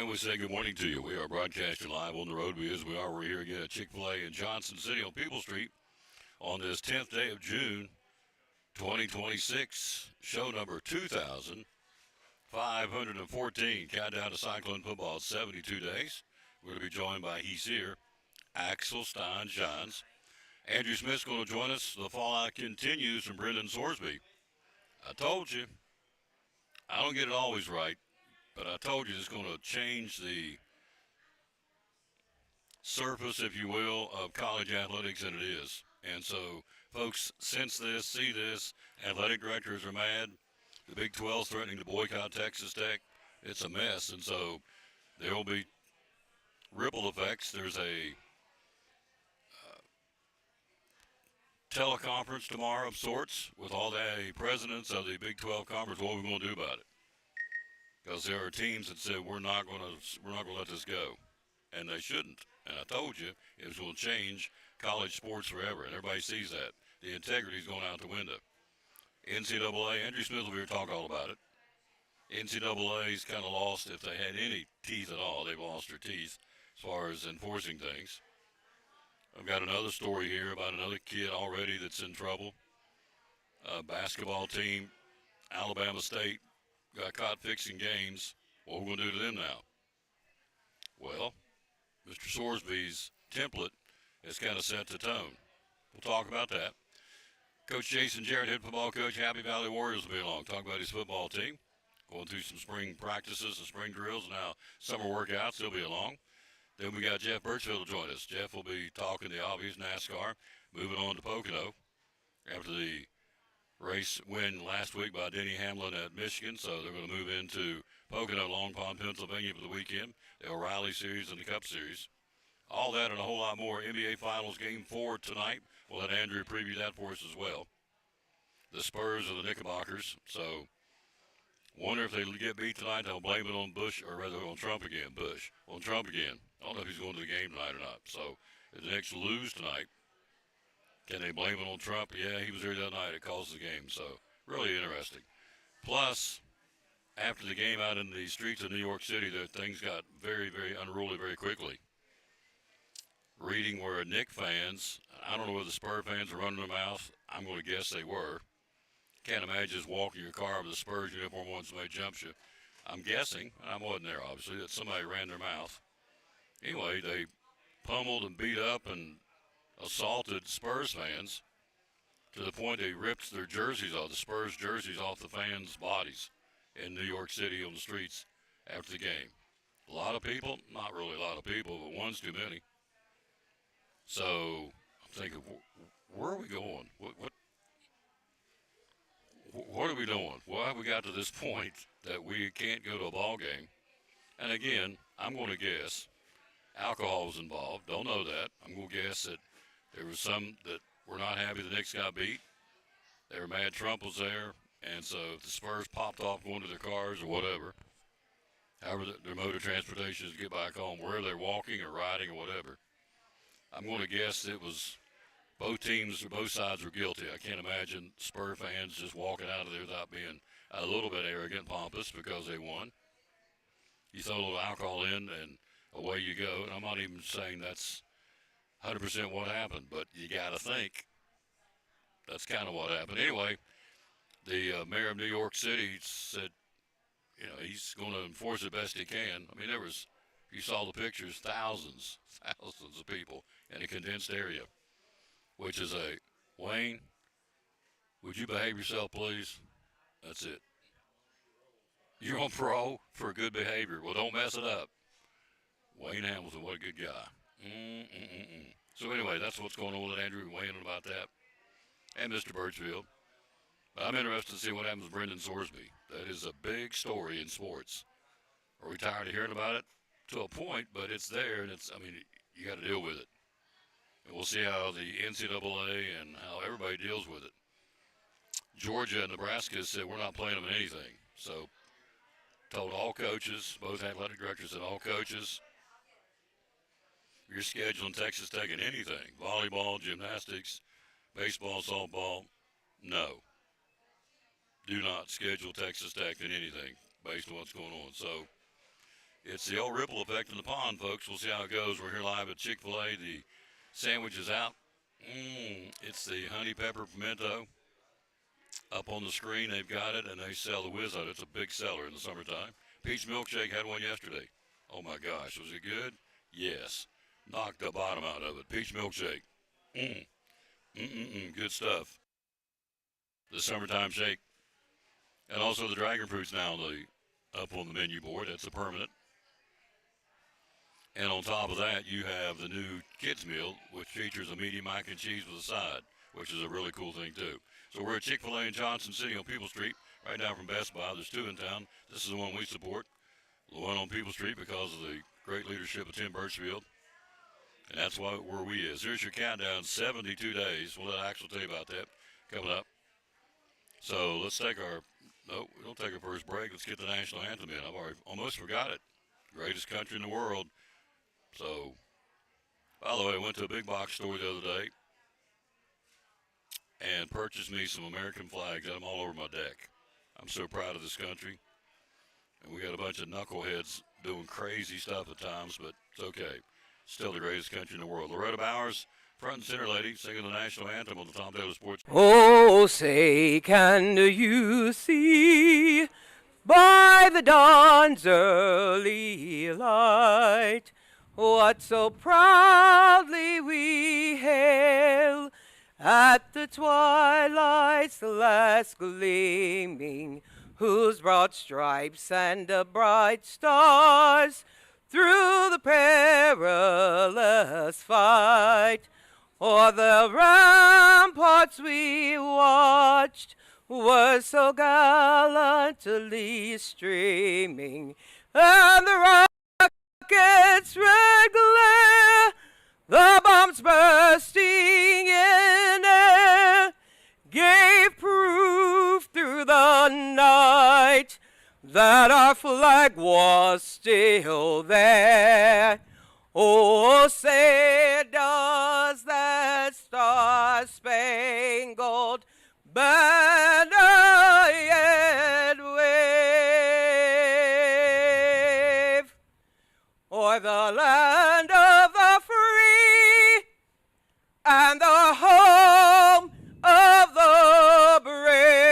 we say good morning to you. We are broadcasting live on the road as we are. We're here again at Chick-fil-A in Johnson City on People Street on this 10th day of June, 2026. Show number 2,514. Countdown to Cyclone football, 72 days. We're going to be joined by He's here, Axel Stein-Johns. Andrew Smith's going to join us. The fallout continues from Brendan Sorsby. I told you, I don't get it always right. But I told you it's going to change the surface, if you will, of college athletics, and it is. And so, folks, sense this, see this. Athletic directors are mad. The Big 12 is threatening to boycott Texas Tech. It's a mess. And so there will be ripple effects. There's a teleconference tomorrow of sorts with all the presidents of the Big 12 conference. What are we going to do about it? Because there are teams that said we're not going to let this go, and they shouldn't. And I told you it was going to change college sports forever, and everybody sees that. The integrity's going out the window. NCAA, Andrew Smith will be here to talk all about it. NCAA's kind of lost, if they had any teeth at all, they've lost their teeth as far as enforcing things. I've got another story here about another kid already that's in trouble. A basketball team, Alabama State, got caught fixing games. What are we going to do to them now? Well, Mr. Sorsby's template has kind of set the tone. We'll talk about that. Coach Jason Jarrett, head football coach, Happy Valley Warriors will be along. Talk about his football team. Going through some spring practices and spring drills, now summer workouts. He'll be along. Then we got Jeff Birchfield to join us. Jeff will be talking the obvious NASCAR. Moving on to Pocono after the race win last week by Denny Hamlin at Michigan, so they're going to move into Pocono, Long Pond, Pennsylvania for the weekend. The O'Reilly Series and the Cup Series. All that and a whole lot more. NBA Finals Game 4 tonight. We'll let Andrew preview that for us as well. The Spurs or the Knickerbockers. So, wonder if they get beat tonight, they'll blame it on Bush, or rather on Trump again. Bush. On Trump again. I don't know if he's going to the game tonight or not. So, if the Knicks lose tonight, can they blame it on Trump? Yeah, he was there that night. It caused the game. So, really interesting. Plus, after the game out in the streets of New York City, things got very, very unruly very quickly. Reading where Knicks fans, I don't know whether the Spurs fans are running their mouth. I'm going to guess they were. Can't imagine just walking your car with a Spurs uniform on, somebody jumps you. I'm guessing, I wasn't there obviously, that somebody ran their mouth. Anyway, they pummeled and beat up and assaulted Spurs fans to the point they ripped their jerseys off, the Spurs jerseys off the fans' bodies in New York City on the streets after the game. A lot of people, not really a lot of people, but one's too many. So I'm thinking, where are we going? What are we doing? Why have we got to this point that we can't go to a ball game? And again, I'm going to guess alcohol was involved. Don't know that. I'm going to guess that there was some that were not happy the Knicks got beat. They were mad Trump was there, and so if the Spurs popped off going to their cars or whatever, however their mode of transportation is to get back home, where they're walking or riding or whatever, I'm going to guess it was both teams or both sides were guilty. I can't imagine Spur fans just walking out of there without being a little bit arrogant, pompous because they won. You throw a little alcohol in and away you go. And I'm not even saying that's 100% what happened, but you got to think that's kind of what happened. Anyway, the mayor of New York City said, he's going to enforce it best he can. I mean, you saw the pictures, thousands of people in a condensed area, which is Wayne, would you behave yourself, please? That's it. You're on parole for good behavior. Well, don't mess it up. Wayne Hamilton, what a good guy. So anyway, that's what's going on with Andrew and Wayne about that. And Mr. Birchfield. But I'm interested to see what happens with Brendan Sorsby. That is a big story in sports. Are we tired of hearing about it? To a point, but it's there, and you got to deal with it. And we'll see how the NCAA and how everybody deals with it. Georgia and Nebraska said we're not playing them in anything. So told all coaches, both athletic directors and all coaches, you're scheduling Texas Tech in anything, volleyball, gymnastics, baseball, softball, no. Do not schedule Texas Tech in anything based on what's going on. So It's the old ripple effect in the pond, folks. We'll see how it goes. We're here live at Chick-fil-A. The sandwich is out. It's the honey pepper pimento. Up on the screen, they've got it, and they sell the whiz out. It's a big seller in the summertime. Peach milkshake, had one yesterday. Oh, my gosh. Was it good? Yes. Knocked the bottom out of it. Peach milkshake. Good stuff. The summertime shake. And also the dragon fruit's now up on the menu board. That's a permanent. And on top of that, you have the new kids meal, which features a medium mac and cheese with a side, which is a really cool thing, too. So we're at Chick-fil-A in Johnson City on People Street, right down from Best Buy. There's two in town. This is the one we support, the one on People Street, because of the great leadership of Tim Birchfield. And that's where we is. Here's your countdown, 72 days. We'll let Axel tell you about that coming up. So let's take we don't take our first break. Let's get the national anthem in. I've already almost forgot it. Greatest country in the world. So, by the way, I went to a big box store the other day and purchased me some American flags. Got them all over my deck. I'm so proud of this country. And we got a bunch of knuckleheads doing crazy stuff at times, but it's okay. Still the greatest country in the world. Loretta Bowers, front and center lady, singing the national anthem on the Tom Taylor Sports. Oh, say, can you see by the dawn's early light what so proudly we hail at the twilight's last gleaming, whose broad stripes and the bright stars through the perilous fight o'er the ramparts we watched were so gallantly streaming, and the rocket's red glare, the bombs bursting in air, gave proof through the night that our flag was still there. Oh, say does that star-spangled banner yet wave o'er the land of the free and the home of the brave?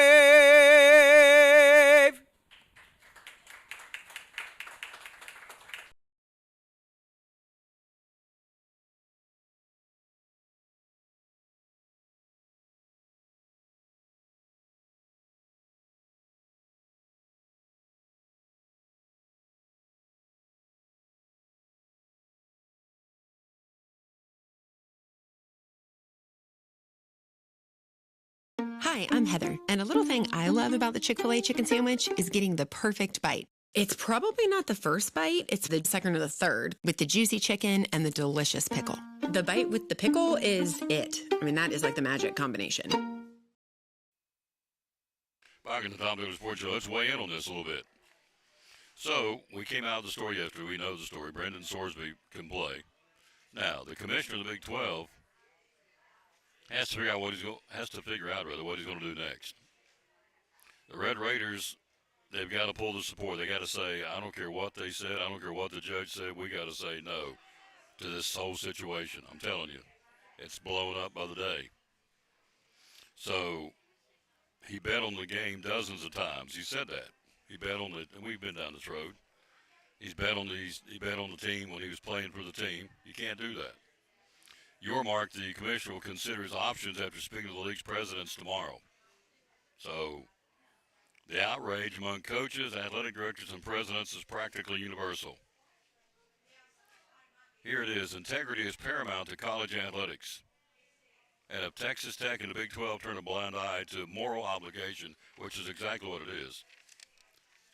Hi, I'm Heather, and a little thing I love about the Chick-fil-A chicken sandwich is getting the perfect bite. It's probably not the first bite, it's the second or the third, with the juicy chicken and the delicious pickle. The bite with the pickle is it. I mean, that is like the magic combination. Back in the Tom Taylor Sports Show, let's weigh in on this a little bit. So, we came out of the story yesterday. We know the story. Brendan Sorsby can play. Now, the commissioner of the Big 12 has to figure out what he's going to do next. The Red Raiders, they've got to pull the support. They got to say, I don't care what they said. I don't care what the judge said. We got to say no to this whole situation. I'm telling you, it's blowing up by the day. So he bet on the game dozens of times. He said that. He bet on and we've been down this road. He bet on the team when he was playing for the team. You can't do that. Yormark, the commissioner, will consider his options after speaking to the league's presidents tomorrow. So the outrage among coaches, athletic directors, and presidents is practically universal. Here it is. Integrity is paramount to college athletics. And if Texas Tech and the Big 12 turn a blind eye to moral obligation, which is exactly what it is,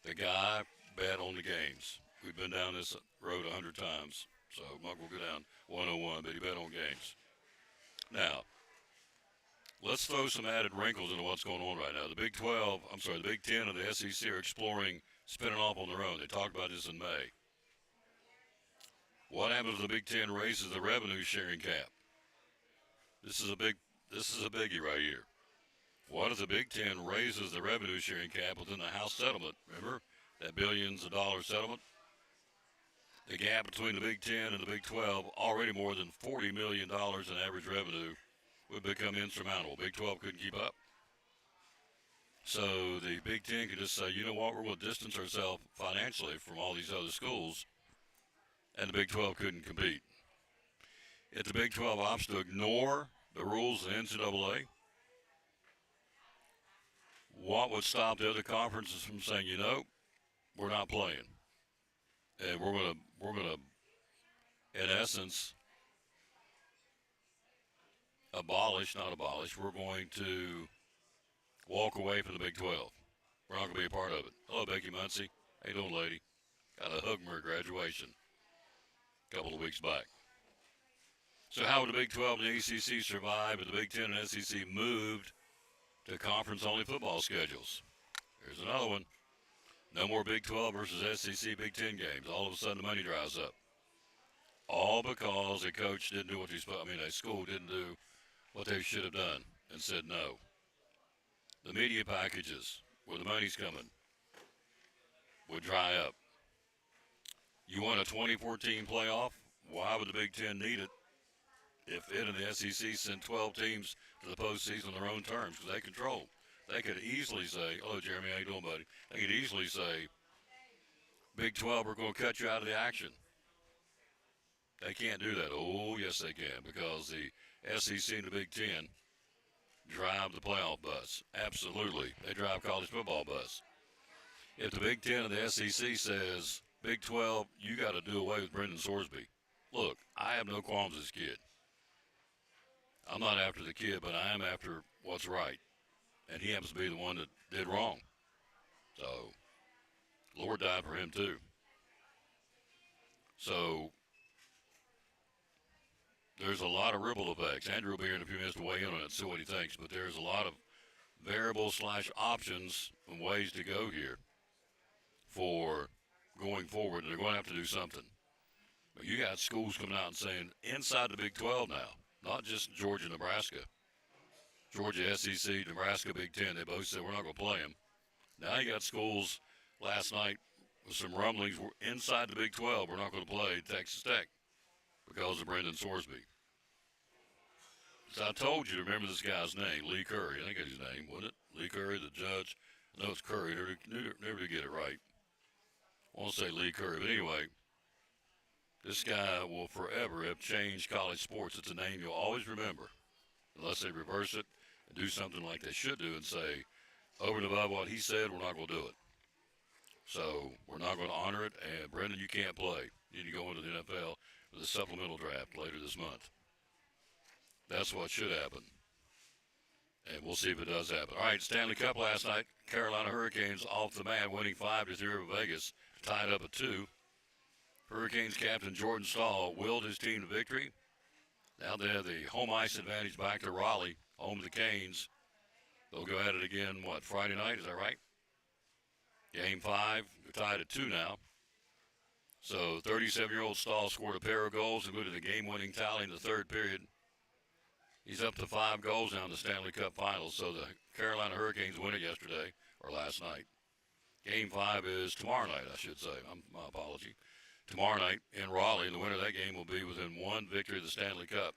the guy bet on the games. We've been down this road 100 times. So Muck will go down 101, but he bet on games. Now, let's throw some added wrinkles into what's going on right now. The Big 10 and the SEC are exploring spinning off on their own. They talked about this in May. What happens if the Big 10 raises the revenue sharing cap? This is a biggie right here. What if the Big 10 raises the revenue sharing cap within the House settlement? Remember that billions of dollars settlement? the gap between the Big Ten and the Big 12, already more than $40 million in average revenue, would become insurmountable. Big 12 couldn't keep up. So the Big Ten could just say, you know what, we're going to distance ourselves financially from all these other schools, and the Big 12 couldn't compete. If the Big 12 opts to ignore the rules of the NCAA, what would stop the other conferences from saying, you know, we're not playing, and we're gonna, in essence, not abolish. We're going to walk away from the Big 12. We're not going to be a part of it. Hello, Becky Muncie. How you doing, lady? Got a hug from her graduation a couple of weeks back. So how would the Big 12 and the ACC survive if the Big 10 and SEC moved to conference-only football schedules? Here's another one. No more Big 12 versus SEC Big 10 games. All of a sudden, the money dries up. All because a coach didn't do what he's supposed to. I mean, a school didn't do what they should have done and said no. The media packages where the money's coming would dry up. You want a 2014 playoff? Why would the Big Ten need it if it and the SEC sent 12 teams to the postseason on their own terms? Because they control. They could easily say, hello, Jeremy, how you doing, buddy? They could easily say, Big 12, we're going to cut you out of the action. They can't do that. Oh, yes, they can, because the SEC and the Big Ten drive the playoff bus. Absolutely. They drive college football bus. If the Big Ten and the SEC says, Big 12, you got to do away with Brendan Sorsby. Look, I have no qualms with this kid. I'm not after the kid, but I am after what's right. And he happens to be the one that did wrong. So, Lord died for him too. So, there's a lot of ripple effects. Andrew will be here in a few minutes to weigh in on it and see what he thinks. But there's a lot of variables/options and ways to go here for going forward. They're going to have to do something. But you got schools coming out and saying, inside the Big 12 now, not just Georgia, Nebraska. Georgia, SEC, Nebraska, Big Ten, they both said we're not going to play them. Now you got schools last night with some rumblings inside the Big 12, we're not going to play Texas Tech because of Brendan Sorsby. So I told you to remember this guy's name, Lee Curry. I think that's his name, wasn't it? Lee Curry, the judge. I know it's Curry. Never did get it right. I want to say Lee Curry. But anyway, this guy will forever have changed college sports. It's a name you'll always remember, unless they reverse it and do something like they should do and say, over and above what he said, we're not going to do it. So we're not going to honor it. And, Brendan, you can't play. You need to go into the NFL with a supplemental draft later this month. That's what should happen. And we'll see if it does happen. All right, Stanley Cup last night. Carolina Hurricanes off the mat, winning 5-3 over Vegas, tied up at 2. Hurricanes captain Jordan Stahl willed his team to victory. Now they have the home ice advantage back to Raleigh, home to the Canes. They'll go at it again, Friday night, is that right? Game 5, they're tied at 2 now. So 37-year-old Stahl scored a pair of goals, including the game-winning tally in the third period. He's up to 5 goals now in the Stanley Cup Finals. So the Carolina Hurricanes win it yesterday, or last night. Game 5 is tomorrow night, I should say. My apology. Tomorrow night in Raleigh, the winner of that game will be within one victory of the Stanley Cup.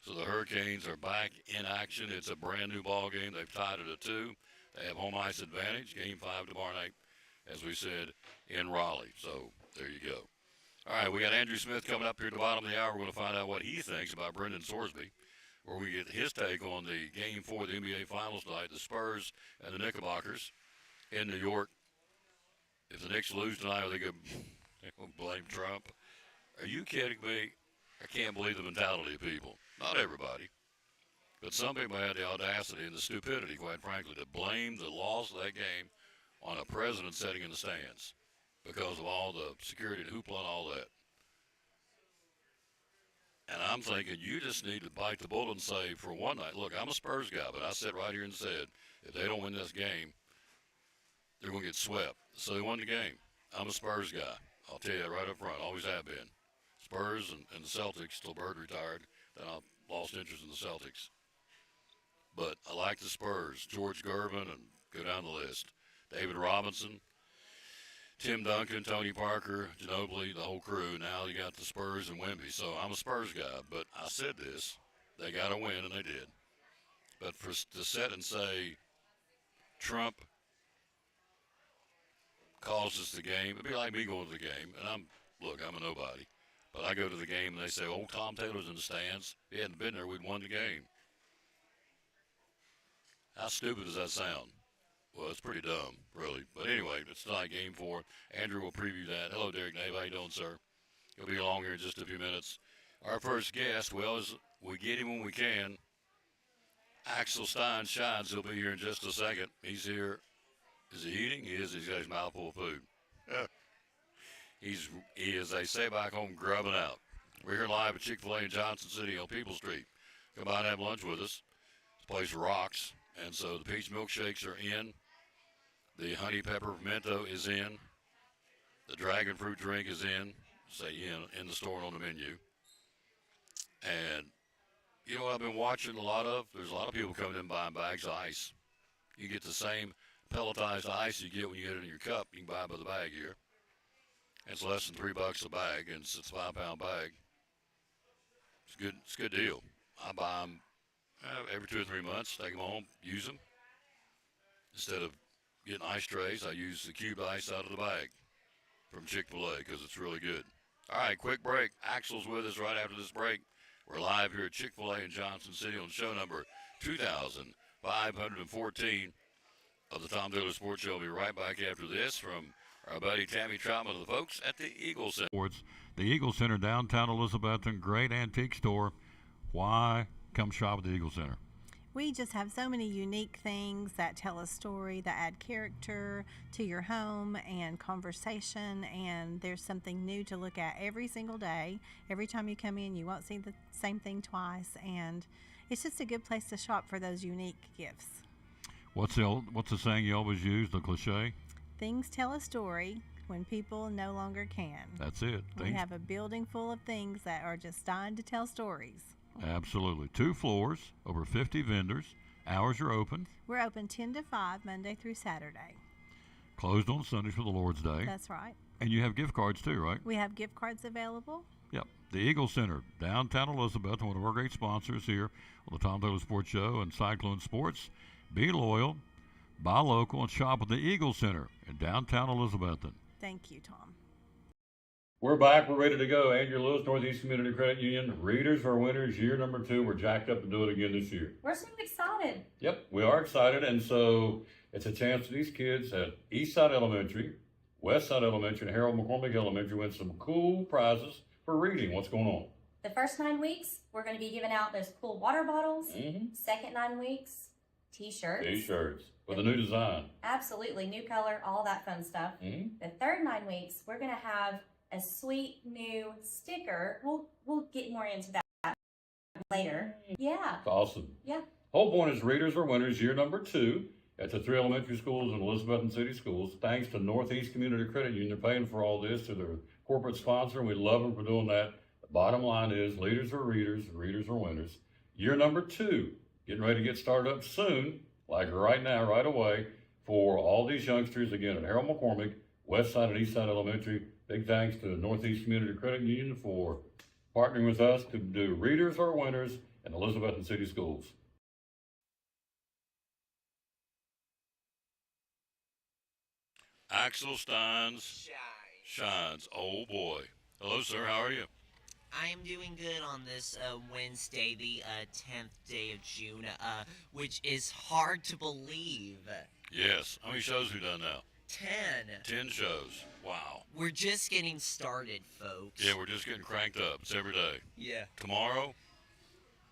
So the Hurricanes are back in action. It's a brand-new ball game. They've tied it at 2. They have home ice advantage. Game 5 tomorrow night, as we said, in Raleigh. So there you go. All right, we got Andrew Smith coming up here at the bottom of the hour. We're going to find out what he thinks about Brendan Sorsby, where we get his take on the Game 4 of the NBA Finals tonight, the Spurs and the Knickerbockers in New York. If the Knicks lose tonight, they could blame Trump. Are you kidding me? I can't believe the mentality of people. Not everybody. But some people had the audacity and the stupidity, quite frankly, to blame the loss of that game on a president sitting in the stands because of all the security and hoopla and all that. And I'm thinking, you just need to bite the bullet and say, for one night, look, I'm a Spurs guy, but I sat right here and said, if they don't win this game, they're going to get swept. So they won the game. I'm a Spurs guy. I'll tell you that right up front. Always have been. Spurs and the Celtics, till Bird retired, then I lost interest in the Celtics. But I like the Spurs. George Gervin, and go down the list. David Robinson. Tim Duncan, Tony Parker, Ginobili, the whole crew. Now you got the Spurs and Wemby. So I'm a Spurs guy, but I said this. They got to win, and they did. But to sit and say Trump causes the game, it'd be like me going to the game. And I'm a nobody. But I go to the game, and they say, oh, Tom Taylor's in the stands. If he hadn't been there, we'd won the game. How stupid does that sound? Well, it's pretty dumb, really. But anyway, it's not game 4. Andrew will preview that. Hello, Derek Nave. How you doing, sir? He'll be along here in just a few minutes. Our first guest, well, as we get him when we can, Axel Stein shines. He'll be here in just a second. He's here. Is he eating? He is. He's got his mouth full of food. He is, they say back home, grubbing out. We're here live at Chick-fil-A in Johnson City on People Street. Come by and have lunch with us. This place rocks. And so the peach milkshakes are in. The honey pepper pimento is in. The dragon fruit drink is in. Say in the store and on the menu. And you know what I've been watching a lot of? There's a lot of people coming in buying bags of ice. You get the same pelletized ice you get when you get it in your cup. You can buy it by the bag here. It's less than $3 a bag, and it's a 5-pound bag. It's good. It's a good deal. I buy them every 2 or 3 months. Take them home, use them. Instead of getting ice trays, I use the cubed ice out of the bag from Chick-fil-A because it's really good. All right, quick break. Axel's with us right after this break. We're live here at Chick-fil-A in Johnson City on show number 2,514 of the Tom Taylor Sports Show. We'll be right back after this from our buddy Tammy Troutman and the folks at the Eagle Center. The Eagle Center, downtown Elizabethton, great antique store. Why come shop at the Eagle Center? We just have so many unique things that tell a story, that add character to your home and conversation, and there's something new to look at every single day. Every time you come in, you won't see the same thing twice, and it's just a good place to shop for those unique gifts. What's the saying you always use, the cliche? Things tell a story when people no longer can. That's it. We have a building full of things that are just dying to tell stories. Absolutely. 2 floors, over 50 vendors. Hours are open. We're open 10 to 5, Monday through Saturday. Closed on Sundays for the Lord's Day. That's right. And you have gift cards too, right? We have gift cards available. Yep. The Eagle Center, downtown Elizabeth, one of our great sponsors here on the Tom Taylor Sports Show and Cyclone Sports. Be loyal, buy local, and shop at the Eagle Center in downtown Elizabethton. Thank you, Tom. We're back. We're ready to go. Andrew Lewis, Northeast Community Credit Union. Readers are winners. Year number 2. We're jacked up to do it again this year. We're so excited. Yep, we are excited. And so it's a chance for these kids at Eastside Elementary, Westside Elementary, and Harold McCormick Elementary win some cool prizes for reading. What's going on? The first 9 weeks, we're going to be giving out those cool water bottles. Mm-hmm. Second 9 weeks, T-shirts. T-shirts with a new design. Absolutely. New color, all that fun stuff. Mm-hmm. The third 9 weeks, we're going to have a sweet new sticker. We'll get more into that later. Yeah. It's awesome. Yeah. Whole point is readers are winners. Year number 2 at the 3 elementary schools in Elizabethton City Schools. Thanks to Northeast Community Credit Union. They're paying for all this to their corporate sponsor, and we love them for doing that. The bottom line is leaders are readers, readers are winners. Year number 2, getting ready to get started up soon, like right now, right away, for all these youngsters, again, at Harold McCormick, Westside and Eastside Elementary. Big thanks to the Northeast Community Credit Union for partnering with us to do Readers Are Winners in Elizabethton City Schools. Axel Stein's Shines. Oh boy. Hello, sir. How are you? I am doing good on this Wednesday, the 10th day of June, which is hard to believe. Yes. How many shows have you done now? 10. 10 shows. Wow. We're just getting started, folks. Yeah, we're just getting cranked up. It's every day. Yeah. Tomorrow?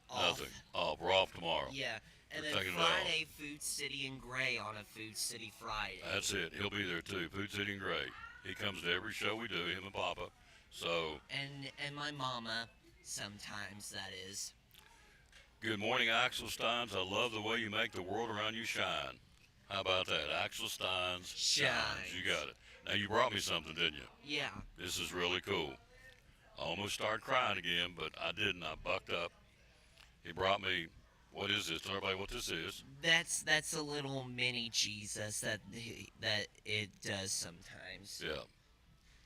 Off. Nothing. Oh, we're off tomorrow. Yeah. And We're then taking it off. Friday, Food City and Gray on a Food City Friday. That's it. He'll be there too. Food City and Gray. He comes to every show we do, him and Papa. So. And my mama, sometimes, that is. Good morning, Axel Steins. I love the way you make the world around you shine. How about that? Axel Steins Shines. You got it. Now, you brought me something, didn't you? Yeah. This is really cool. I almost started crying again, but I didn't. I bucked up. He brought me What is this? Tell everybody what this is. That's a little mini Jesus that it does sometimes. Yeah.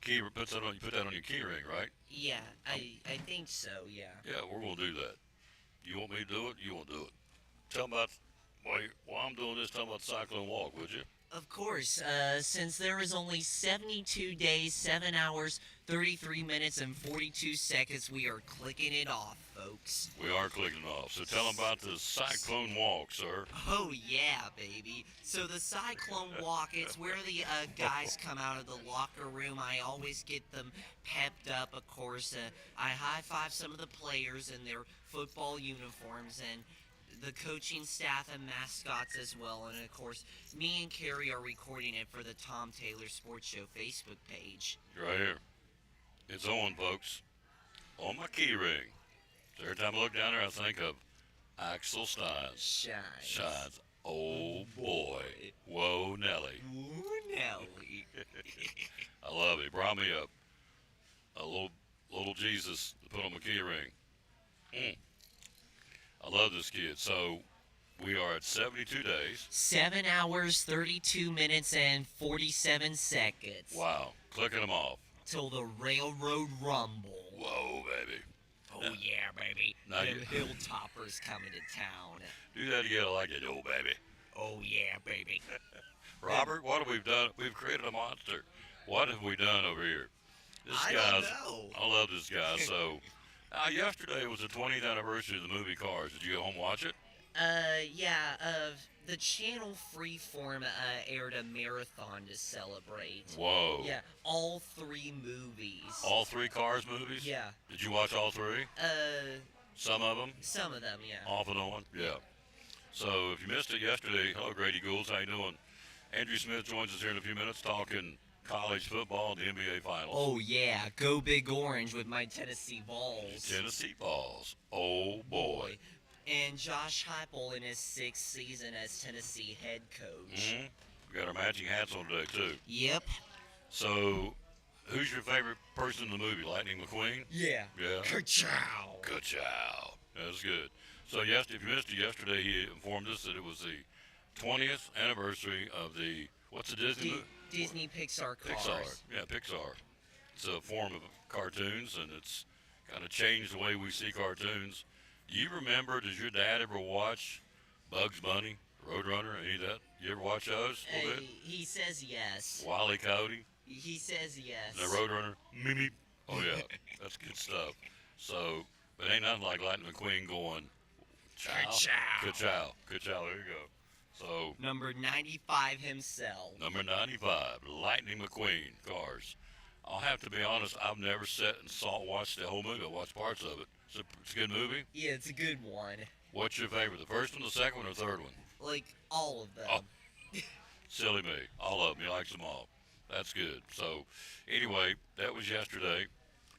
Key puts that on. You put that on your key ring, right? Yeah, I think so. Yeah. Yeah, we're gonna do that. You want me to do it? You want to do it? Tell me about while I'm doing this. Tell me about the Cyclone Walk, would you? Of course, since there is only 72 days, 7 hours, 33 minutes, and 42 seconds, we are clicking it off, folks. We are clicking off. So tell them about the Cyclone Walk, sir. Oh, yeah, baby. So the Cyclone Walk, it's where the guys come out of the locker room. I always get them pepped up, of course. I high-five some of the players in their football uniforms, and the coaching staff and mascots as well. And of course, me and Carrie are recording it for the Tom Taylor Sports Show Facebook page. Right here. It's on, folks. On my key ring. So every time I look down there, I think of Axel Steins. Shines. Oh boy. Whoa, Nelly. Ooh, Nelly. I love it. He brought me up a little Jesus to put on my key ring. I love this kid. So we are at 72 days. 7 hours, 32 minutes, and 47 seconds. Wow. Clicking them off. Till the Railroad Rumble. Whoa, baby. Oh, yeah, baby. Now Them you- Hilltoppers coming to town. Do that again. I like it. Oh, baby. Oh, yeah, baby. Robert, what have we done? We've created a monster. What have we done over here? This I guy's. don't know. I love this guy. So, yesterday was the 20th anniversary of the movie Cars. Did you go home and watch it? The channel Freeform aired a marathon to celebrate. Whoa. Yeah, all 3 movies. All 3 Cars movies? Yeah. Did you watch all 3? Some of them? Some of them, yeah. Off and on? Yeah. So, if you missed it yesterday, hello, Grady Goulds. How you doing? Andrew Smith joins us here in a few minutes talking college football and the NBA Finals. Oh, yeah, go Big Orange with my Tennessee Vols. Tennessee Balls. Oh, boy. And Josh Heupel in his 6th season as Tennessee head coach. We got our matching hats on today, too. Yep. So, who's your favorite person in the movie? Lightning McQueen? Yeah. Yeah. Ka-chow. Good job. That's good. So, yes, if you missed it yesterday, he informed us that it was the 20th anniversary of the, what's the Disney movie? Disney Pixar Cars. Pixar. Yeah, Pixar. It's a form of cartoons, and it's kind of changed the way we see cartoons. Do you remember, does your dad ever watch Bugs Bunny, Roadrunner, any of that? You ever watch those a little bit? He says yes. Wile E. Coyote, He says yes. the Roadrunner, Mimi. Oh, yeah, that's good stuff. So, but ain't nothing like Lightning McQueen going, chow, Ka-chow. ka-chow, ka-chow, there you go. So, Number 95 himself. number 95, Lightning McQueen, Cars. I'll have to be honest, I've never sat and watched the whole movie. I watched parts of it. It's a good movie. Yeah, it's a good one. What's your favorite? The first one, the second one, or the third one? Like, all of them. Oh. Silly me. All of them. He likes them all. That's good. So, anyway, that was yesterday.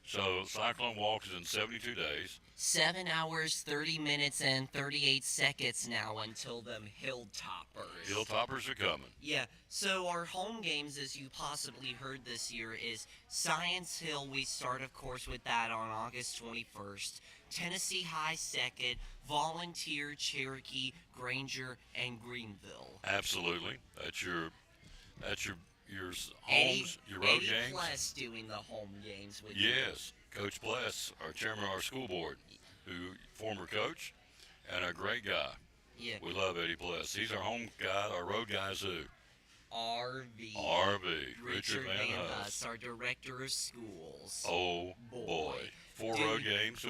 So, Cyclone Walk is in 72 days. 7 hours, 30 minutes, and 38 seconds now until them Hilltoppers. Hilltoppers are coming. Yeah, so our home games, as you possibly heard this year, is Science Hill. We start, of course, with that on August 21st. Tennessee High 2nd, Volunteer, Cherokee, Granger, and Greenville. Absolutely. That's your Eddie- homes, your road Eddie games. Pless doing the home games with you. Yes. Coach Pless, our chairman of our school board, who former coach and a great guy. Yeah, We love Eddie Pless. He's our home guy. Our road guys who? RV. Richard Van Huss. our director of schools. Oh boy. 4 Doing- road games.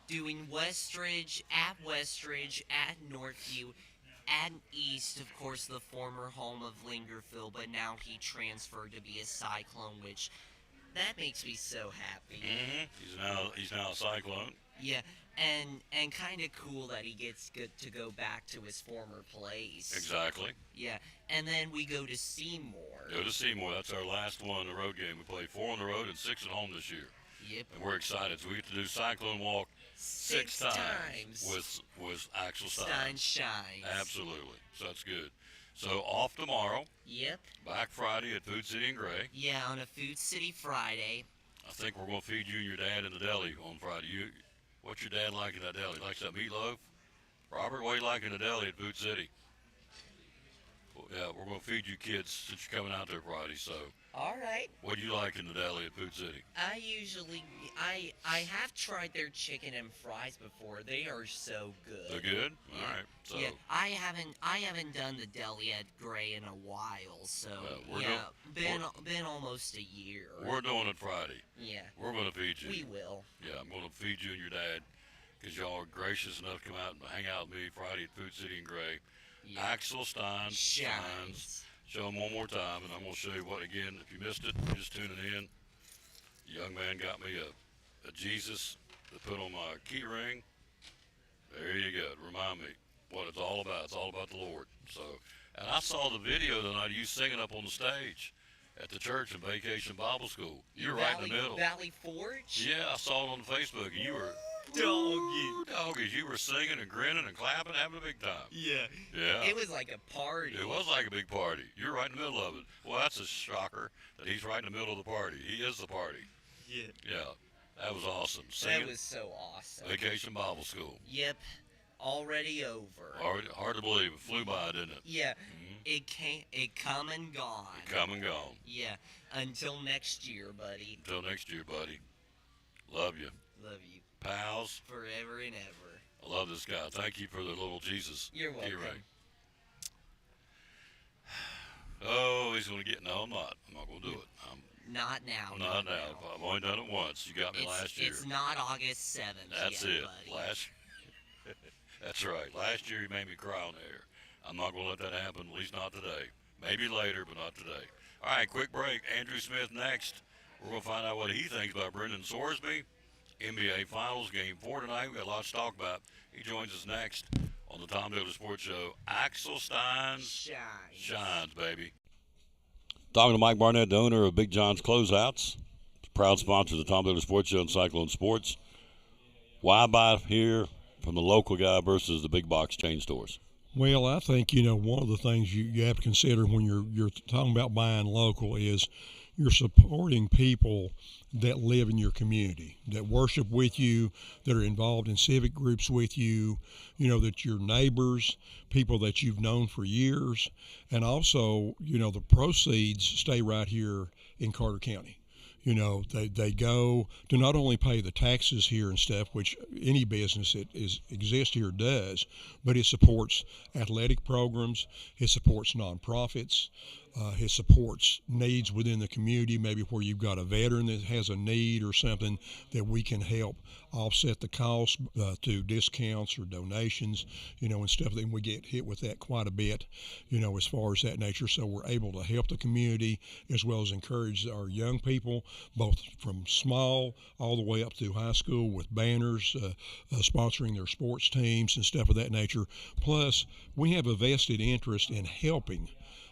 Doing Westridge, at Northview, at East, of course, the former home of Lingerfield, but now he transferred to be a Cyclone, which that makes me so happy. He's now a Cyclone. Yeah, and kind of cool that he gets good to go back to his former place. Exactly. Yeah, and then we go to Seymour. Go to Seymour. That's our last one, the road game. We played 4 on the road and 6 at home this year. Yep. And we're excited. So we get to do Cyclone Walk 6 times with Axel Stein. Stein shines. Absolutely. So that's good. So off tomorrow, Yep. back Friday at Food City and Gray. Yeah, on a Food City Friday. I think we're going to feed you and your dad in the deli on Friday. What's your dad like in that deli? Likes that meatloaf? Robert, what do you like in the deli at Food City? Well, yeah, we're going to feed you kids since you're coming out there Friday. So, All right. what do you like in the deli at Food City? I have tried their chicken and fries before. They are so good. They're good. All right. So, Yeah, I haven't done the deli at Gray in a while, so we're been almost a year. we're doing it Friday. Yeah, We're going to feed you. we will. Yeah, I'm going to feed you and your dad because y'all are gracious enough to come out and hang out with me Friday at Food City in Gray. Yeah. Axel Stein Shines. Shines. Show them one more time, and I'm going to show you what, again, if you missed it, just tuning in. The young man got me a Jesus to put on my key ring. There you go. Remind me what it's all about. It's all about the Lord. So, and I saw the video tonight of you singing up on the stage at the church in Vacation Bible School. You were right in the middle. Valley Forge? Yeah, I saw it on Facebook, and you were doggies. You were singing and grinning and clapping, having a big time. Yeah. Yeah. It was like a party. It was like a big party. You're right in the middle of it. Well, that's a shocker that he's right in the middle of the party. He is the party. Yeah. Yeah, that was awesome. Singing That was so awesome. Vacation Bible School. Yep. Already over. Hard to believe. It flew by, didn't it? Yeah. It come and gone. Come and gone. Yeah. Until next year, buddy. Until next year, buddy. Love you. Love you. Pals, Forever and ever. I love this guy. Thank you for the little Jesus You're key welcome. ring. Oh, he's going to get... No, I'm not. I'm not going to do it. I'm Not now. not now. I've only done it once. You got me last year. It's not August 7th That's yet, it. buddy. That's right. Last year he made me cry on the air. I'm not going to let that happen, at least not today. Maybe later, but not today. All right, quick break. Andrew Smith next. We're going to find out what he thinks about Brendan Sorsby. NBA Finals, Game 4 tonight. We got lots to talk about. He joins us next on the Tom Dillon Sports Show. Axel Stein Shines, baby. Talking to Mike Barnett, the owner of Big John's Closeouts. Proud sponsor of the Tom Dillon Sports Show and Cyclone Sports. Why buy here from the local guy versus the big box chain stores? Well, I think, one of the things you have to consider when you're talking about buying local is you're supporting people that live in your community, that worship with you, that are involved in civic groups with you, that your neighbors, people that you've known for years, and also, the proceeds stay right here in Carter County. They go to not only pay the taxes here and stuff, which any business that exists here does, but it supports athletic programs, it supports nonprofits, it supports needs within the community, maybe where you've got a veteran that has a need or something that we can help offset the cost through discounts or donations, and stuff. Then we get hit with that quite a bit, as far as that nature. So we're able to help the community as well as encourage our young people, both from small all the way up through high school, with banners, sponsoring their sports teams and stuff of that nature. Plus, we have a vested interest in helping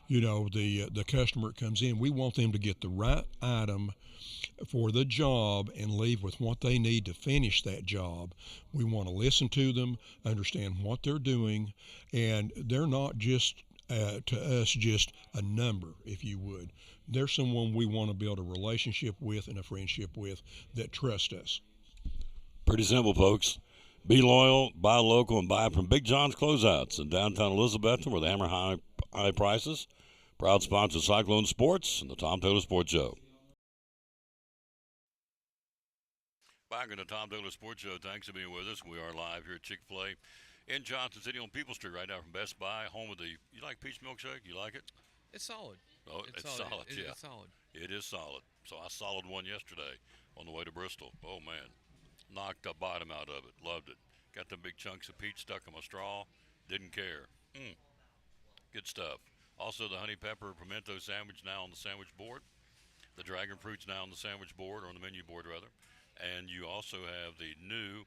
the customer that comes in. We want them to get the right item for the job and leave with what they need to finish that job. We want to listen to them, understand what they're doing, and they're not just to us just a number, if you would. They're someone we want to build a relationship with and a friendship with that trust us. Pretty simple, folks. Be loyal, buy local, and buy from Big John's Closeouts in downtown Elizabethton, where they hammer high prices. Proud sponsor of Cyclone Sports and the Tom Taylor Sports Show. Back in the Tom Taylor Sports Show. Thanks for being with us. We are live here at Chick-fil-A in Johnson City on People Street, right now from Best Buy, home of the. You like peach milkshake? You like it? It's solid. Oh, it's solid. Yeah, It's solid. it is solid. So I solid one yesterday on the way to Bristol. Oh man, knocked the bottom out of it. Loved it. Got them big chunks of peach stuck in my straw. Didn't care. Good stuff. Also, the honey pepper pimento sandwich now on the sandwich board. The dragon fruit's now on the sandwich board, or on the menu board rather. And you also have the new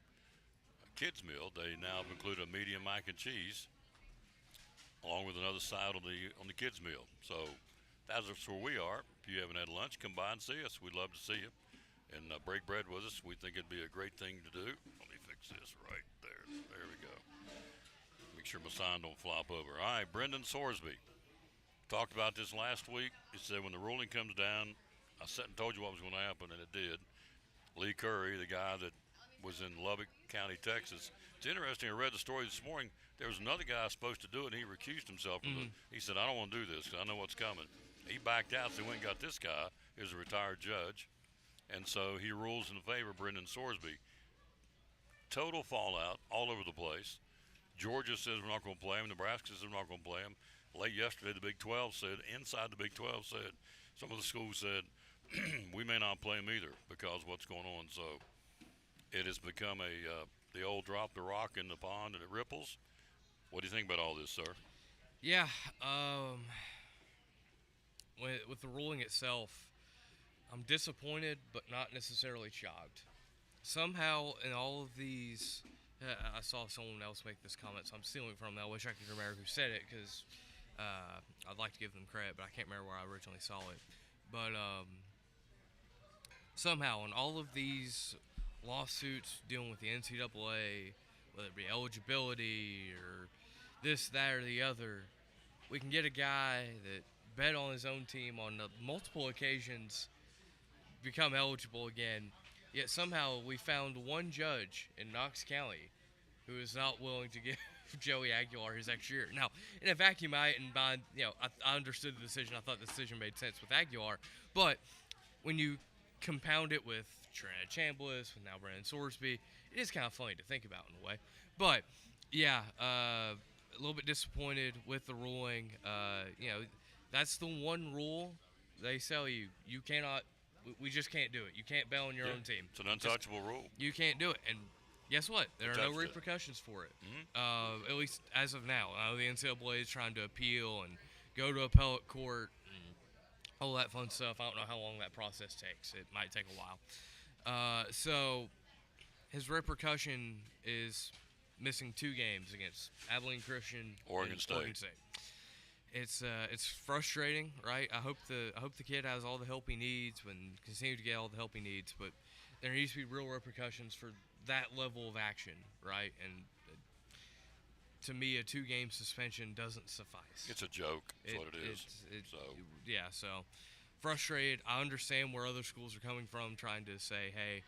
kids meal. They now have included a medium mac and cheese, along with another side on the kids meal. So that's where we are. If you haven't had lunch, come by and see us. We'd love to see you and break bread with us. We think it'd be a great thing to do. Let me fix this right there. There we go. Make sure my sign don't flop over. All right, Brendan Sorsby. Talked about this last week. He said when the ruling comes down, I sat and told you what was going to happen, and it did. Lee Curry, the guy that was in Lubbock County, Texas. It's interesting. I read the story this morning. There was another guy supposed to do it, and he recused himself from it. He said, "I don't want to do this because I know what's coming." He backed out, so he went and got this guy. He was a retired judge, and so he rules in favor of Brendan Sorsby. Total fallout all over the place. Georgia says we're not going to play him. Nebraska says we're not going to play him. Late yesterday, the Big 12 said, inside the Big 12 said, some of the schools said, we may not play him either because of what's going on. So it has become the old drop the rock in the pond and it ripples. What do you think about all this, sir? Yeah, with the ruling itself, I'm disappointed but not necessarily shocked. Somehow in all of these, I saw someone else make this comment, so I'm stealing from them. I wish I could remember who said it because I'd like to give them credit, but I can't remember where I originally saw it. But somehow in all of these lawsuits dealing with the NCAA, whether it be eligibility or this, that, or the other, we can get a guy that bet on his own team on multiple occasions become eligible again, yet somehow we found one judge in Knox County who is not willing to give Joey Aguilar his extra year. Now, in a vacuum, I understood the decision. I thought the decision made sense with Aguilar, but when you compound it with Trent Chambliss, with now Brendan Sorsby, it is kind of funny to think about in a way. But yeah, a little bit disappointed with the ruling. That's the one rule they sell you. You cannot. We just can't do it. You can't bet on your own team. It's an untouchable rule. You can't do it. And guess what? There are no repercussions for it. Mm-hmm. At least as of now. I know the NCAA is trying to appeal and go to appellate court and all that fun stuff. I don't know how long that process takes. It might take a while. So his repercussion is missing 2 games against Abilene Christian, Oregon and State. Oregon State. It's frustrating, right? I hope the kid has all the help he needs and continue to get all the help he needs, but there needs to be real repercussions for that level of action, right? And to me, a 2-game suspension doesn't suffice. It's a joke. That's what it is. So frustrated. I understand where other schools are coming from, trying to say, hey,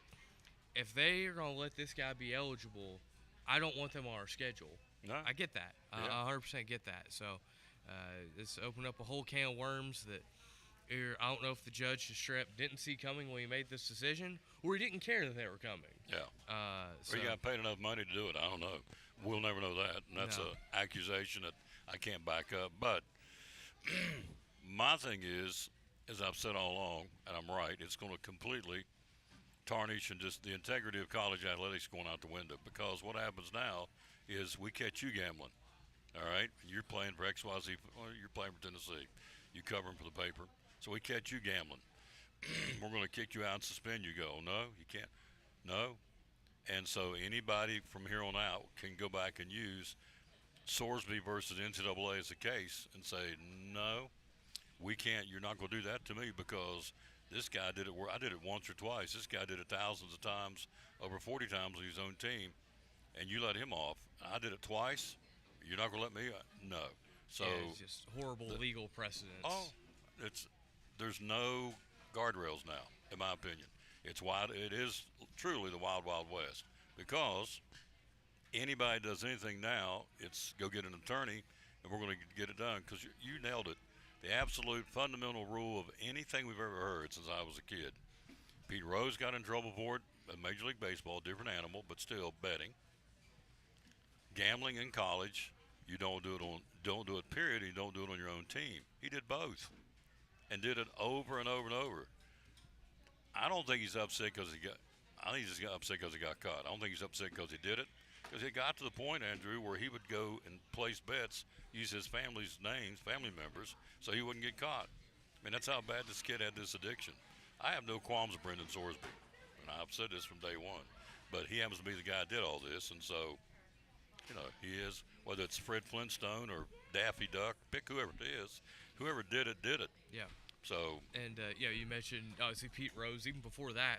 if they are going to let this guy be eligible, I don't want them on our schedule. No. I get that. Yeah. I 100% get that. So it's opened up a whole can of worms that I don't know if the judge just straight up didn't see coming when he made this decision, or he didn't care that they were coming. Yeah. So Or you got paid enough money to do it. I don't know. We'll never know that. And that's No. an accusation that I can't back up. But my thing is, as I've said all along, and I'm right, it's going to completely tarnish and just the integrity of college athletics going out the window. Because what happens now is we catch you gambling. All right? You're playing for XYZ, or you're playing for Tennessee. You cover them for the paper. So we catch you gambling. We're going to kick you out and suspend you. Go, no, you can't. No. And so anybody from here on out can go back and use Sorsby versus NCAA as a case and say, no, we can't. You're not going to do that to me because this guy did it. I did it once or twice. This guy did it thousands of times, over 40 times with his own team, and you let him off. I did it twice. You're not going to let me? No. So yeah, it's just horrible legal precedents. Oh, there's no guardrails now, in my opinion. It is truly the wild, wild west because anybody does anything now, it's go get an attorney and we're going to get it done because you nailed it. The absolute fundamental rule of anything we've ever heard since I was a kid. Pete Rose got in trouble for it at Major League Baseball, different animal, but still betting. Gambling in college, you don't do it period, you don't do it on your own team. He did both and did it over and over and over. I don't think he's upset because I think he's just got upset because he got caught. I don't think he's upset because he did it. Because it got to the point, Andrew, where he would go and place bets, use his family's names, family members, so he wouldn't get caught. I mean, that's how bad this kid had this addiction. I have no qualms with Brendan Sorsby, and I've said this from day one. But he happens to be the guy that did all this, and so, he is, whether it's Fred Flintstone or Daffy Duck, pick whoever it is. Whoever did it, did it. Yeah. So. And you mentioned obviously Pete Rose. Even before that,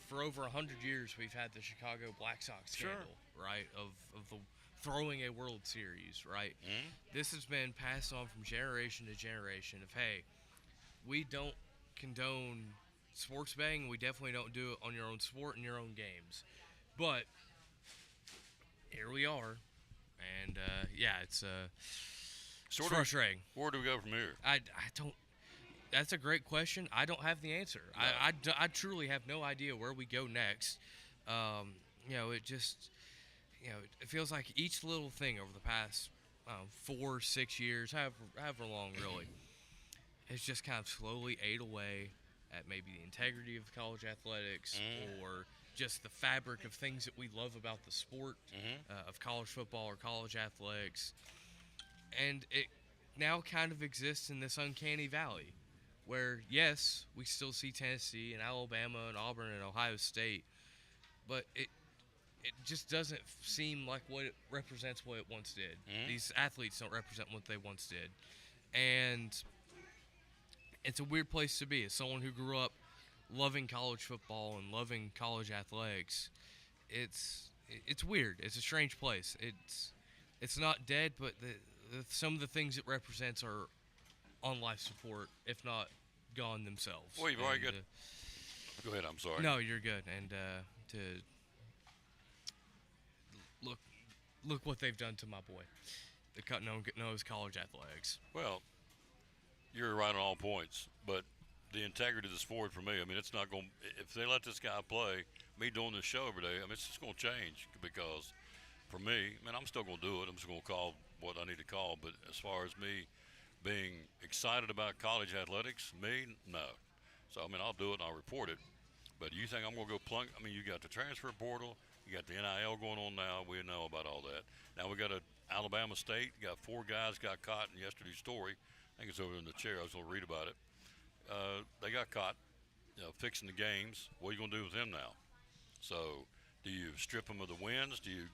for over 100 years we've had the Chicago Black Sox scandal, right? Of the throwing a World Series, right? Mm-hmm. This has been passed on from generation to generation. Of hey, we don't condone sports betting. We definitely don't do it on your own sport and your own games. But here we are, and it's Sort frustrating. Where do we go from here? I don't. That's a great question. I don't have the answer. No. I truly have no idea where we go next. It just, it feels like each little thing over the past 4, 6 years, however long really, has just kind of slowly ate away at maybe the integrity of college athletics or just the fabric of things that we love about the sport of college football or college athletics. And it now kind of exists in this uncanny valley where, yes, we still see Tennessee and Alabama and Auburn and Ohio State, but it just doesn't seem like what it represents what it once did. These athletes don't represent what they once did. And it's a weird place to be. As someone who grew up loving college football and loving college athletics, it's weird. It's a strange place. It's not dead, but some of the things it represents are on life support, if not gone themselves. Well, you've already got. Go ahead. I'm sorry. No, you're good. And to look what they've done to my boy, the cut knows college athletics. Well, you're right on all points, but the integrity of the sport for me, I mean, it's not going. If they let this guy play, me doing this show every day, I mean, it's just going to change because, for me, I mean, I'm still going to do it. I'm just going to call what I need to call. But as far as me being excited about college athletics, no. So I mean, I'll do it and I'll report it. But you think I'm going to go plunk? I mean, you got the transfer portal, you got the NIL going on now. We know about all that. Now we got Alabama State. You got 4 guys got caught in yesterday's story. I think it's over in the chair. I was going to read about it. They got caught, fixing the games. What are you going to do with them now? So, do you strip them of the wins? Do you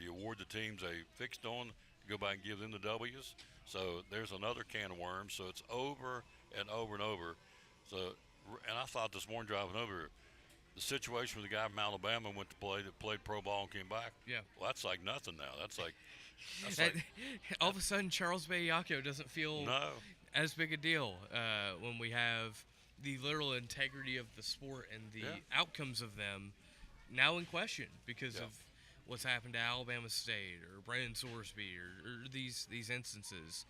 award the teams they fixed on, go back and give them the W's? So there's another can of worms. So it's over and over and over. So, and I thought this morning driving over here, the situation with the guy from Alabama that played pro ball and came back. Yeah. Well, that's like nothing now. That's like all of a sudden Charles Bediako doesn't feel as big a deal when we have the literal integrity of the sport and the outcomes of them now in question because of what's happened to Alabama State or Brennan Sorsby or these instances.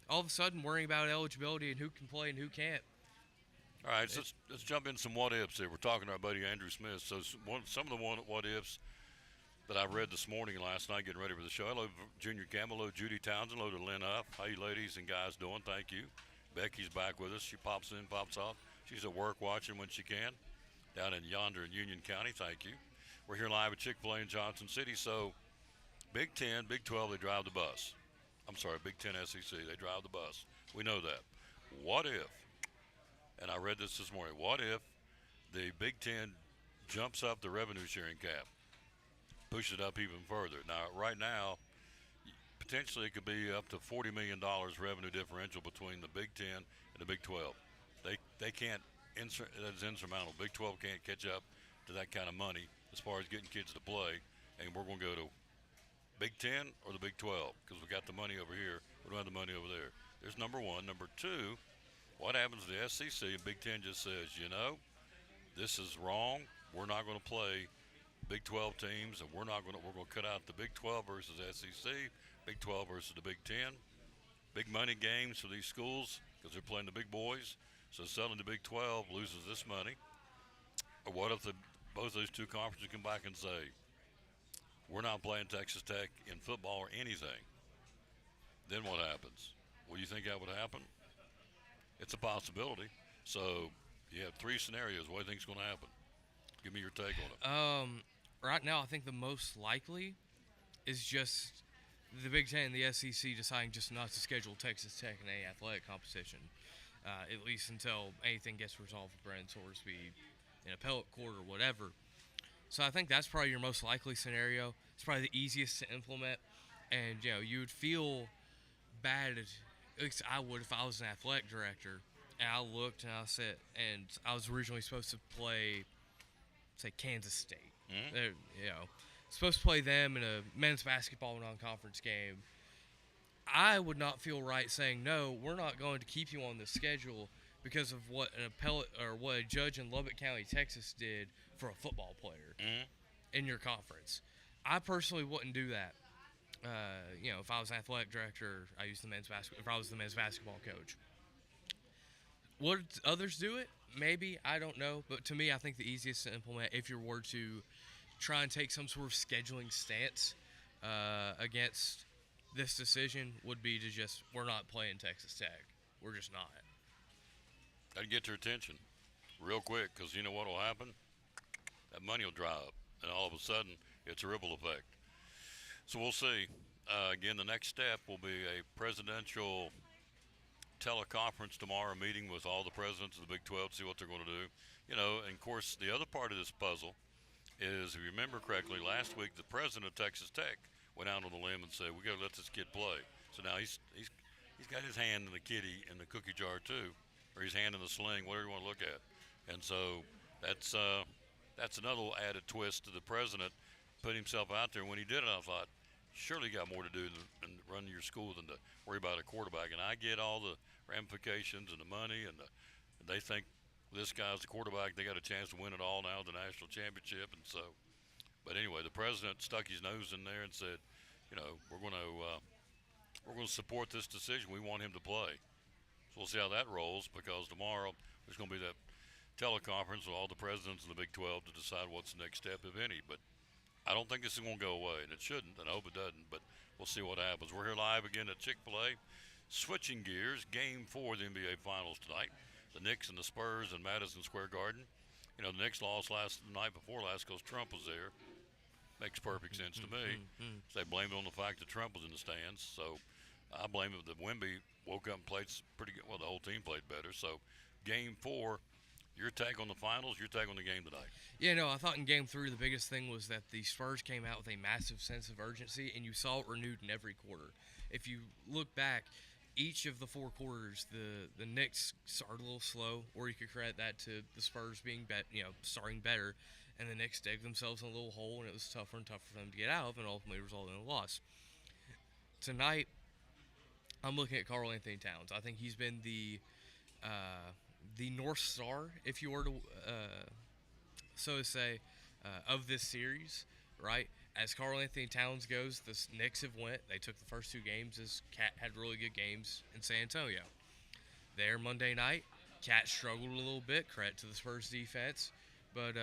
All of a sudden worrying about eligibility and who can play and who can't. All right, so let's jump in some what-ifs here. We're talking to our buddy Andrew Smith. So some of the what-ifs that I read this morning and last night getting ready for the show. Hello, Junior Campbell. Hello, Judy Townsend. Hello to Lynn Huff. How you ladies and guys doing? Thank you. Becky's back with us. She pops in, pops off. She's at work watching when she can down in yonder in Union County. Thank you. We're here live at Chick-fil-A in Johnson City. So Big 10, Big 12, they drive the bus. I'm sorry, Big 10 SEC, they drive the bus. We know that. What if, and I read this morning, what if the Big 10 jumps up the revenue sharing cap, pushes it up even further? Now, right now, potentially it could be up to $40 million revenue differential between the Big 10 and the Big 12. They can't, that's insurmountable. Big 12 can't catch up to that kind of money as far as getting kids to play, and we're going to go to Big 10 or the Big 12 because we got the money over here. We don't have the money over there. There's number one. Number two, what happens to the SEC and Big 10 just says, this is wrong. We're not going to play Big 12 teams, and we're going to cut out the Big 12 versus SEC, Big 12 versus the Big 10. Big money games for these schools because they're playing the big boys. So suddenly the Big 12 loses this money. Or what if both those two conferences come back and say, we're not playing Texas Tech in football or anything? Then what happens? Well, you think that would happen? It's a possibility. So you have 3 scenarios. What do you think is going to happen? Give me your take on it. Right now, I think the most likely is just the Big Ten and the SEC deciding just not to schedule Texas Tech in any athletic competition, at least until anything gets resolved with Brennan Sorsby in appellate court or whatever. So I think that's probably your most likely scenario. It's probably the easiest to implement, and you would feel bad. At least I would if I was an athletic director and I looked and I said, and I was originally supposed to play, say, Kansas State. They're, supposed to play them in a men's basketball non-conference game. I would not feel right saying, no, we're not going to keep you on the schedule because of what an appellate or what a judge in Lubbock County, Texas did for a football player in your conference. I personally wouldn't do that. If I was athletic director, I use the if I was the men's basketball coach. Would others do it? Maybe, I don't know. But to me, I think the easiest to implement, if you were to try and take some sort of scheduling stance against this decision, would be to just, we're not playing Texas Tech. We're just not. That'd get their attention real quick, because you know what will happen? That money will dry up, and all of a sudden, it's a ripple effect. So we'll see. Again, the next step will be a presidential teleconference tomorrow, meeting with all the presidents of the Big 12 to see what they're going to do. And of course, the other part of this puzzle is, if you remember correctly, last week the president of Texas Tech went out on the limb and said, we got to let this kid play. So now he's got his hand in the kitty in the cookie jar too, or his hand in the sling, whatever you want to look at. And so that's another added twist to the president put himself out there. When he did it, I thought, surely you got more to do than run your school than to worry about a quarterback. And I get all the ramifications and the money, and they think this guy's the quarterback. They got a chance to win it all now, the national championship. And so, but anyway, the president stuck his nose in there and said, we're going to support this decision. We want him to play. So we'll see how that rolls, because tomorrow there's going to be that teleconference with all the presidents of the Big 12 to decide what's the next step, if any. But I don't think this is going to go away, and it shouldn't, and I hope it doesn't, but we'll see what happens. We're here live again at Chick-fil-A. Switching gears, Game 4 of the NBA Finals tonight. The Knicks and the Spurs in Madison Square Garden. The Knicks lost the night before last because Trump was there. Makes perfect sense to me. So they blamed it on the fact that Trump was in the stands. So I blame it that Wemby woke up and played pretty good. Well, the whole team played better. So Game 4, your take on the finals, your take on the game tonight. Yeah, no, I thought in Game 3 the biggest thing was that the Spurs came out with a massive sense of urgency, and you saw it renewed in every quarter. If you look back, each of the 4 quarters, the Knicks started a little slow, or you could credit that to the Spurs being starting better, and the Knicks dug themselves in a little hole, and it was tougher and tougher for them to get out of, and ultimately resulted in a loss. Tonight, I'm looking at Karl Anthony Towns. I think he's been the North Star, if you were to so to say, of this series, right? As Karl Anthony Towns goes, the Knicks have went. They took the first 2 games as Cat had really good games in San Antonio. There Monday night, Cat struggled a little bit, credit to the Spurs defense, but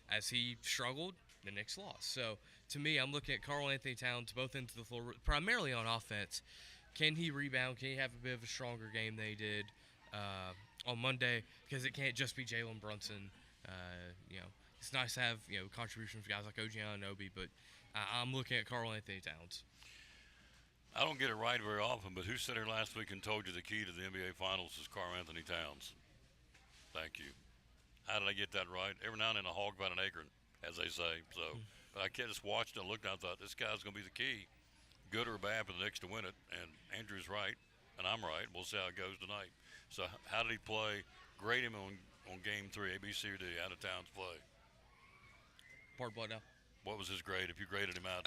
as he struggled, the Knicks lost. So to me, I'm looking at Karl Anthony Towns both into the floor, primarily on offense. Can he rebound? Can he have a bit of a stronger game than he did on Monday? Because it can't just be Jalen Brunson. It's nice to have contributions from guys like OG Anunoby, but I'm looking at Karl Anthony Towns. I don't get it right very often, but who sat here last week and told you the key to the NBA Finals is Karl Anthony Towns? Thank you. How did I get that right? Every now and then a hog about an acorn, as they say. So, but I just watched it and looked and I thought, this guy's going to be the key, good or bad, for the Knicks to win it. And Andrew's right, and I'm right. We'll see how it goes tonight. So how did he play? Grade him on Game 3, A, B, C, or D. How did Towns play? Pardon what now? What was his grade if you graded him out?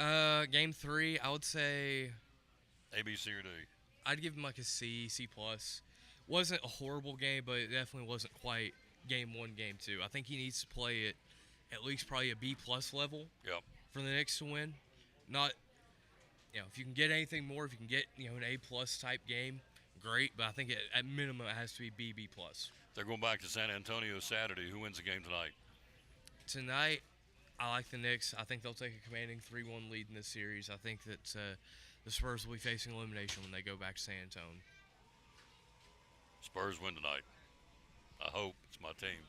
Game 3, I would say A, B, C, or D. I'd give him like a C, C+. Wasn't a horrible game, but it definitely wasn't quite Game 1, Game 2. I think he needs to play it at least probably a B+ level for the Knicks to win. Not, if you can get anything more, if you can get, an A+ type game, great. But I think at minimum it has to be B, B+. They're going back to San Antonio Saturday. Who wins the game tonight? Tonight, I like the Knicks. I think they'll take a commanding 3-1 lead in this series. I think that the Spurs will be facing elimination when they go back to San Antonio. Spurs win tonight. I hope. It's my team.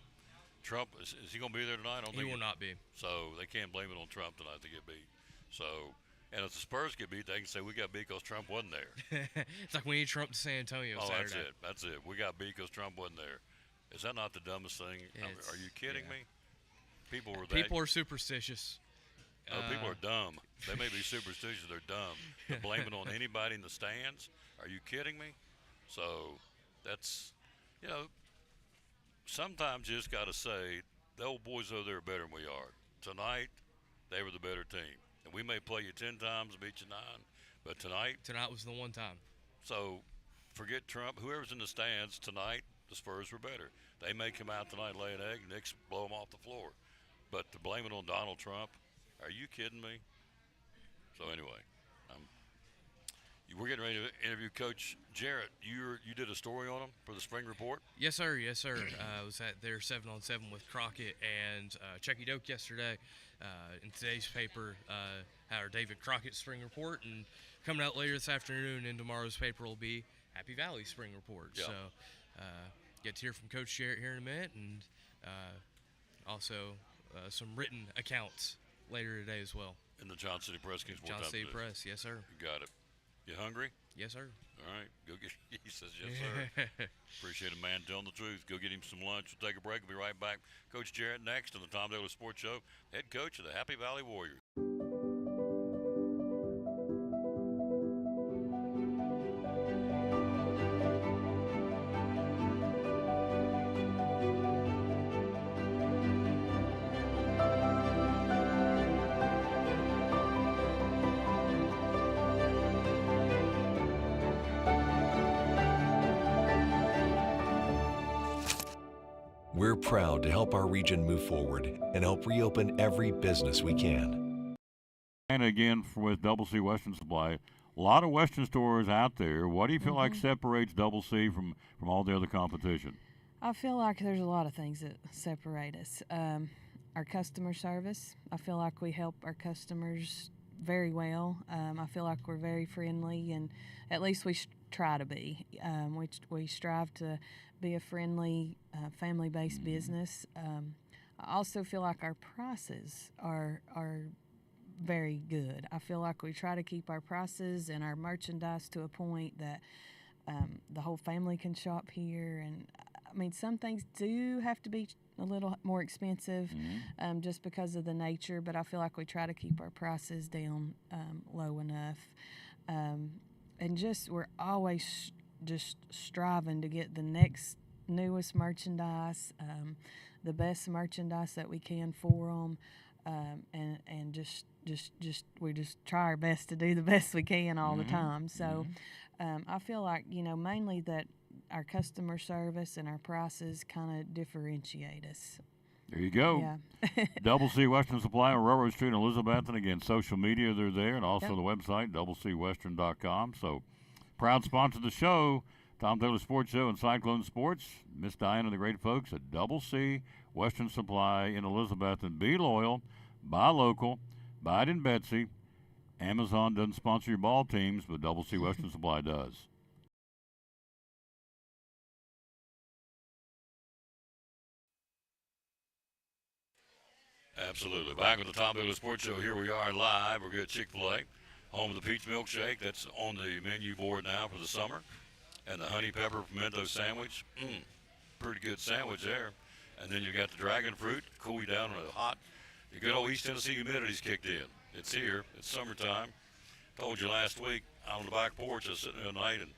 Trump, is he going to be there tonight? He will not be. So they can't blame it on Trump tonight to get beat. So, and if the Spurs get beat, they can say we got beat because Trump wasn't there. It's like we need Trump to San Antonio Saturday. That's it. We got beat because Trump wasn't there. Is that not the dumbest thing? Are you kidding me? People are superstitious. No, people are dumb. They may be superstitious. They're dumb. To blame it on anybody in the stands? Are you kidding me? So that's, sometimes you just got to say, the old boys over there are better than we are. Tonight, they were the better team. And we may play you 10 times and beat you 9, but tonight was the one time. So forget Trump. Whoever's in the stands tonight, the Spurs were better. They may come out tonight, lay an egg, Knicks blow them off the floor. But to blame it on Donald Trump, are you kidding me? So anyway, we're getting ready to interview Coach Jarrett. You did a story on him for the spring report? Yes, sir. Yes, sir. I was at their 7-on-7 with Crockett and Chucky Doak yesterday. In today's paper, had our David Crockett spring report, and coming out later this afternoon in tomorrow's paper will be Happy Valley spring report. Yeah. So get to hear from Coach Jarrett here in a minute, and also some written accounts later today as well. In the Johnson City Press Kingsport Johnson City Times. Press, yes, sir. You got it. You hungry? Yes, sir. All right, go get. He says yes, sir. Appreciate a man telling the truth. Go get him some lunch. We'll take a break. We'll be right back. Coach Jarrett next on the Tom Daly Sports Show, head coach of the Happy Valley Warriors. We're proud to help our region move forward and help reopen every business we can. And again, with Double C Western Supply, a lot of Western stores out there. What do you feel like separates Double C from all the other competition? I feel like there's a lot of things that separate us. Our customer service, I feel like we help our customers very well. I feel like we're very friendly, and at least we try to be. We strive to be a friendly, family-based business. I also feel like our prices are very good. I feel like we try to keep our prices and our merchandise to a point that the whole family can shop here. And I mean, some things do have to be a little more expensive just because of the nature, but I feel like we try to keep our prices down low enough. And just we're always just striving to get the next newest merchandise, the best merchandise that we can for them, and just we just try our best to do the best we can all the time. So I feel like, mainly that our customer service and our prices kind of differentiate us. There you go. Yeah. Double C Western Supply on Railroad Street in Elizabeth. And again, social media, they're there, and also the website, doublecwestern.com. So, proud sponsor of the show, Tom Taylor Sports Show and Cyclone Sports. Miss Diana and the great folks at Double C Western Supply in Elizabeth. And be loyal, buy local, buy it in Betsy. Amazon doesn't sponsor your ball teams, but Double C Western Supply does. Absolutely. Back with the Tom Taylor Sports Show. Here we are live. We're at Chick-fil-A, home of the peach milkshake. That's on the menu board now for the summer. And the honey pepper pimento sandwich. Pretty good sandwich there. And then you got the dragon fruit, cool you down on a hot. The good old East Tennessee humidity's kicked in. It's here. It's summertime. Told you last week out on the back porch, I was sitting there tonight, and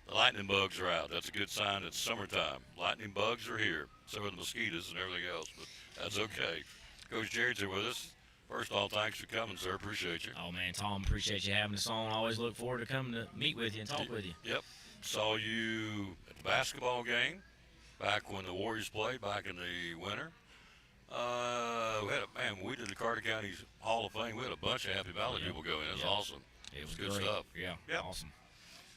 the lightning bugs are out. That's a good sign. It's summertime. Lightning bugs are here. So are the mosquitoes and everything else, but that's okay. Coach Jarrett's here with us. First of all, thanks for coming, sir. Appreciate you. Oh, man, Tom, appreciate you having us on. Always look forward to coming to meet with you and talk with you. Yep. Saw you at the basketball game back when the Warriors played back in the winter. We did the Carter County's Hall of Fame. We had a bunch of Happy Valley people go in. That's awesome. It was good great. stuff. Yeah, Yep. awesome.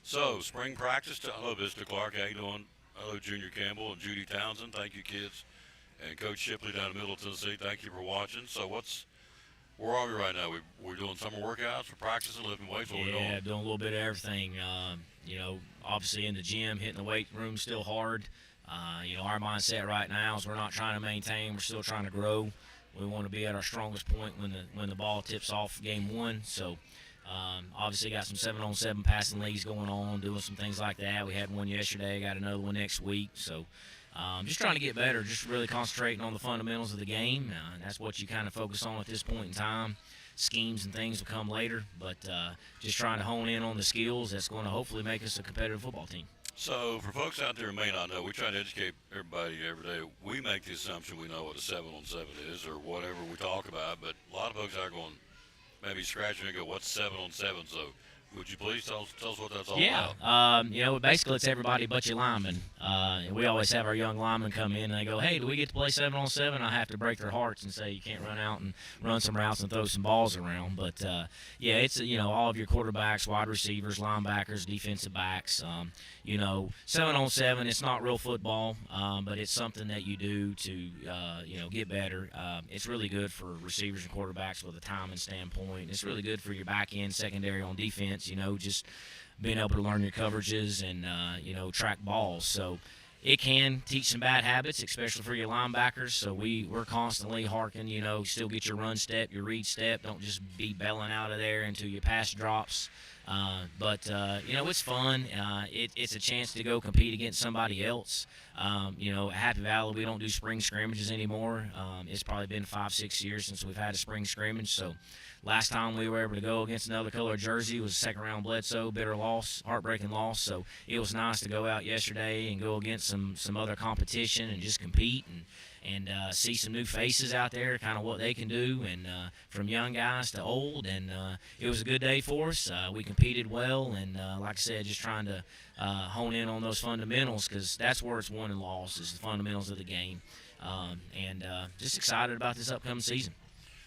So, spring practice. Hello, Vista Clark. How you doing? Hello, Junior Campbell and Judy Townsend. Thank you, kids. And Coach Shipley down in Middle Tennessee, thank you for watching. So where are we right now? We're doing summer workouts, we're practicing, lifting weights, what we doing? Yeah, doing a little bit of everything. Obviously in the gym, hitting the weight room still hard. Our mindset right now is we're not trying to maintain, we're still trying to grow. We want to be at our strongest point when the ball tips off game one. So obviously got some 7-on-7 passing leagues going on, doing some things like that. We had one yesterday, got another one next week. So just trying to get better, just really concentrating on the fundamentals of the game. That's what you kind of focus on at this point in time. Schemes and things will come later, but just trying to hone in on the skills that's going to hopefully make us a competitive football team. So for folks out there who may not know, we try to educate everybody every day. We make the assumption we know what a 7-on-7 is or whatever we talk about, but a lot of folks are going maybe scratching and go, what's 7-on-7? So Would you please tell us what that's all Yeah, about? basically it's everybody but your linemen. And we always have our young linemen come in and they go, hey, do we get to play 7-on-7? I have to break their hearts and say you can't run out and run some routes and throw some balls around. But, it's, all of your quarterbacks, wide receivers, linebackers, defensive backs. 7-on-7, it's not real football, but it's something that you do to, get better. It's really good for receivers and quarterbacks with a timing standpoint. It's really good for your back end, secondary on defense, just being able to learn your coverages and, track balls. So it can teach some bad habits, especially for your linebackers. So we're constantly harking, still get your run step, your read step. Don't just be bailing out of there into your pass drops. But it's fun. It's a chance to go compete against somebody else. At Happy Valley, we don't do spring scrimmages anymore. It's probably been 5-6 years since we've had a spring scrimmage. So last time we were able to go against another color jersey was second round Bledsoe, bitter loss, heartbreaking loss. So it was nice to go out yesterday and go against some other competition and just compete and see some new faces out there, kind of what they can do, and from young guys to old. And it was a good day for us. We competed well, and like I said, just trying to hone in on those fundamentals, because that's where it's won and lost, is the fundamentals of the game. Just excited about this upcoming season.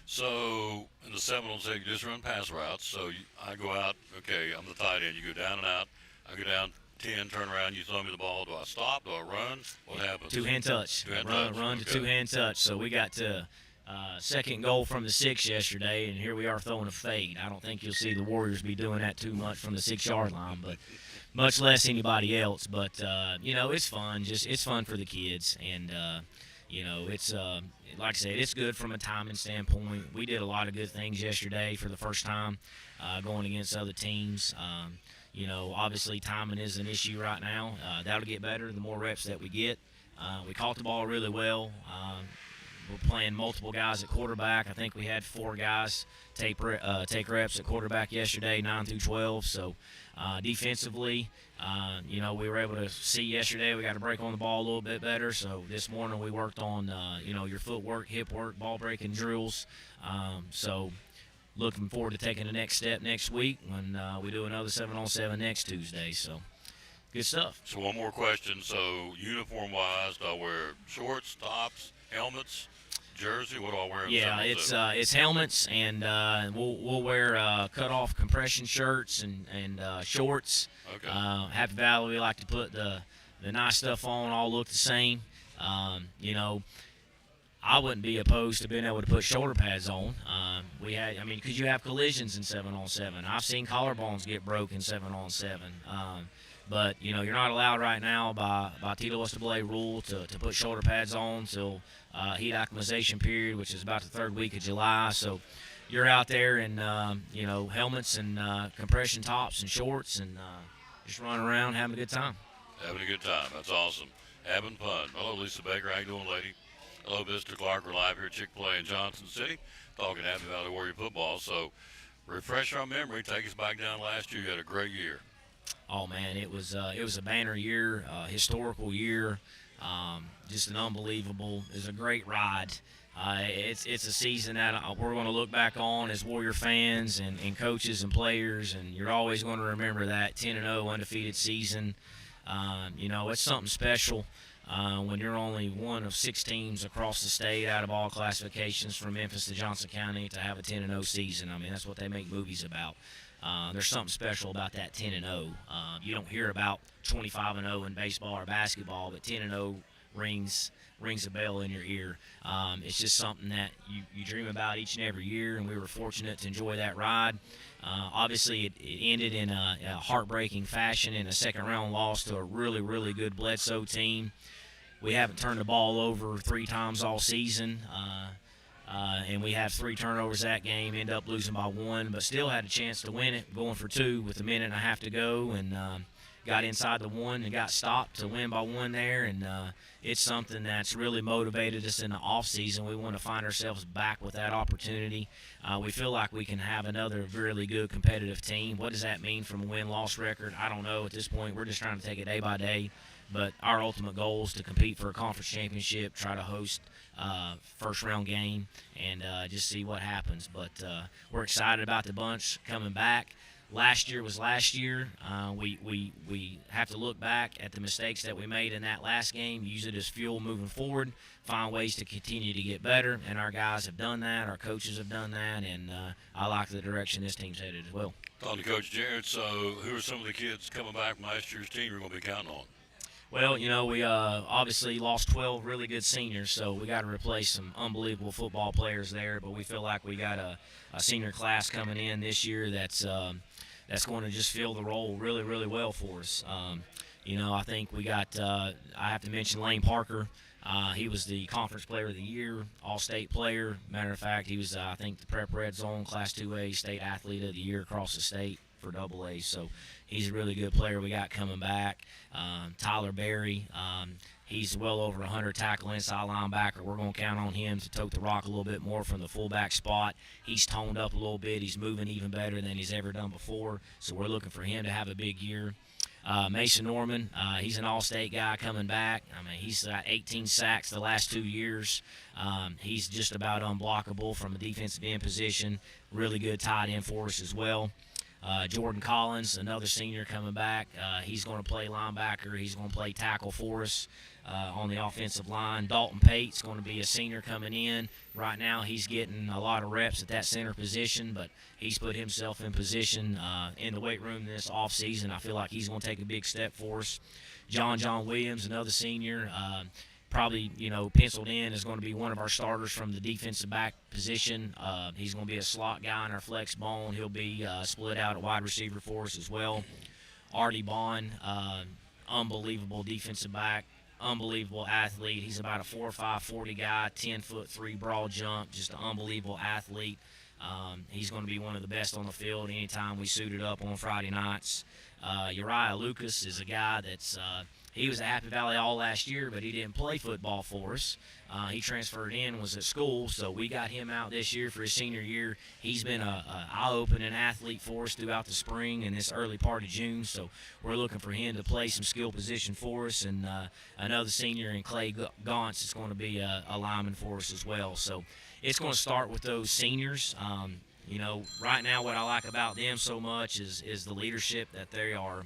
So in the 7-on-7, you just run pass routes. So I go out, okay, I'm the tight end. You go down and out. I go down 10, turn around, you throw me the ball. Do I stop? Do I run? What happens? Two-hand touch. Run to two-hand touch. So we got to second goal from the 6 yesterday, and here we are throwing a fade. I don't think you'll see the Warriors be doing that too much from the 6-yard line, but much less anybody else. But, it's fun. It's fun for the kids. And, it's like I said, it's good from a timing standpoint. We did a lot of good things yesterday for the first time going against other teams. Obviously timing is an issue right now. That'll get better the more reps that we get. We caught the ball really well. We're playing multiple guys at quarterback. I think we had 4 guys take reps at quarterback yesterday, 9 through 12. So defensively, we were able to see yesterday we got to break on the ball a little bit better. So this morning we worked on, your footwork, hip work, ball breaking drills. So looking forward to taking the next step next week when we do another 7-on-7 next Tuesday. So good stuff. So one more question. So uniform-wise, do I wear shorts, tops, helmets, jersey? What do I wear? Yeah, it's helmets, and we'll wear cut-off compression shirts and shorts. Okay. Happy Valley, we like to put the nice stuff on, all look the same. I wouldn't be opposed to being able to put shoulder pads on. Because you have collisions in 7-on-7. I've seen collarbones get broken 7-on-7. But you're not allowed right now by Tito Estable rule to put shoulder pads on till heat acclimatization period, which is about the 3rd week of July. So you're out there in helmets and compression tops and shorts and just running around having a good time. Having a good time. That's awesome. Having fun. Hello, Lisa Baker. How you doing, lady? Hello, Mr. Clark. We're live here at Chick-fil-A in Johnson City, talking Happy Valley Warrior football. So refresh our memory. Take us back down last year. You had a great year. Oh man, it was a banner year, historical year, just an unbelievable. It was a great ride. It's a season that we're going to look back on as Warrior fans and coaches and players, and you're always going to remember that 10-0 undefeated season. It's something special when you're only one of 6 teams across the state out of all classifications from Memphis to Johnson County to have a 10-0 season. That's what they make movies about. There's something special about that 10-0. You don't hear about 25-0 in baseball or basketball, but 10-0 rings a bell in your ear. It's just something that you dream about each and every year, and we were fortunate to enjoy that ride. Obviously, it ended in a heartbreaking fashion in a second-round loss to a really, really good Bledsoe team. We haven't turned the ball over 3 times all season. And we had 3 turnovers that game, end up losing by 1, but still had a chance to win it, going for 2 with a minute and a half to go, and got inside the 1 and got stopped to win by 1 there. And it's something that's really motivated us in the offseason. We want to find ourselves back with that opportunity. We feel like we can have another really good competitive team. What does that mean from a win-loss record? I don't know at this point. We're just trying to take it day by day. But our ultimate goal is to compete for a conference championship, try to host first-round game, and just see what happens. But we're excited about the bunch coming back. last year was last year. We have to look back at the mistakes that we made in that last game, use it as fuel moving forward, find ways to continue to get better, and our guys have done that, our coaches have done that, and I like the direction this team's headed as well. Talking to Coach Jarrett, so who are some of the kids coming back from last year's team you're going to be counting on? Well, we obviously lost 12 really good seniors, so we got to replace some unbelievable football players there. But we feel like we got a senior class coming in this year that's going to just fill the role really, really well for us. I think we got. I have to mention Lane Parker. He was the Conference Player of the Year, All-State player. Matter of fact, he was I think the Prep Red Zone Class 2A State Athlete of the Year across the state for AA. So he's a really good player we got coming back. Tyler Berry, he's well over 100 tackle inside linebacker. We're going to count on him to tote the rock a little bit more from the fullback spot. He's toned up a little bit. He's moving even better than he's ever done before. So we're looking for him to have a big year. Mason Norman, he's an all-state guy coming back. I mean, he's got 18 sacks the last 2 years. He's just about unblockable from a defensive end position. Really good tight end for us as well. Jordan Collins, another senior coming back. He's going to play linebacker. He's going to play tackle for us on the offensive line. Dalton Pate's going to be a senior coming in. Right now he's getting a lot of reps at that center position, but he's put himself in position in the weight room this offseason. I feel like he's going to take a big step for us. John Williams, another senior, probably, penciled in is going to be one of our starters from the defensive back position. He's going to be a slot guy in our flex bone. He'll be split out at wide receiver for us as well. Artie Bond, unbelievable defensive back, unbelievable athlete. He's about a 4'5", 40 guy, 10'3" broad jump, just an unbelievable athlete. He's going to be one of the best on the field anytime we suit it up on Friday nights. Uriah Lucas is a guy that's he was at Happy Valley all last year, but he didn't play football for us. He transferred in, was at school, so we got him out this year for his senior year. He's been an eye-opening athlete for us throughout the spring and this early part of June, so we're looking for him to play some skill position for us. And another senior in Clay Gauntz is going to be a lineman for us as well. So it's going to start with those seniors. Right now what I like about them so much is the leadership that they are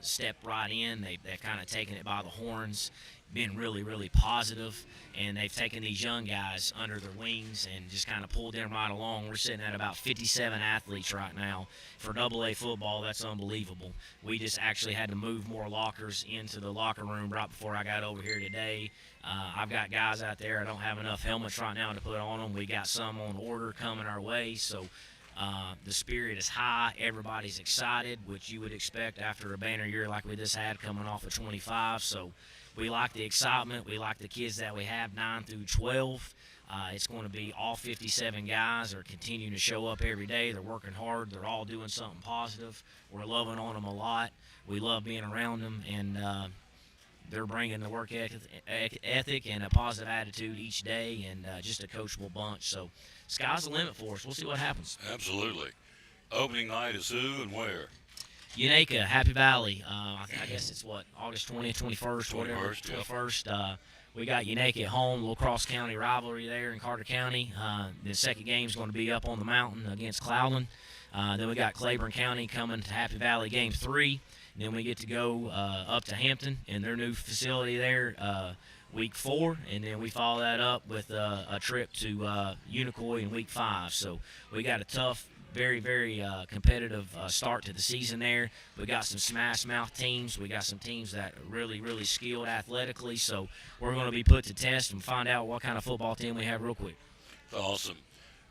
stepped right in. They've kind of taken it by the horns, been really, really positive, and they've taken these young guys under their wings and just kind of pulled them right along. We're sitting at about 57 athletes right now. For AA football, that's unbelievable. We just actually had to move more lockers into the locker room right before I got over here today. I've got guys out there. I don't have enough helmets right now to put on them. We got some on order coming our way, so the spirit is high. Everybody's excited, which you would expect after a banner year like we just had coming off of 25. So we like the excitement. We like the kids that we have 9 through 12. It's going to be all 57 guys are continuing to show up every day. They're working hard. They're all doing something positive. We're loving on them a lot. We love being around them, and they're bringing the work ethic and a positive attitude each day, and just a coachable bunch. So sky's the limit for us. We'll see what happens. Absolutely. Opening night is who and where? Unaka, Happy Valley. I guess it's August 20th, 21st, whatever. 21st. Yeah. We got Unaka at home, little cross-county rivalry there in Carter County. The second game's going to be up on the mountain against Cloudland. Then we got Claiborne County coming to Happy Valley Game 3. And then we get to go up to Hampton in their new facility there week 4. And then we follow that up with a trip to Unicoi in week 5. So we got a tough, very, very competitive start to the season there. We got some smash mouth teams. We got some teams that are really, really skilled athletically. So we're going to be put to test and find out what kind of football team we have real quick. Awesome.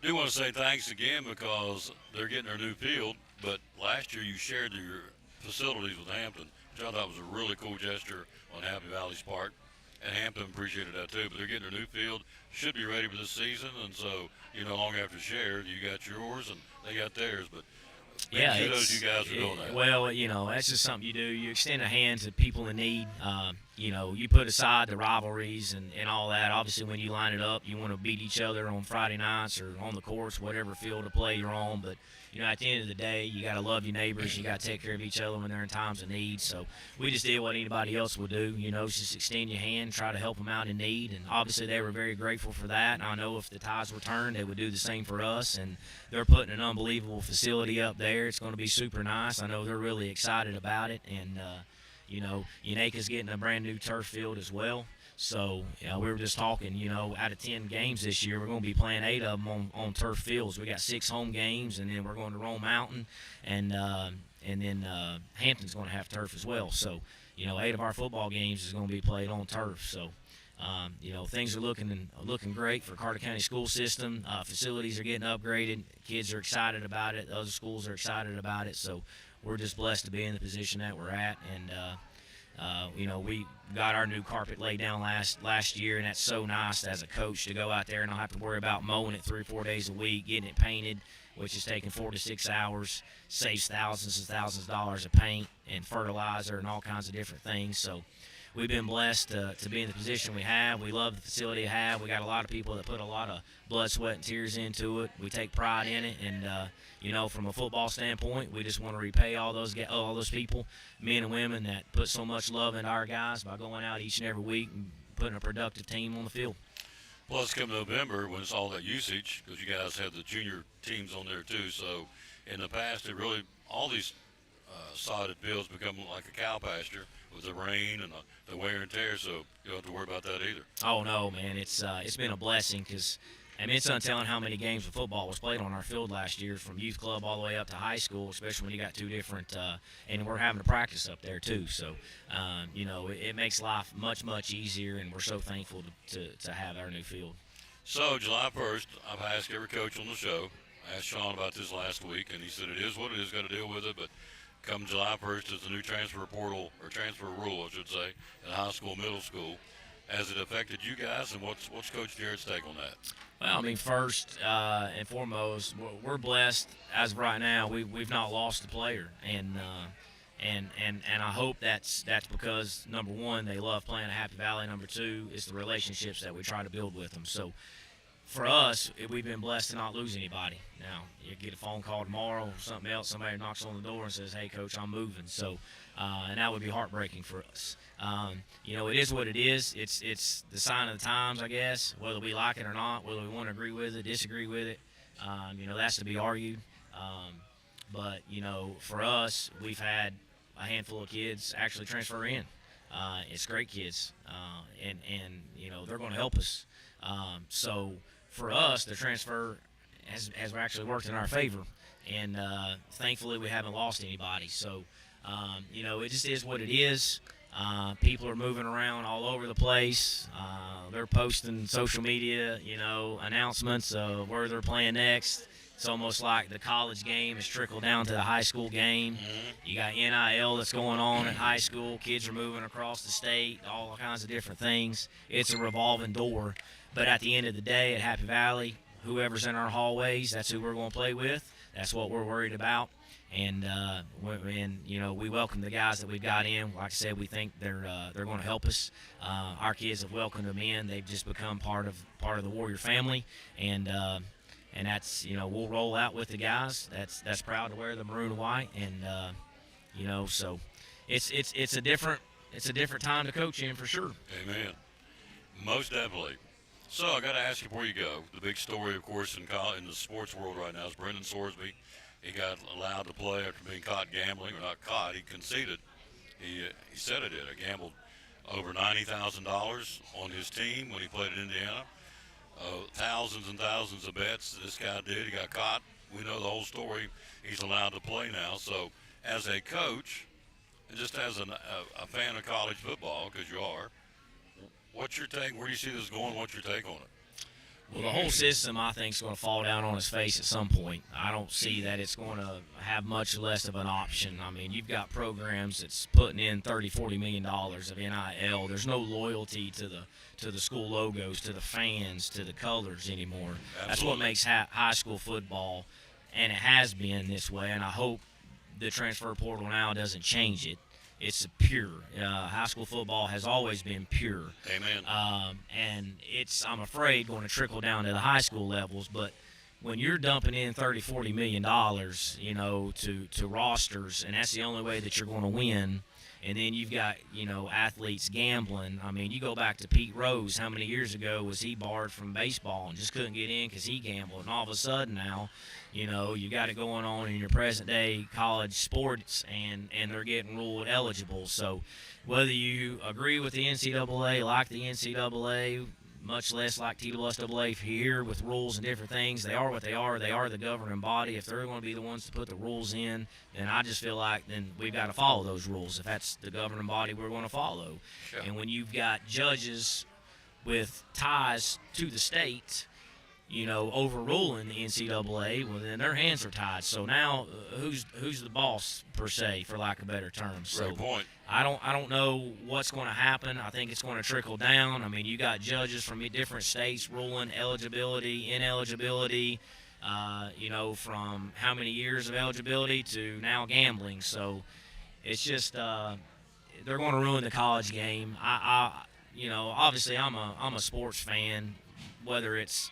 I do want to say thanks again because they're getting their new field. But last year you shared your facilities with Hampton, which I thought was a really cool gesture on Happy Valley's part. And Hampton appreciated that too. But they're getting their new field. Should be ready for this season. And so, long after shared, you got yours and they got theirs, but kudos you guys for doing that. Well, that's just something you do. You extend a hand to people in need. you know, you put aside the rivalries and all that. Obviously, when you line it up, you want to beat each other on Friday nights or on the courts, whatever field of play you're on. But, you know, at the end of the day, you got to love your neighbors. You got to take care of each other when they're in times of need. So we just did what anybody else would do, you know, just extend your hand, try to help them out in need. And obviously, they were very grateful for that. And I know if the tides were turned, they would do the same for us. And they're putting an unbelievable facility up there. It's going to be super nice. I know they're really excited about it. And, you know, Yanaka's getting a brand new turf field as well. So, you know, we were just talking, you know, out of 10 games this year, we're going to be playing 8 of them on turf fields. We got 6 home games, and then we're going to Rome Mountain, and then Hampton's going to have turf as well. So, you know, 8 of our football games is going to be played on turf. So, you know, things are looking great for Carter County school system. Facilities are getting upgraded. Kids are excited about it. Other schools are excited about it. So we're just blessed to be in the position that we're at. And, you know, we got our new carpet laid down last year, and that's so nice as a coach to go out there and not have to worry about mowing it 3 or 4 days a week, getting it painted, which is taking 4 to 6 hours, saves thousands and thousands of dollars of paint and fertilizer and all kinds of different things. So we've been blessed to be in the position we have. We love the facility we have. We got a lot of people that put a lot of blood, sweat, and tears into it. We take pride in it, and you know, from a football standpoint, we just want to repay all those people, men and women, that put so much love into our guys by going out each and every week and putting a productive team on the field. Plus, come November, when it's all that usage, because you guys have the junior teams on there too. So, in the past, it really all these sodded fields become like a cow pasture with the rain and the wear and tear. So you don't have to worry about that either. Oh no, man! It's been a blessing because. I mean, it's untelling how many games of football was played on our field last year, from youth club all the way up to high school, especially when you got 2 different, and we're having to practice up there too. So, you know, it makes life much, much easier, and we're so thankful to have our new field. So, July 1st, I've asked every coach on the show. I asked Sean about this last week, and he said it is what it is, got to deal with it, but come July 1st is the new transfer portal, or transfer rule, I should say, in high school, middle school. Has it affected you guys, and what's Coach Jarrett's take on that? Well, I mean, first and foremost, we're blessed as of right now. We've not lost a player, and I hope that's because, number one, they love playing at Happy Valley. Number two, it's the relationships that we try to build with them. So for us, we've been blessed to not lose anybody. Now, you get a phone call tomorrow or something else, somebody knocks on the door and says, "Hey, Coach, I'm moving." So, and that would be heartbreaking for us. You know, it is what it is. It's the sign of the times, I guess, whether we like it or not, whether we want to agree with it, disagree with it. You know, that's to be argued. But, you know, for us, we've had a handful of kids actually transfer in. It's great kids, and you know, they're going to help us. So for us, the transfer has actually worked in our favor, and thankfully we haven't lost anybody. So, you know, it just is what it is. People are moving around all over the place. They're posting social media, you know, announcements of where they're playing next. It's almost like the college game has trickled down to the high school game. You got NIL that's going on at high school. Kids are moving across the state, all kinds of different things. It's a revolving door. But at the end of the day, at Happy Valley, whoever's in our hallways, that's who we're going to play with. That's what we're worried about. And you know, we welcome the guys that we've got in. Like I said, we think they're going to help us. Our kids have welcomed them in. They've just become part of the Warrior family, and that's, you know, we'll roll out with the guys. That's proud to wear the maroon and white, and you know, so it's a different time to coach in for sure. Amen. Most definitely. So I got to ask you before you go. The big story, of course, in the sports world right now is Brendan Sorsby. He got allowed to play after being caught gambling, or not caught. He conceded. He said it did. He gambled over $90,000 on his team when he played at Indiana. Thousands and thousands of bets this guy did. He got caught. We know the whole story. He's allowed to play now. So as a coach, and just as a fan of college football, because you are, what's your take? Where do you see this going? What's your take on it? Well, the whole system, I think, is going to fall down on its face at some point. I don't see that it's going to have much less of an option. I mean, you've got programs that's putting in $30, $40 million of NIL. There's no loyalty to the school logos, to the fans, to the colors anymore. Absolutely. That's what makes high school football, and it has been this way, and I hope the transfer portal now doesn't change it. it's pure. High school football has always been pure. Amen. And it's, I'm afraid, going to trickle down to the high school levels. But when you're dumping in $30-40 million, to rosters, and that's the only way that you're going to win. And then you've got, athletes gambling. I mean, you go back to Pete Rose. How many years ago was he barred from baseball and just couldn't get in because he gambled? And all of a sudden now, you got it going on in your present-day college sports, and they're getting ruled eligible. So whether you agree with the NCAA, like the NCAA, much less like TSSAA here with rules and different things, they are what they are. They are the governing body. If they're going to be the ones to put the rules in, then I just feel like then we've got to follow those rules. If that's the governing body we're going to follow. Sure. And when you've got judges with ties to the state, overruling the NCAA, well, then their hands are tied. So now, who's the boss per se, for lack of better terms? So Great point. I don't know what's going to happen. I think it's going to trickle down. I mean, you got judges from different states ruling eligibility, ineligibility. From how many years of eligibility to now gambling. So it's just they're going to ruin the college game. Obviously I'm a sports fan. Whether it's,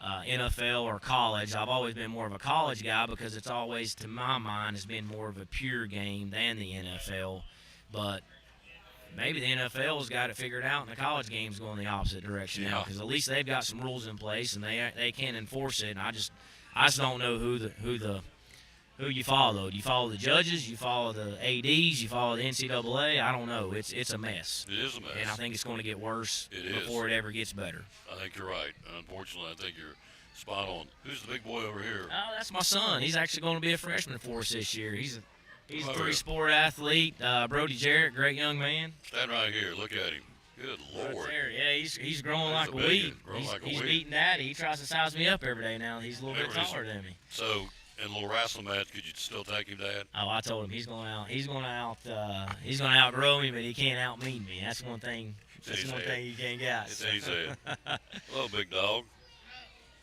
NFL or college, I've always been more of a college guy because it's always, to my mind, has been more of a pure game than the NFL. But maybe the NFL's got it figured out and the college game's going the opposite direction now, because at least they've got some rules in place and they can enforce it. And I just don't know who you follow. Do you follow the judges? You follow the ADs? You follow the NCAA? I don't know. It's a mess. It is a mess. And I think it's going to get worse before it ever gets better. I think you're right. Unfortunately, I think you're spot on. Who's the big boy over here? Oh, that's my son. He's actually going to be a freshman for us this year. He's a Oh, yeah. three-sport athlete. Brody Jarrett, great young man. Stand right here. Look at him. Good Right Lord. there. Yeah, he's growing like a big weed. one. Growing like a He's weed. beating Daddy. He tries to size me up every day now. He's a little bit There it is. taller than me. So, in a little wrestling match, could you still take him, Dad? Oh, I told him he's going to outgrow me, but he can't outmean me. That's one thing. That's He one said. thing you can't get. It's easy. Hello, big dog.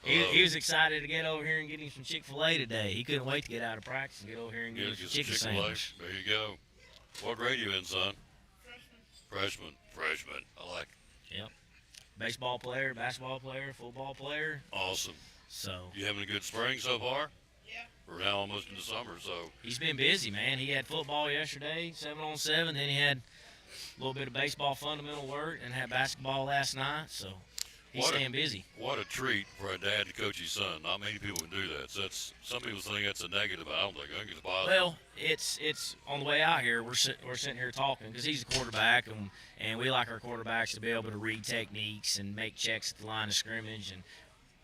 He was excited to get over here and get him some Chick-fil-A today. He couldn't wait to get out of practice and get over here and get him some chicken sandwich. There you go. What grade you in, son? Freshman. Freshman. I like it. Yep. Baseball player, basketball player, football player. Awesome. So You having a good spring so far? Yeah. We're now almost into summer, so. he's been busy, man. He had football yesterday, 7-on-7. Then he had a little bit of baseball fundamental work and had basketball last night. So he's staying busy. What a treat for a dad to coach his son. Not many people can do that. So that's, some people think that's a negative. I don't think it's positive. Well, it's on the way out here. We're sitting here talking because he's a quarterback, and we like our quarterbacks to be able to read techniques and make checks at the line of scrimmage. And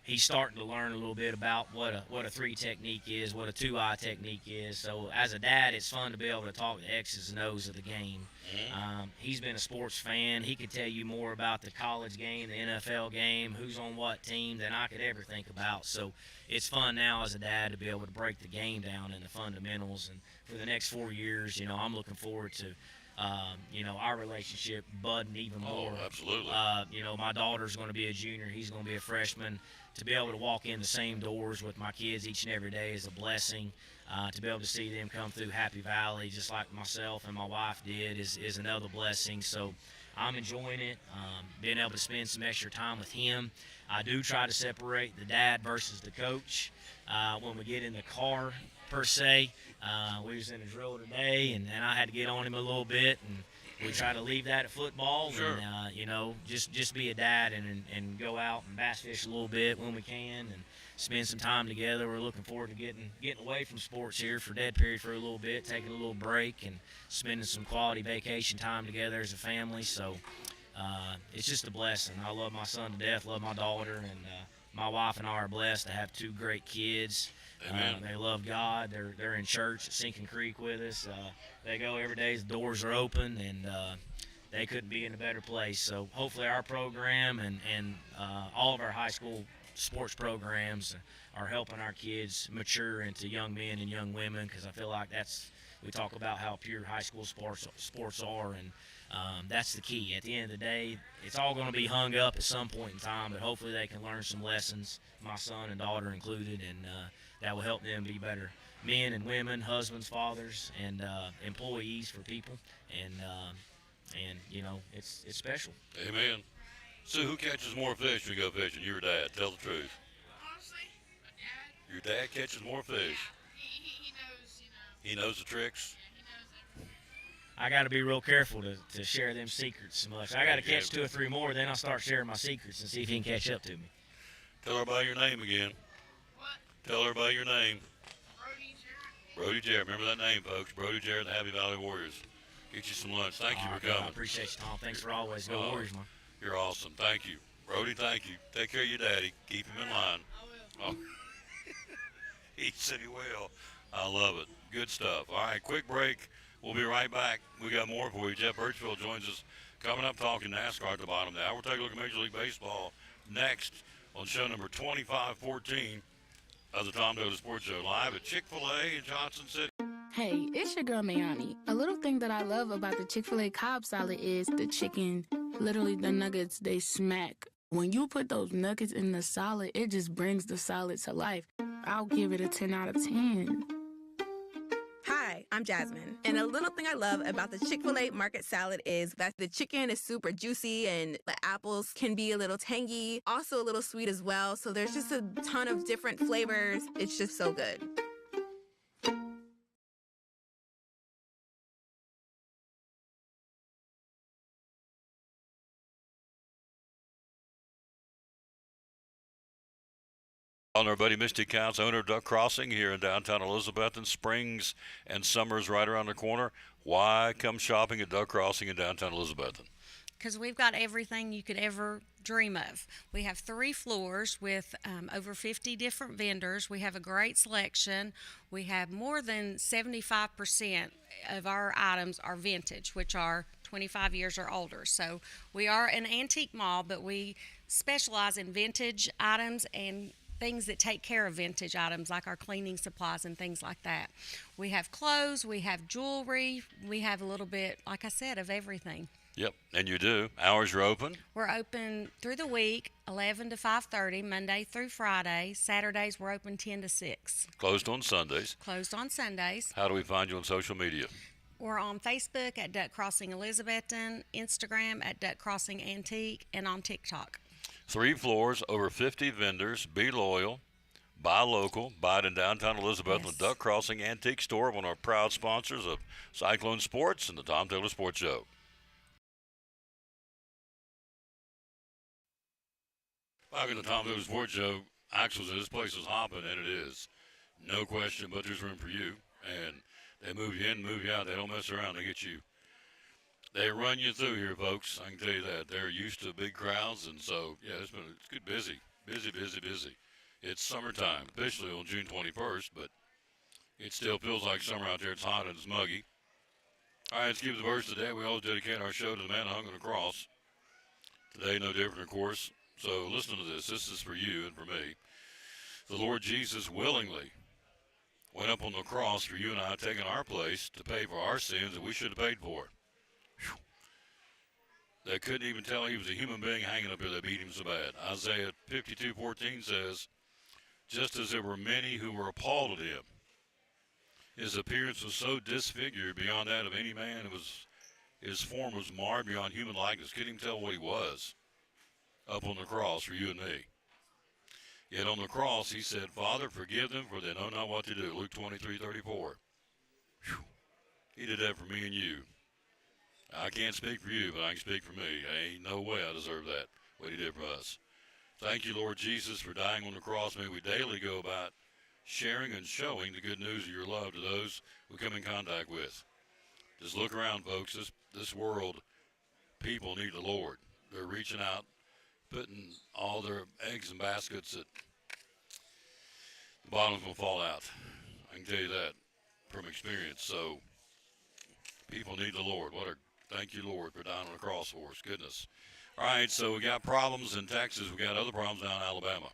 he's starting to learn a little bit about what a 3 technique is, what a 2-eye technique is. So as a dad, it's fun to be able to talk the X's and O's of the game. He's been a sports fan. He could tell you more about the college game, the NFL game, who's on what team than I could ever think about. So it's fun now as a dad to be able to break the game down in the fundamentals. And for the next 4 years, I'm looking forward to our relationship budding even more. Oh, absolutely. My daughter's going to be a junior. He's going to be a freshman. To be able to walk in the same doors with my kids each and every day is a blessing. To be able to see them come through Happy Valley just like myself and my wife did is another blessing. So I'm enjoying it, being able to spend some extra time with him. I do try to separate the dad versus the coach when we get in the car, per se. We was in a drill today, and I had to get on him a little bit, and we try to leave that at football. Sure. And just be a dad and go out and bass fish a little bit when we can and spend some time together. We're looking forward to getting away from sports here for dead period for a little bit, taking a little break and spending some quality vacation time together as a family. So it's just a blessing. I love my son to death, love my daughter, and my wife and I are blessed to have 2 great kids. Amen. They love God. They're in church at Sinking Creek with us. They go every day. The doors are open, and they couldn't be in a better place. So hopefully our program and all of our high school sports programs are helping our kids mature into young men and young women, because I feel like we talk about how pure high school sports are, and that's the key. At the end of the day, it's all going to be hung up at some point in time, but hopefully they can learn some lessons, my son and daughter included, and that will help them be better men and women, husbands, fathers, and employees for people, and you know, it's special. Amen. Sue, who catches more fish when you go fishing? You or Dad? Tell the truth. Honestly, my dad. Your dad catches more fish. He knows, you know. He knows the tricks. Yeah, he knows everything. I got to be real careful to share them secrets so much. I got to catch 2 or 3 more, then I'll start sharing my secrets and see if he can catch up to me. Tell everybody your name again. What? Tell everybody your name. Brody Jarrett. Brody Jarrett. Remember that name, folks. Brody Jarrett, the Happy Valley Warriors. Get you some lunch. Thank you for coming. I appreciate you, Tom. Thanks for always. Go Warriors, man. You're awesome. Thank you. Brody, thank you. Take care of your daddy. Keep him in line. I will. Oh. He said he will. I love it. Good stuff. All right, quick break. We'll be right back. We got more for you. Jeff Birchfield joins us coming up talking NASCAR at the bottom of the hour. We'll take a look at Major League Baseball next on show number 2514 of the Tom Dolan Sports Show, live at Chick-fil-A in Johnson City. Hey, it's your girl Mayani. A little thing that I love about the Chick-fil-A Cobb salad is the chicken. Literally, the nuggets, they smack. When you put those nuggets in the salad, it just brings the salad to life. I'll give it a 10 out of 10. Hi, I'm Jasmine. And a little thing I love about the Chick-fil-A market salad is that the chicken is super juicy and the apples can be a little tangy, also a little sweet as well. So there's just a ton of different flavors. It's just so good. On our buddy Misty Counts, owner of Duck Crossing here in downtown Elizabethton. Springs and summer's right around the corner. Why come shopping at Duck Crossing in downtown Elizabethton? Because we've got everything you could ever dream of. We have 3 floors with over 50 different vendors. We have a great selection. We have more than 75% of our items are vintage, which are 25 years or older. So we are an antique mall, but we specialize in vintage items and things that take care of vintage items, like our cleaning supplies and things like that. We have clothes, we have jewelry, we have a little bit, like I said, of everything. Yep, and you do. Hours are open? We're open through the week, 11 to 5:30, Monday through Friday. Saturdays, we're open 10 to 6. Closed on Sundays. Closed on Sundays. How do we find you on social media? We're on Facebook at Duck Crossing Elizabethton, Instagram at Duck Crossing Antique, and on TikTok. 3 floors, over 50 vendors. Be loyal, buy local, buy it in downtown Elizabeth. Yes. Duck Crossing Antique Store, one of our proud sponsors of Cyclone Sports and the Tom Taylor Sports Show. Back in the Tom Taylor Sports Show, Axel said this place is hopping, and it is. No question, but there's room for you. And they move you in, move you out. They don't mess around. They get you. They run you through here, folks. I can tell you that. They're used to big crowds, and so, yeah, it's good busy. Busy. It's summertime, officially on June 21st, but it still feels like summer out there. It's hot and it's muggy. All right, let's keep the verse today. We always dedicate our show to the man hung on the cross. Today, no different, of course. So listen to this. This is for you and for me. The Lord Jesus willingly went up on the cross for you and I, taking our place to pay for our sins that we should have paid for. They couldn't even tell he was a human being hanging up there. They beat him so bad. Isaiah 52:14 says, just as there were many who were appalled at him, his appearance was so disfigured beyond that of any man. His form was marred beyond human likeness. Couldn't even tell what he was up on the cross for you and me. Yet on the cross, he said, Father, forgive them, for they know not what to do. Luke 23:34. He did that for me and you. I can't speak for you, but I can speak for me. Ain't no way I deserve that, what he did for us. Thank you, Lord Jesus, for dying on the cross. May we daily go about sharing and showing the good news of your love to those we come in contact with. Just look around, folks. This world, people need the Lord. They're reaching out, putting all their eggs in baskets that the bottom's going to fall out. I can tell you that from experience. So people need the Lord. Thank you, Lord, for dying on the cross for us. Goodness. All right, so we got problems in Texas. We got other problems down in Alabama.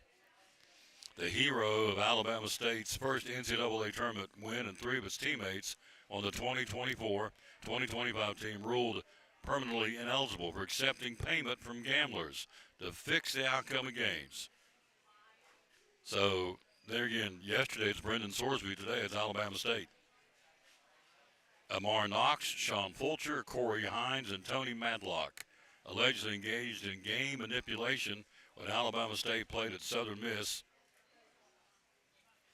The hero of Alabama State's first NCAA tournament win and 3 of its teammates on the 2024-2025 team ruled permanently ineligible for accepting payment from gamblers to fix the outcome of games. So there again, yesterday it's Brendan Sorsby. Today it's Alabama State. Amar Knox, Sean Fulcher, Corey Hines, and Tony Matlock allegedly engaged in game manipulation when Alabama State played at Southern Miss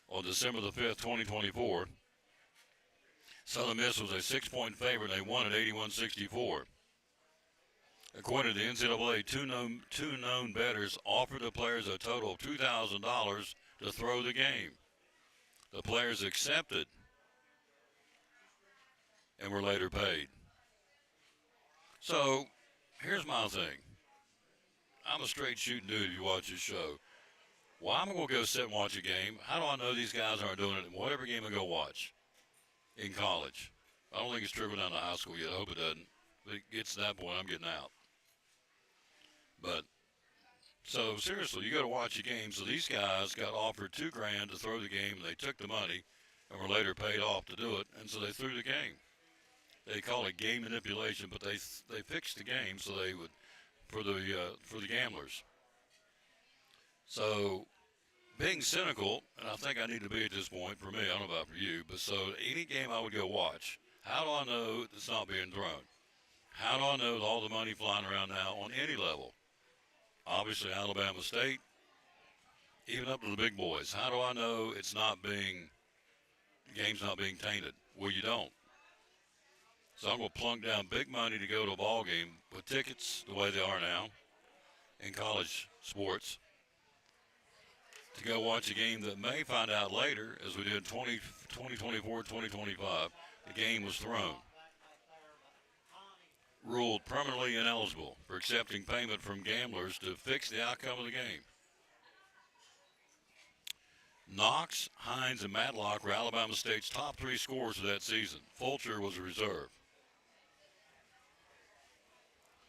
on December the 5th, 2024. Southern Miss was a 6-point favorite. They won at 81-64. According to the NCAA, two known bettors offered the players a total of $2,000 to throw the game. The players accepted and were later paid. So, here's my thing. I'm a straight shooting dude if you watch this show. Why am I going to go sit and watch a game? How do I know these guys aren't doing it in whatever game I go watch in college? I don't think it's trickled down to high school yet. I hope it doesn't. If it gets to that point, I'm getting out. But, so seriously, you got to watch a game. So these guys got offered $2,000 to throw the game, and they took the money and were later paid off to do it, and so they threw the game. They call it game manipulation, but they fixed the game so they would for the gamblers. So being cynical, and I think I need to be at this point for me, I don't know about for you, but so any game I would go watch, how do I know it's not being thrown? How do I know with all the money flying around now on any level? Obviously Alabama State, even up to the big boys. How do I know it's not being, the game's not being tainted? Well, you don't. So I'm going to plunk down big money to go to a ball game with tickets the way they are now in college sports to go watch a game that may find out later, as we did 2024, 2025, the game was thrown. Ruled permanently ineligible for accepting payment from gamblers to fix the outcome of the game. Knox, Hines, and Matlock were Alabama State's top 3 scorers of that season. Fulcher was a reserve.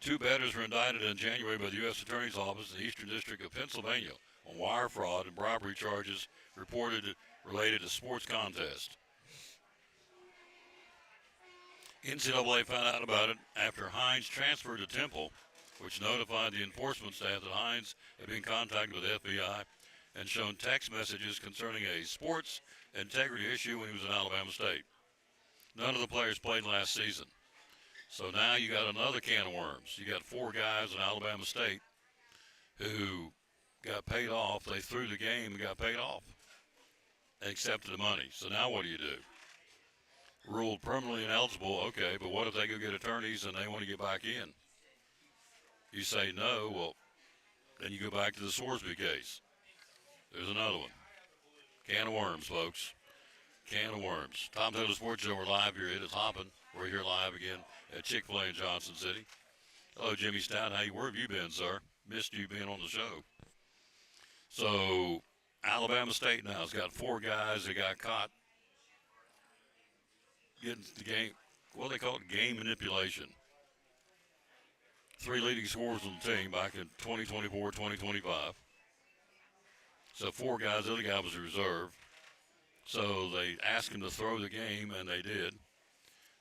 2 bettors were indicted in January by the U.S. Attorney's Office in the Eastern District of Pennsylvania on wire fraud and bribery charges reported related to sports contests. NCAA found out about it after Hines transferred to Temple, which notified the enforcement staff that Hines had been contacted with the FBI and shown text messages concerning a sports integrity issue when he was in Alabama State. None of the players played last season. So now you got another can of worms. You got 4 guys in Alabama State who got paid off. They threw the game and got paid off and accepted the money. So now what do? Ruled permanently ineligible, okay, but what if they go get attorneys and they want to get back in? You say no, well, then you go back to the Sorsby case. There's another one. Can of worms, folks. Can of worms. Tom Taylor Sports Show, we're live here. It is hopping. We're here live again at Chick-fil-A in Johnson City. Hello, Jimmy Stout. Where have you been, sir? Missed you being on the show. So, Alabama State now has got 4 guys that got caught getting the game, what do they call it? Game manipulation. 3 leading scorers on the team back in 2024, 2025. So 4 guys, the other guy was a reserve. So they asked him to throw the game, and they did.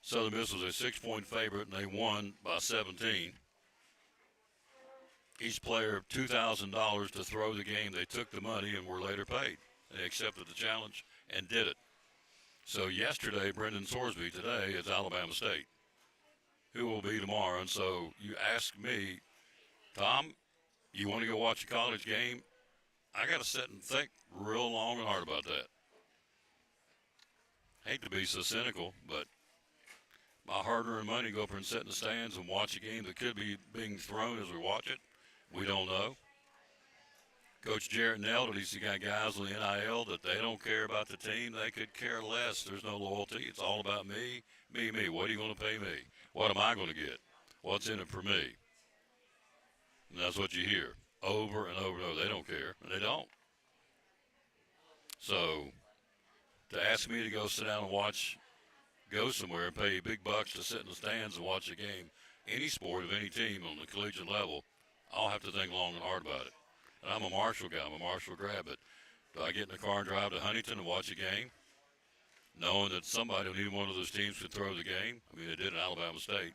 Southern Miss was a 6-point favorite, and they won by 17. Each player $2,000 to throw the game. They took the money and were later paid. They accepted the challenge and did it. So yesterday, Brendan Sorsby. Today is Alabama State. Who will be tomorrow? And so you ask me, Tom, you want to go watch a college game? I got to sit and think real long and hard about that. Hate to be so cynical, but my hard-earned money go up and sit in the stands and watch a game that could be being thrown as we watch it. We don't know. Coach Jarrett nailed it. He's got guys on the NIL that they don't care about the team. They could care less. There's no loyalty. It's all about me, me, me. What are you going to pay me? What am I going to get? What's in it for me? And that's what you hear over and over and over. They don't care, and they don't. So to ask me to go sit down and go somewhere and pay big bucks to sit in the stands and watch a game, any sport of any team on the collegiate level, I'll have to think long and hard about it. And I'm a Marshall guy. I'm a Marshall grad. But do I get in the car and drive to Huntington and watch a game, knowing that somebody on either one of those teams could throw the game? I mean, they did in Alabama State.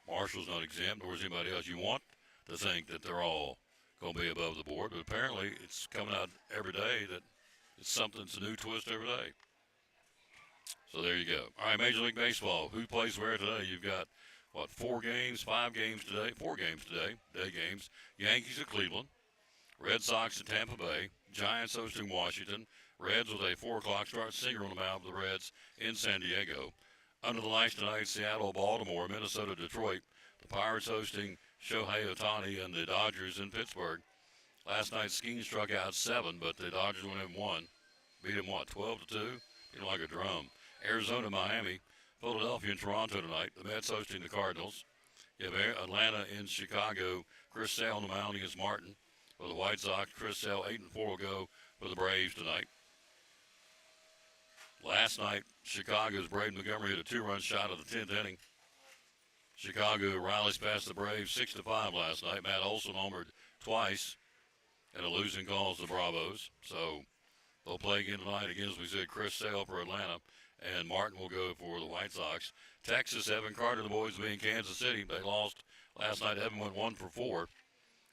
Marshall's not exempt, nor is anybody else. You want to think that they're all going to be above the board, but apparently it's coming out every day that it's something, it's a new twist every day. So there you go. All right, Major League Baseball. Who plays where today? You've got, what, 4 games, 5 games today? 4 games today, day games. Yankees at Cleveland. Red Sox at Tampa Bay. Giants hosting Washington. Reds with a 4 o'clock start. Singer on the mound for the Reds in San Diego. Under the lights tonight, Seattle, Baltimore, Minnesota, Detroit. The Pirates hosting Shohei Ohtani and the Dodgers in Pittsburgh. Last night, Skeen struck out 7, but the Dodgers went in 1. Beat him, 12-2? Beat him like a drum. Arizona, Miami, Philadelphia, and Toronto tonight. The Mets hosting the Cardinals. You have Atlanta in Chicago. Chris Sale on the mound against Martin. For the White Sox, Chris Sale 8-4 will go for the Braves tonight. Last night, Chicago's Braden Montgomery hit a 2-run shot of the 10th inning. Chicago rallies past the Braves 6-5 last night. Matt Olson homered twice and a losing call to the Bravos. So they'll play again tonight again, as we said, Chris Sale for Atlanta, and Martin will go for the White Sox. Texas, Evan Carter, the boys will be in Kansas City. They lost last night. Evan went 1 for 4.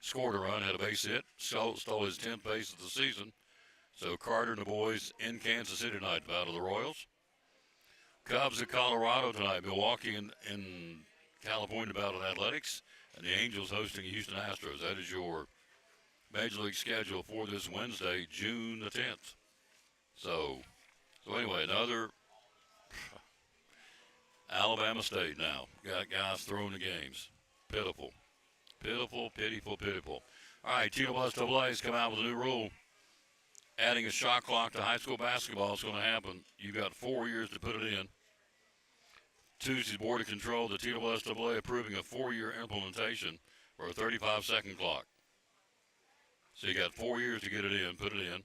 Scored a run, had a base hit, stole his 10th base of the season. So Carter and the boys in Kansas City tonight, battle the Royals. Cubs at Colorado tonight. Milwaukee in California battle athletics. And the Angels hosting Houston Astros. That is your Major League schedule for this Wednesday, June the 10th. So anyway, another Alabama State now. Got guys throwing the games. Pitiful. Pitiful, pitiful, pitiful. All right, TWSAA has come out with a new rule. Adding a shot clock to high school basketball is going to happen. You've got 4 years to put it in. Tuesday's Board of Control, the TWSAA approving a 4-year implementation for a 35-second clock. So you got 4 years to get it in, put it in.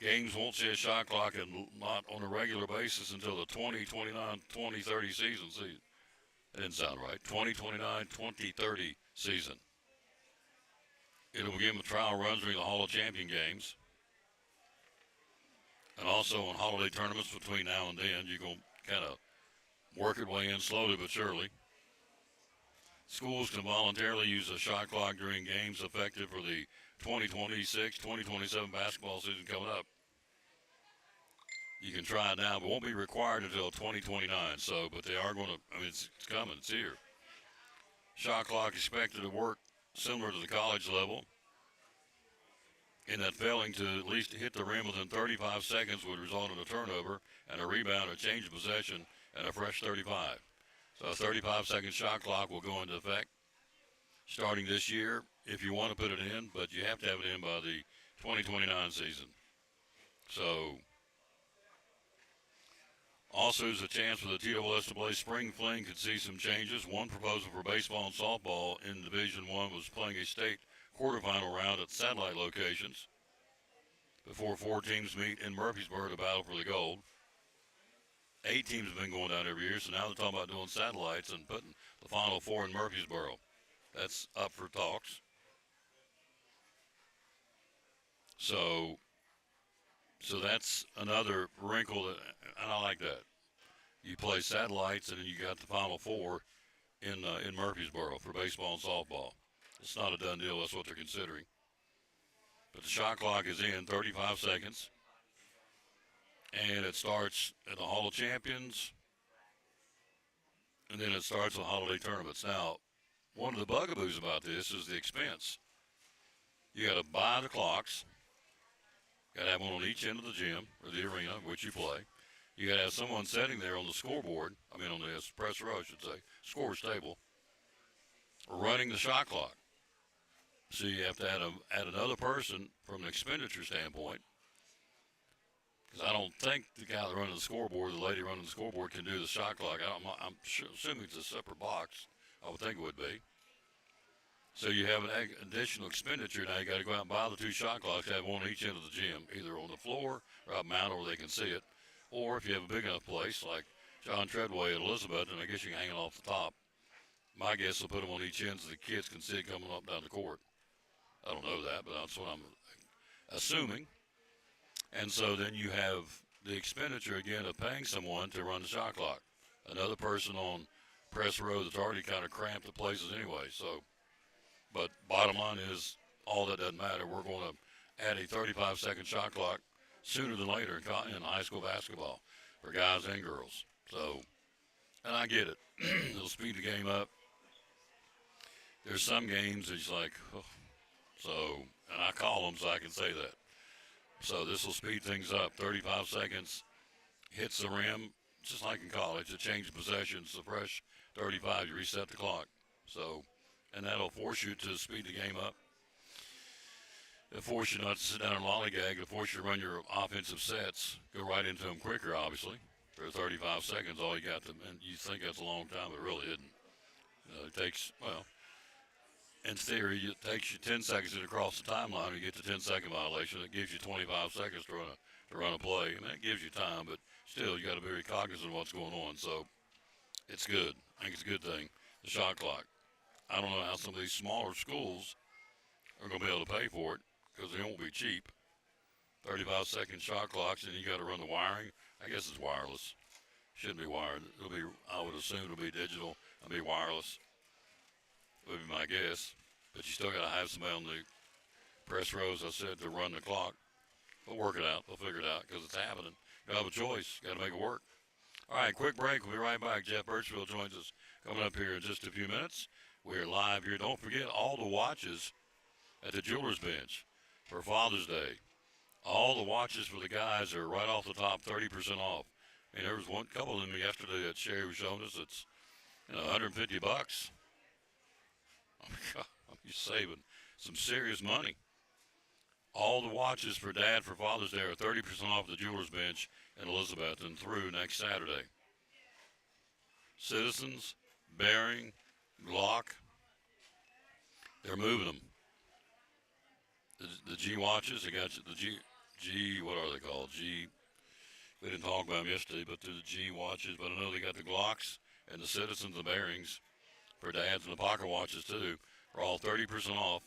Games won't see a shot clock and not on a regular basis until the 2029-2030 season. See, that didn't sound right. 2029-2030 season. It'll begin with trial runs during the Hall of Champion games. And also on holiday tournaments between now and then. You're going to kind of work your way in slowly but surely. Schools can voluntarily use a shot clock during games effective for the 2026-2027 basketball season coming up. You can try it now, but won't be required until 2029. So, but they are going to, I mean, it's coming, it's here. Shot clock expected to work similar to the college level, in that failing to at least hit the rim within 35 seconds would result in a turnover and a rebound, a change of possession, and a fresh 35. So a 35-second shot clock will go into effect starting this year if you want to put it in, but you have to have it in by the 2029 season. So also there's a chance for the TWSAA Spring Fling could see some changes. One proposal for baseball and softball in Division I was playing a state quarterfinal round at satellite locations before 4 teams meet in Murfreesboro to battle for the gold. 8 teams have been going down every year, so now they're talking about doing satellites and putting the Final 4 in Murfreesboro. That's up for talks. So that's another wrinkle, that, and I like that. You play satellites, and then you got the Final 4 in Murfreesboro for baseball and softball. It's not a done deal. That's what they're considering. But the shot clock is in 35 seconds. And it starts at the Hall of Champions. And then it starts with holiday tournaments. Now, one of the bugaboos about this is the expense. You got to buy the clocks. Got to have one on each end of the gym or the arena, which you play. You got to have someone sitting there on the scoreboard. I mean, on the press row, I should say, scorer's table, running the shot clock. So you have to add another person from an expenditure standpoint. Because I don't think the guy that running the scoreboard, the lady running the scoreboard, can do the shot clock. I'm assuming it's a separate box. I would think it would be. So you have an additional expenditure. Now you got to go out and buy the 2 shot clocks, have one on each end of the gym, either on the floor or out mounted where they can see it. Or if you have a big enough place like John Treadway at Elizabeth, and I guess you can hang it off the top. My guess will put them on each end so the kids can see it coming up down the court. I don't know that, but that's what I'm assuming. And so then you have the expenditure, again, of paying someone to run the shot clock. Another person on press row that's already kind of cramped the places anyway. So, But bottom line is, all that doesn't matter. We're going to add a 35-second shot clock sooner than later in high school basketball for guys and girls. So, and I get it. It'll speed the game up. There's some games that's like, oh. So, and I call them so I can say that. So this will speed things up. 35 seconds, hits the rim, just like in college. A change of possessions, the fresh 35, you reset the clock. So, and that'll force you to speed the game up. It'll force you not to sit down and lollygag. It'll force you to run your offensive sets, go right into them quicker, obviously. For 35 seconds, all you got to, and you think that's a long time, but it really isn't. It takes, well, in theory, it takes you 10 seconds to cross the timeline. You get the 10-second violation. It gives you 25 seconds to run a play. I mean, it gives you time, but still, you got to be very cognizant of what's going on. So it's good. I think it's a good thing. The shot clock. I don't know how some of these smaller schools are going to be able to pay for it because they won't be cheap. 35-second shot clocks, and you got to run the wiring. I guess it's wireless. Shouldn't be wired. It'll be. I would assume it'll be digital and be wireless. Would be my guess. But you still got to have somebody on the press rows, I said, to run the clock. They'll work it out. They'll figure it out because it's happening. You have a choice. Got to make it work. All right, quick break. We'll be right back. Jeff Birchfield joins us coming up here in just a few minutes. We're live here. Don't forget all the watches at the Jewelers Bench for Father's Day. All the watches for the guys are right off the top, 30% off. I mean, there was one couple of them yesterday that Sherry was showing us. It's, $150. Oh my God, you're saving some serious money. All the watches for Dad for Father's Day are 30% off at the Jewelers Bench in Elizabethton through next Saturday. Citizens, Bearing, Glock, they're moving them. The G watches, they got the G, what are they called? We didn't talk about them yesterday, but they're the G watches. But I know they got the Glocks and the Citizens, the Bearings for Dads, and the pocket watches too are all 30% off.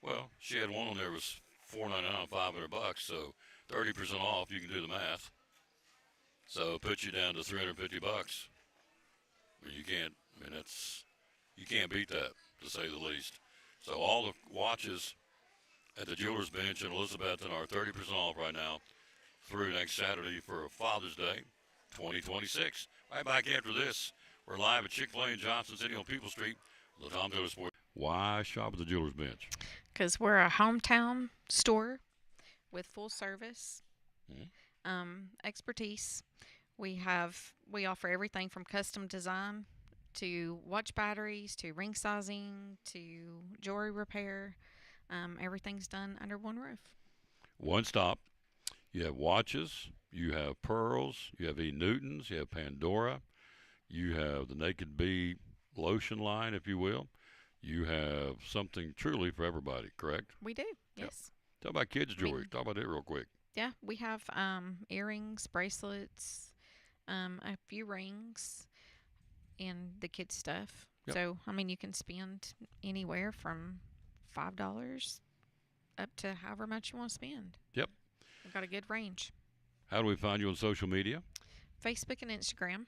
Well, she had one on there was $499, $500, so 30% off. You can do the math. So it puts you down to $350. I mean, you can't beat that, to say the least. So all the watches at the Jewelers Bench in Elizabethton are 30% off right now through next Saturday for Father's Day 2026. Right back after this, we're live at Chick-fil-A in Johnson City on People Street. The Tom Taylor Sports. Why shop at the Jewelers Bench? Because we're a hometown store with full service, expertise. We offer everything from custom design to watch batteries to ring sizing to jewelry repair. Everything's done under one roof. One stop. You have watches, you have pearls, you have E. Newtons, you have Pandora, you have the Naked Bee lotion line, if you will. You have something truly for everybody, correct? We do, yes. Talk about kids' jewelry. Talk about it real quick. Yeah, we have earrings, bracelets, a few rings, and the kids' stuff. Yep. So, you can spend anywhere from $5 up to however much you want to spend. Yep. We've got a good range. How do we find you on social media? Facebook and Instagram.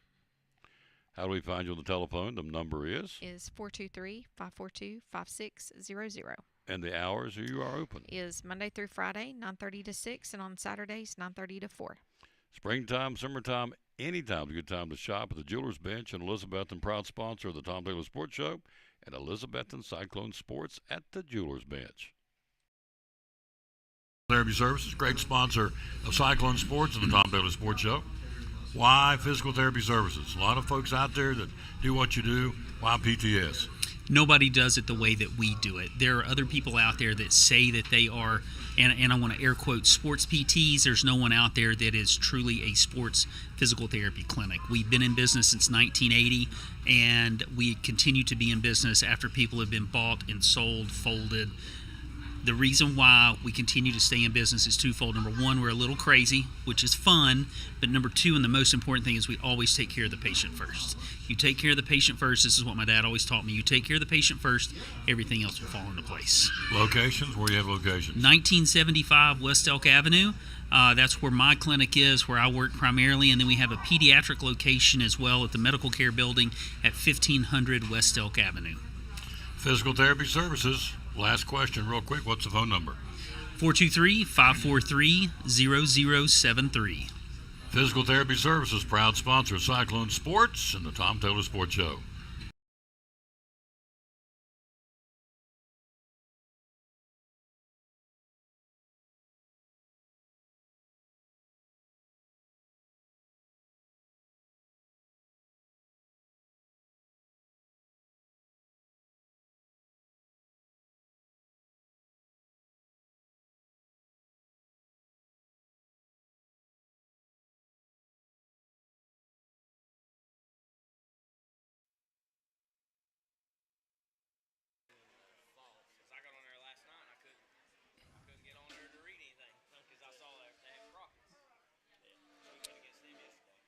How do we find you on the telephone? The number is 423-542-5600. And the hours you are open? Is Monday through Friday, 9:30 to 6, and on Saturdays, 9:30 to 4. Springtime, summertime, anytime's a good time to shop at the Jewelers Bench in Elizabethton, proud sponsor of the Tom Taylor Sports Show, and Elizabethton Cyclone Sports at the Jewelers Bench. Therapy Services, great sponsor of Cyclone Sports and the Tom Taylor Sports Show. Why Physical Therapy Services? A lot of folks out there that do what you do. Why PTS? Nobody does it the way that we do it. There are other people out there that say that they are, and I want to air quote, sports PTs. There's no one out there that is truly a sports physical therapy clinic. We've been in business since 1980, and we continue to be in business after people have been bought and sold, folded. The reason why we continue to stay in business is twofold. Number one, we're a little crazy, which is fun. But number two, and the most important thing, is we always take care of the patient first. You take care of the patient first. This is what my dad always taught me. You take care of the patient first, everything else will fall into place. Locations? Where do you have locations? 1975 West Elk Avenue. That's where my clinic is, where I work primarily. And then we have a pediatric location as well at the Medical Care Building at 1500 West Elk Avenue. Physical Therapy Services. Last question, real quick. What's the phone number? 423-543-0073. Physical Therapy Services, proud sponsor of Cyclone Sports and the Tom Taylor Sports Show.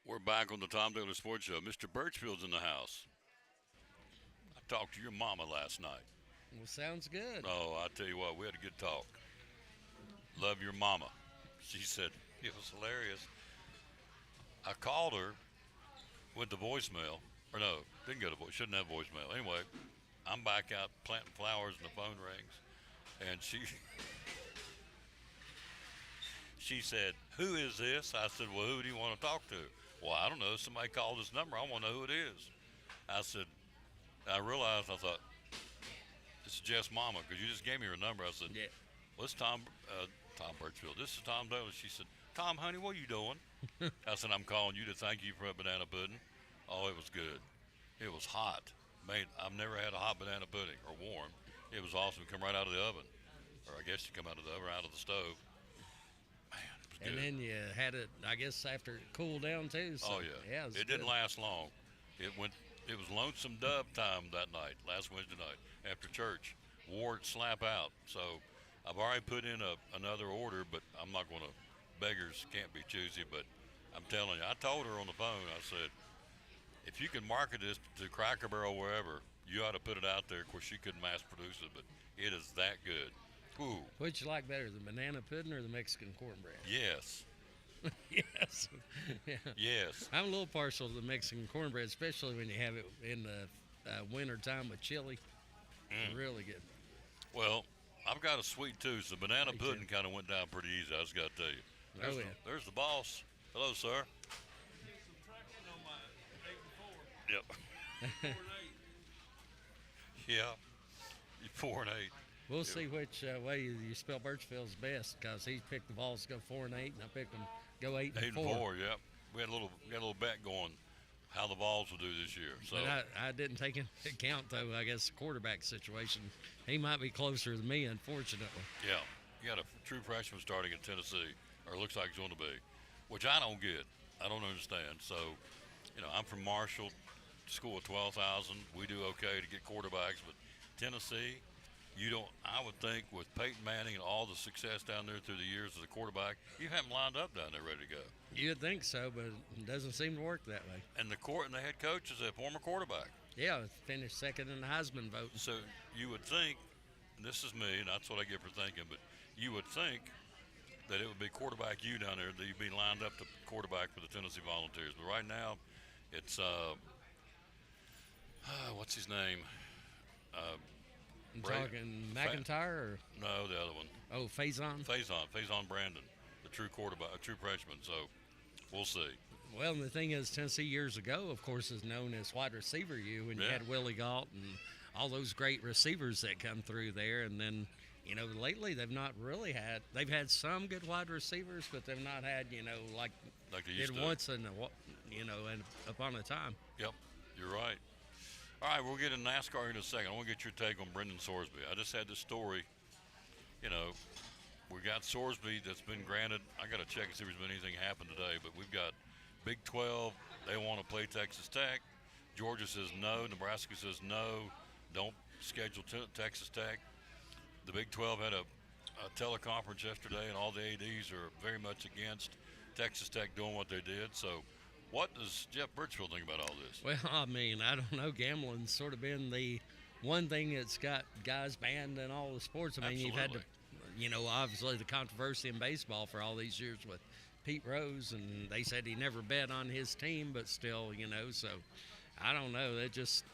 We're back on the Tom Taylor Sports Show. Mr. Birchfield's in the house. I talked to your mama last night. Well, sounds good. Oh, I tell you what, we had a good talk. Love your mama. She said it was hilarious. I called her, went to voicemail. Or no, didn't go to voice. Shouldn't have voicemail. Anyway, I'm back out planting flowers and the phone rings. And she said, "Who is this?" I said, "Well, who do you want to talk to?" "Well, I don't know. Somebody called this number. I want to know who it is." I said, I realized, I thought, "This is Jeff's mama," because you just gave me her number. I said, "Yeah. Well, it's Tom Birchfield. This is Tom Taylor." She said, "Tom, honey, what are you doing?" I said, "I'm calling you to thank you for a banana pudding." Oh, it was good. It was hot. I've never had a hot banana pudding, or warm. It was awesome. Come right out of the oven. Or I guess you come out of the oven, out of the stove. And then you had it, I guess, after it cooled down too. So, Oh yeah, it was it didn't good. last long. It was Lonesome Dove time that night, last Wednesday night after church. Wore it slap out. So I've already put in another order, but I'm not going to. Beggars can't be choosy. But I'm telling you, I told her on the phone. I said, if you can market this to Cracker Barrel wherever, you ought to put it out there. Of course, she couldn't mass produce it, but it is that good. Ooh. Which you like better, the banana pudding or the Mexican cornbread? Yes. Yes. Yeah. Yes. I'm a little partial to the Mexican cornbread, especially when you have it in the winter time with chili. It's really good. Well, I've got a sweet tooth. So banana pudding kind of went down pretty easy. I just got to tell you. There's the boss. Hello, sir. Yep. Yeah. 4 and 8. We'll see which way you spell Birchfield's best, because he picked the Vols to go 4 and 8, and I picked them go 8 and 4. 8 and 4. Yep. We had a little bet going how the Vols will do this year. So but I didn't take into account, though, I guess, the quarterback situation. He might be closer than me, unfortunately. Yeah. You got a true freshman starting at Tennessee, or looks like it's going to be, which I don't get. I don't understand. So, I'm from Marshall, school of 12,000. We do okay to get quarterbacks, but Tennessee, I would think with Peyton Manning and all the success down there through the years as a quarterback, you have them lined up down there ready to go. You'd think so, but it doesn't seem to work that way. And the head coach is a former quarterback. Yeah, finished second in the Heisman vote. So you would think, and this is me, and that's what I get for thinking, but you would think that it would be quarterback you down there, that you'd be lined up to quarterback for the Tennessee Volunteers. But right now, it's, what's his name? I'm talking McIntyre or? No, the other one. Oh, Faison Brandon, the true quarterback, a true freshman. So we'll see. Well, and the thing is, Tennessee years ago, of course, is known as wide receiver U, and you had Willie Gault and all those great receivers that come through there. And then, lately they've not really had. They've had some good wide receivers, but they've not had, like they used to. Once in upon a time. Yep, you're right. All right, we'll get into NASCAR in a second. I want to get your take on Brendan Sorsby. I just had this story. We got Sorsby that's been granted. I got to check and see if there's been anything happen today, but we've got Big 12. They want to play Texas Tech. Georgia says no. Nebraska says no. Don't schedule Texas Tech. The Big 12 had a teleconference yesterday, and all the ADs are very much against Texas Tech doing what they did. So what does Jeff Birchfield think about all this? Well, I don't know. Gambling's sort of been the one thing that's got guys banned in all the sports. I mean, Absolutely. You've had to, obviously the controversy in baseball for all these years with Pete Rose, and they said he never bet on his team, but still, so I don't know. They just,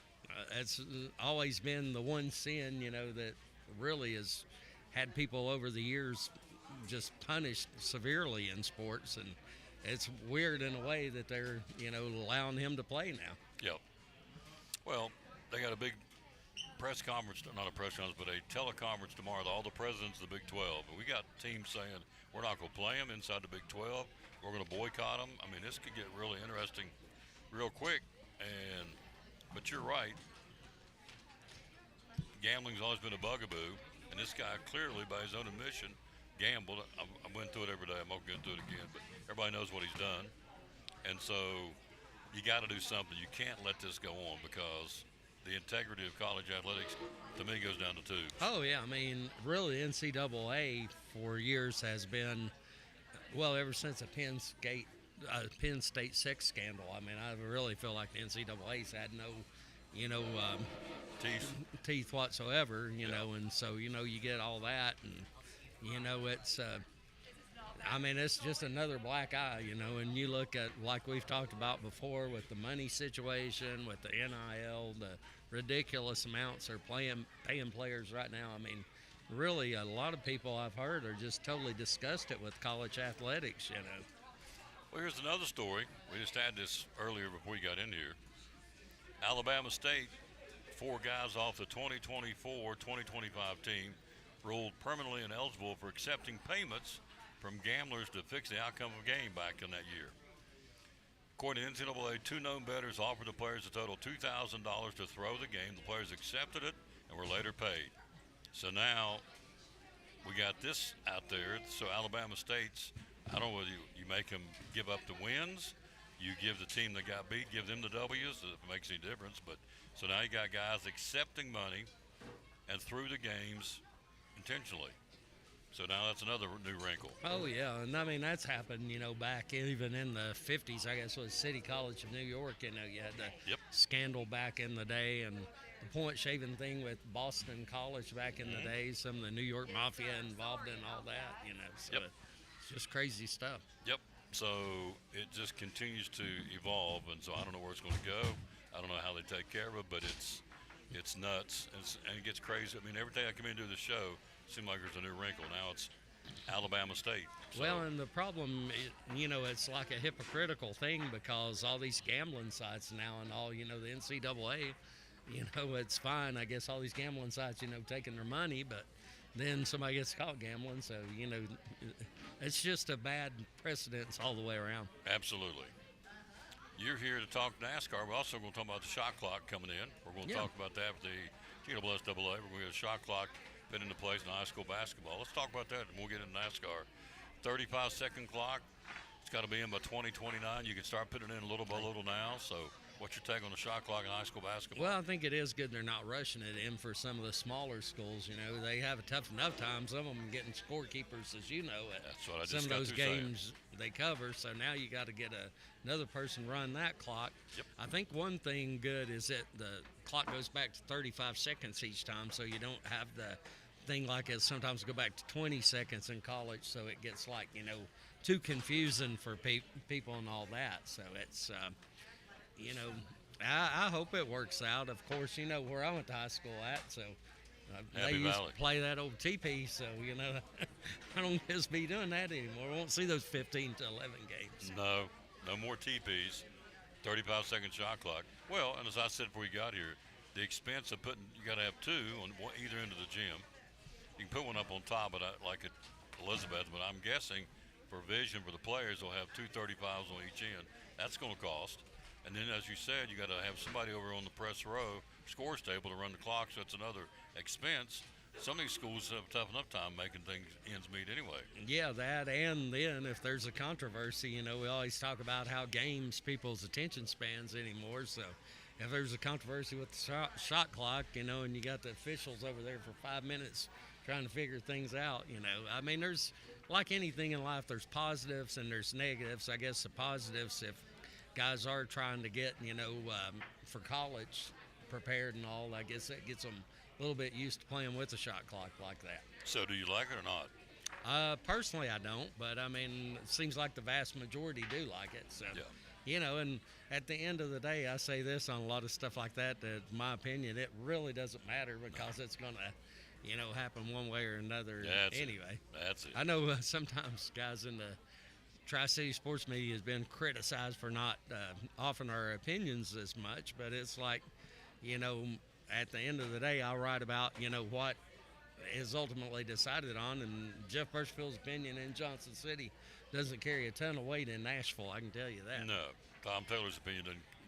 It's always been the one sin, that really has had people over the years just punished severely in sports, and it's weird in a way that they're, allowing him to play now. Yep. Well, they got a big press conference, not a press conference, but a teleconference tomorrow with all the presidents of the Big 12. And we got teams saying we're not going to play them inside the Big 12. We're going to boycott them. I mean, this could get really interesting real quick. But you're right. Gambling's always been a bugaboo, and this guy clearly, by his own admission, gambled. I went through it every day. I'm not going to do it again, but everybody knows what he's done. And so you got to do something. You can't let this go on, because the integrity of college athletics, to me, goes down the tubes. Oh, yeah. I mean, really, NCAA for years has been, well, ever since the Penn State sex scandal. I mean, I really feel like the NCAA's had no, teeth whatsoever, know, and so, you get all that, and, it's, it's just another black eye, and you look at, like we've talked about before, with the money situation, with the NIL, the ridiculous amounts they're paying players right now. I mean, really, a lot of people I've heard are just totally disgusted with college athletics, Well, here's another story. We just had this earlier before we got in here. Alabama State, 4 guys off the 2024-2025 team, ruled permanently ineligible for accepting payments from gamblers to fix the outcome of a game back in that year. According to NCAA, 2 known bettors offered the players a total of $2,000 to throw the game. The players accepted it and were later paid. So now we got this out there. So Alabama State's, I don't know whether you make them give up the wins, you give the team that got beat, give them the W's, if it makes any difference. But so now you got guys accepting money and through the games intentionally. So now that's another new wrinkle. Oh, yeah, and I mean, that's happened, back even in the 50s, I guess, with City College of New York, you had the scandal back in the day, and the point-shaving thing with Boston College back in the day, some of the New York Mafia involved in all that, so it's just crazy stuff. Yep, so it just continues to evolve, and so I don't know where it's going to go. I don't know how they take care of it, but it's nuts, and it gets crazy. I mean, every day I come in and do the show, seems like there's a new wrinkle. Now it's Alabama State. So. Well, and the problem, it's like a hypocritical thing, because all these gambling sites now and all, the NCAA, it's fine. I guess all these gambling sites, taking their money, but then somebody gets caught gambling. So, it's just a bad precedence all the way around. Absolutely. You're here to talk NASCAR. We're also going to talk about the shot clock coming in. We're going to talk about that with the NCAA. We're going to get a shot clock fit into place in high school basketball. Let's talk about that, and we'll get into NASCAR. 35-second clock. It's got to be in by 2029. You can start putting it in little by little now. So what's your take on the shot clock in high school basketball? Well, I think it is good they're not rushing it in for some of the smaller schools. They have a tough enough time. Some of them getting scorekeepers, as you know, at That's what I just some of got those through saying. games they cover. So now you got to get another person run that clock. Yep. I think one thing good is that the clock goes back to 35 seconds each time, so you don't have the thing like it sometimes go back to 20 seconds in college, so it gets like, too confusing for people and all that. So it's, I hope it works out. Of course, where I went to high school at, so they used to play that old TP, so, I don't guess be doing that anymore. I won't see those 15 to 11 games. No more TPs, 35-second shot clock. Well, and as I said before you got here, the expense of putting, you got to have 2 on either end of the gym. You can put one up on top, but like at Elizabeth, but I'm guessing for vision for the players, they'll have 2 35s on each end. That's going to cost. And then, as you said, you got to have somebody over on the press row, scores table to run the clock, so it's another expense. Some of these schools have a tough enough time making things ends meet anyway. Yeah, that, and then if there's a controversy, we always talk about how games people's attention spans anymore, so if there's a controversy with the shot clock, and you got the officials over there for 5 minutes trying to figure things out, I mean, there's, like anything in life, there's positives and there's negatives. I guess the positives, if guys are trying to get, for college prepared and all, I guess that gets them a little bit used to playing with a shot clock like that. So do you like it or not? Personally, I don't, but I mean, it seems like the vast majority do like it. So, And at the end of the day, I say this on a lot of stuff like that, that in my opinion, it really doesn't matter because it's going to, happen one way or another anyway. That's it. I know sometimes guys in the Tri-City sports media has been criticized for not offering our opinions as much, but it's like, at the end of the day, I'll write about, what is ultimately decided on, and Jeff Birchfield's opinion in Johnson City doesn't carry a ton of weight in Nashville, I can tell you that. No, Tom Taylor's opinion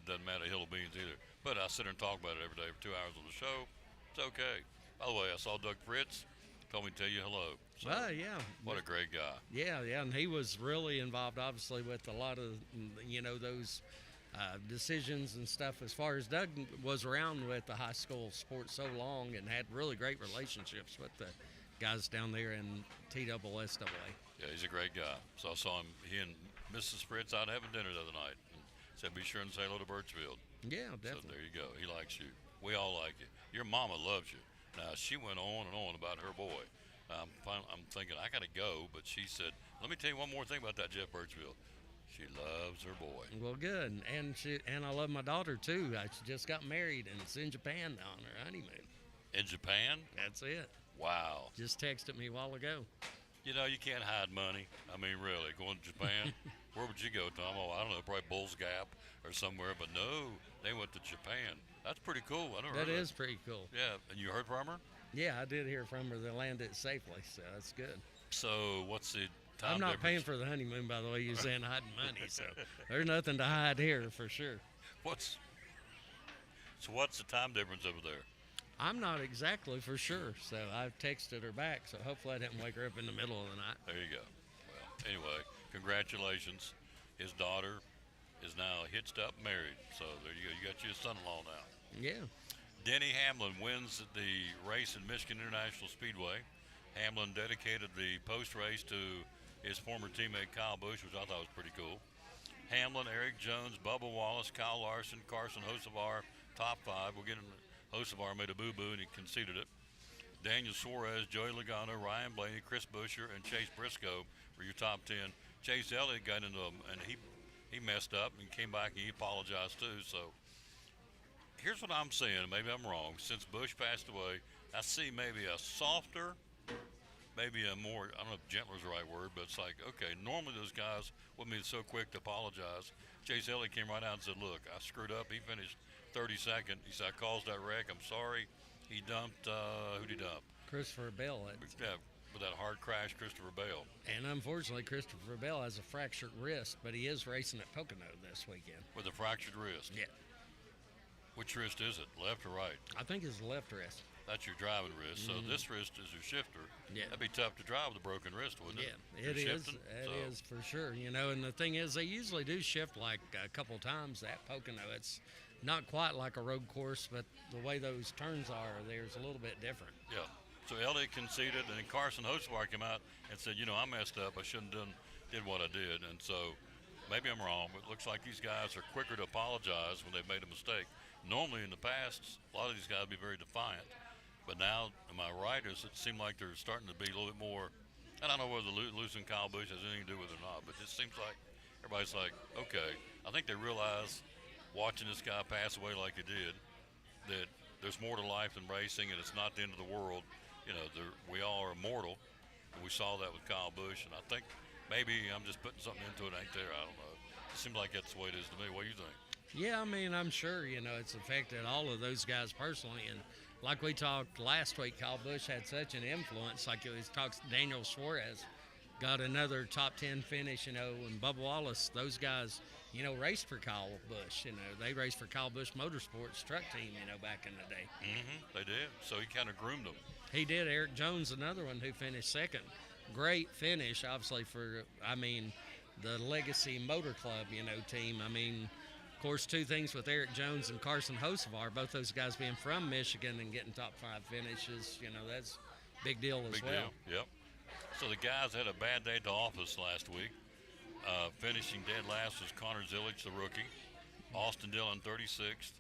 doesn't matter a hill of beans either. But I sit there and talk about it every day for 2 hours on the show. It's okay. By the way, I saw Doug Fritz. Told me to tell you hello. So, yeah. What a great guy. Yeah, and he was really involved, obviously, with a lot of, those decisions and stuff. As far as Doug was around with the high school sports so long and had really great relationships with the guys down there in TSSAA. Yeah, he's a great guy. So I saw him, he and Mrs. Fritz out having dinner the other night. And said, be sure and say hello to Birchfield. Yeah, definitely. So there you go. He likes you. We all like you. Your mama loves you. Now, she went on and on about her boy. I'm thinking, I got to go, but she said, let me tell you one more thing about that Jeff Birchfield. She loves her boy. Well, good. And I love my daughter, too. She just got married, and it's in Japan now on her honeymoon. In Japan? That's it. Wow. Just texted me a while ago. You can't hide money. I mean, really, going to Japan, where would you go, Tom? Oh, I don't know, probably Bulls Gap or somewhere, but no, they went to Japan. That's pretty cool. I never heard That of is pretty cool. Yeah, and you heard from her? Yeah, I did hear from her. They landed safely, so that's good. So what's the time I'm not difference? paying for the honeymoon, by the way. You're saying hiding money, so there's nothing to hide here for sure. What's the time difference over there? I'm not exactly for sure, so I've texted her back, so hopefully I didn't wake her up in the middle of the night. There you go. Well, anyway, congratulations. His daughter is now hitched up, married. So there you go. You got your son-in-law now. Yeah. Denny Hamlin wins the race in Michigan International Speedway. Hamlin dedicated the post-race to his former teammate Kyle Busch, which I thought was pretty cool. Hamlin, Eric Jones, Bubba Wallace, Kyle Larson, Carson Hocevar, top 5. We'll get him. Hocevar made a boo-boo and he conceded it. Daniel Suarez, Joey Logano, Ryan Blaney, Chris Buescher, and Chase Briscoe were your top 10. Chase Elliott got into them, and he messed up and came back and he apologized too. So here's what I'm saying. Maybe I'm wrong. Since Busch passed away, I see maybe a softer, maybe a more, I don't know if gentler is the right word, but it's like, okay, normally those guys wouldn't be so quick to apologize. Chase Elliott came right out and said, look, I screwed up. He finished 32nd. He said, I caused that wreck. I'm sorry. He dumped, who'd he dump? Christopher Bell. Yeah, with that hard crash, Christopher Bell. And unfortunately, Christopher Bell has a fractured wrist, but he is racing at Pocono this weekend. With a fractured wrist? Yeah. Which wrist is it, left or right? I think it's the left wrist. That's your driving wrist. So this wrist is your shifter. Yeah. That'd be tough to drive with a broken wrist, wouldn't it? Yeah, it is. It is for sure. And the thing is, they usually do shift like a couple times at Pocono. It's not quite like a road course, but the way those turns are, there's a little bit different. Yeah. So Elliott conceded, and then Carson Hocevar came out and said, I messed up. I shouldn't have did what I did. And so maybe I'm wrong, but it looks like these guys are quicker to apologize when they've made a mistake. Normally in the past, a lot of these guys would be very defiant. But now, am I right? It seems like they're starting to be a little bit more, and I don't know whether losing Kyle Busch has anything to do with it or not, but it just seems like everybody's like, okay, I think they realize watching this guy pass away like he did, that there's more to life than racing, and it's not the end of the world. We all are immortal, and we saw that with Kyle Busch, and I think maybe I'm just putting something into it ain't there. I don't know. It seems like that's the way it is to me. What do you think? Yeah, I mean, I'm sure, it's affected all of those guys personally. And like we talked last week, Kyle Busch had such an influence. Like it was talks, Daniel Suarez got another top 10 finish, and Bubba Wallace, those guys, raced for Kyle Busch. They raced for Kyle Busch Motorsports truck team, back in the day. They did. So he kind of groomed them. He did. Eric Jones, another one who finished second. Great finish, obviously, for, the Legacy Motor Club, team. Of course, two things with Eric Jones and Carson Hocevar, both those guys being from Michigan and getting top 5 finishes, that's a big deal as well. Big deal, yep. So the guys had a bad day at the office last week. Finishing dead last was Connor Zilic, the rookie. Austin Dillon, 36th.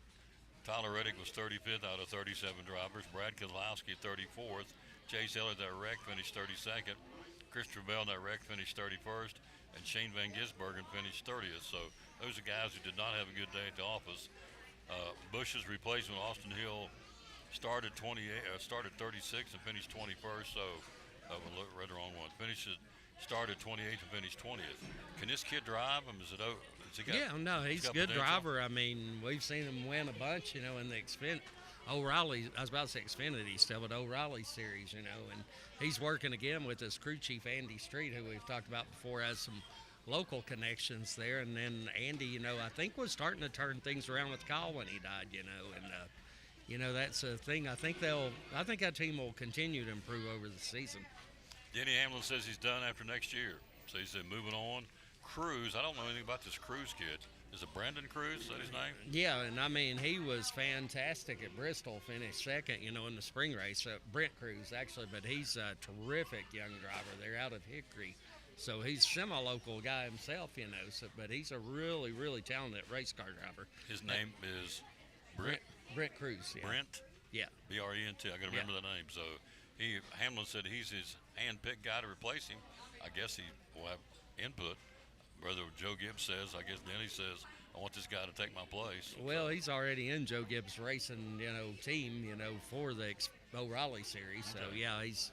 Tyler Reddick was 35th out of 37 drivers. Brad Keselowski, 34th. Chase Elliott, that wreck, finished 32nd. Christopher Bell, that wreck, finished 31st. And Shane Van Gisbergen finished 30th. So those are guys who did not have a good day at the office. Bush's replacement, Austin Hill, started 36 and finished 21st. So, read the wrong one. Started 28th and finished 20th. Can this kid drive? Is he got? Yeah, no, he's a got good potential? driver. I mean, we've seen him win a bunch, in the O'Reilly. I was about to say Xfinity still, but O'Reilly series, and he's working again with his crew chief Andy Street, who we've talked about before, has some local connections there. And then Andy, I think was starting to turn things around with Kyle when he died, and that's a thing. I think that team will continue to improve over the season. Denny Hamlin says he's done after next year. So he said moving on. Cruz, I don't know anything about this Cruz kid. Is it Brandon Cruz? Is that his name? Yeah, and I mean, he was fantastic at Bristol, finished second, in the spring race. Brent Cruz, actually, but he's a terrific young driver. They're out of Hickory. So he's a semi-local guy himself, but he's a really, really talented race car driver. His name is Brent Cruz, yeah. Brent? Yeah. B-R-E-N-T. I got to remember the name. So Hamlin said he's his hand-picked guy to replace him. I guess he will have input. Brother Joe Gibbs says, I guess Denny says, I want this guy to take my place. Well, he's already in Joe Gibbs' racing, team, for the O'Reilly series. So, yeah, he's,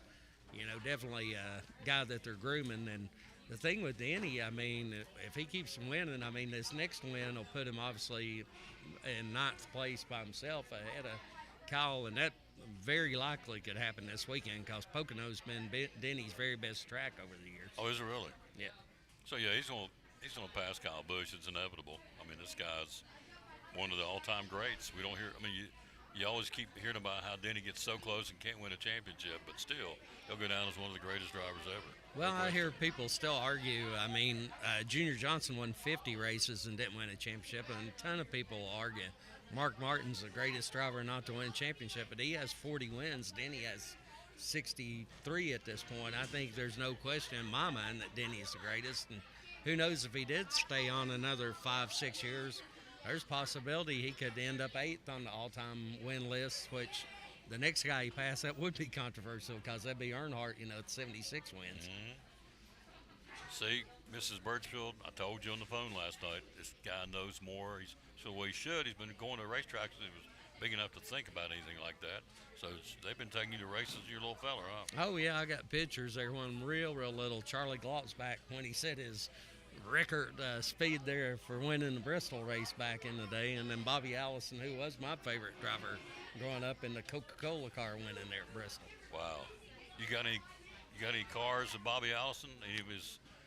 definitely a guy that they're grooming. And the thing with Denny, I mean, if he keeps him winning, I mean, this next win will put him obviously in 9th place by himself ahead of Kyle, and that very likely could happen this weekend because Pocono's been Denny's very best track over the years. Oh, is it really? Yeah. So, yeah, he's gonna pass Kyle Busch. It's inevitable. I mean, this guy's one of the all-time greats. We don't hear. I mean, you always keep hearing about how Denny gets so close and can't win a championship, but still, he'll go down as one of the greatest drivers ever. Well, I hear people still argue. I mean, Junior Johnson won 50 races and didn't win a championship, and a ton of people argue Mark Martin's the greatest driver not to win a championship, but he has 40 wins. Denny has 63 at this point. I think there's no question in my mind that Denny is the greatest, and who knows if he did stay on another 5-6 years, there's possibility he could end up 8th on the all-time win list, which the next guy he passed that would be controversial because that'd be Earnhardt, at 76 wins. Mm-hmm. See, Mrs. Birchfield, I told you on the phone last night, this guy knows more. He should. He's been going to racetracks since he was big enough to think about anything like that. So they've been taking you to races, your little fella, huh? Oh, yeah, I got pictures there when real little. Charlie Glock's back when he set his record speed there for winning the Bristol race back in the day. And then Bobby Allison, who was my favorite driver growing up in the Coca-Cola car, winning there at Bristol. Wow. You got any cars of Bobby Allison?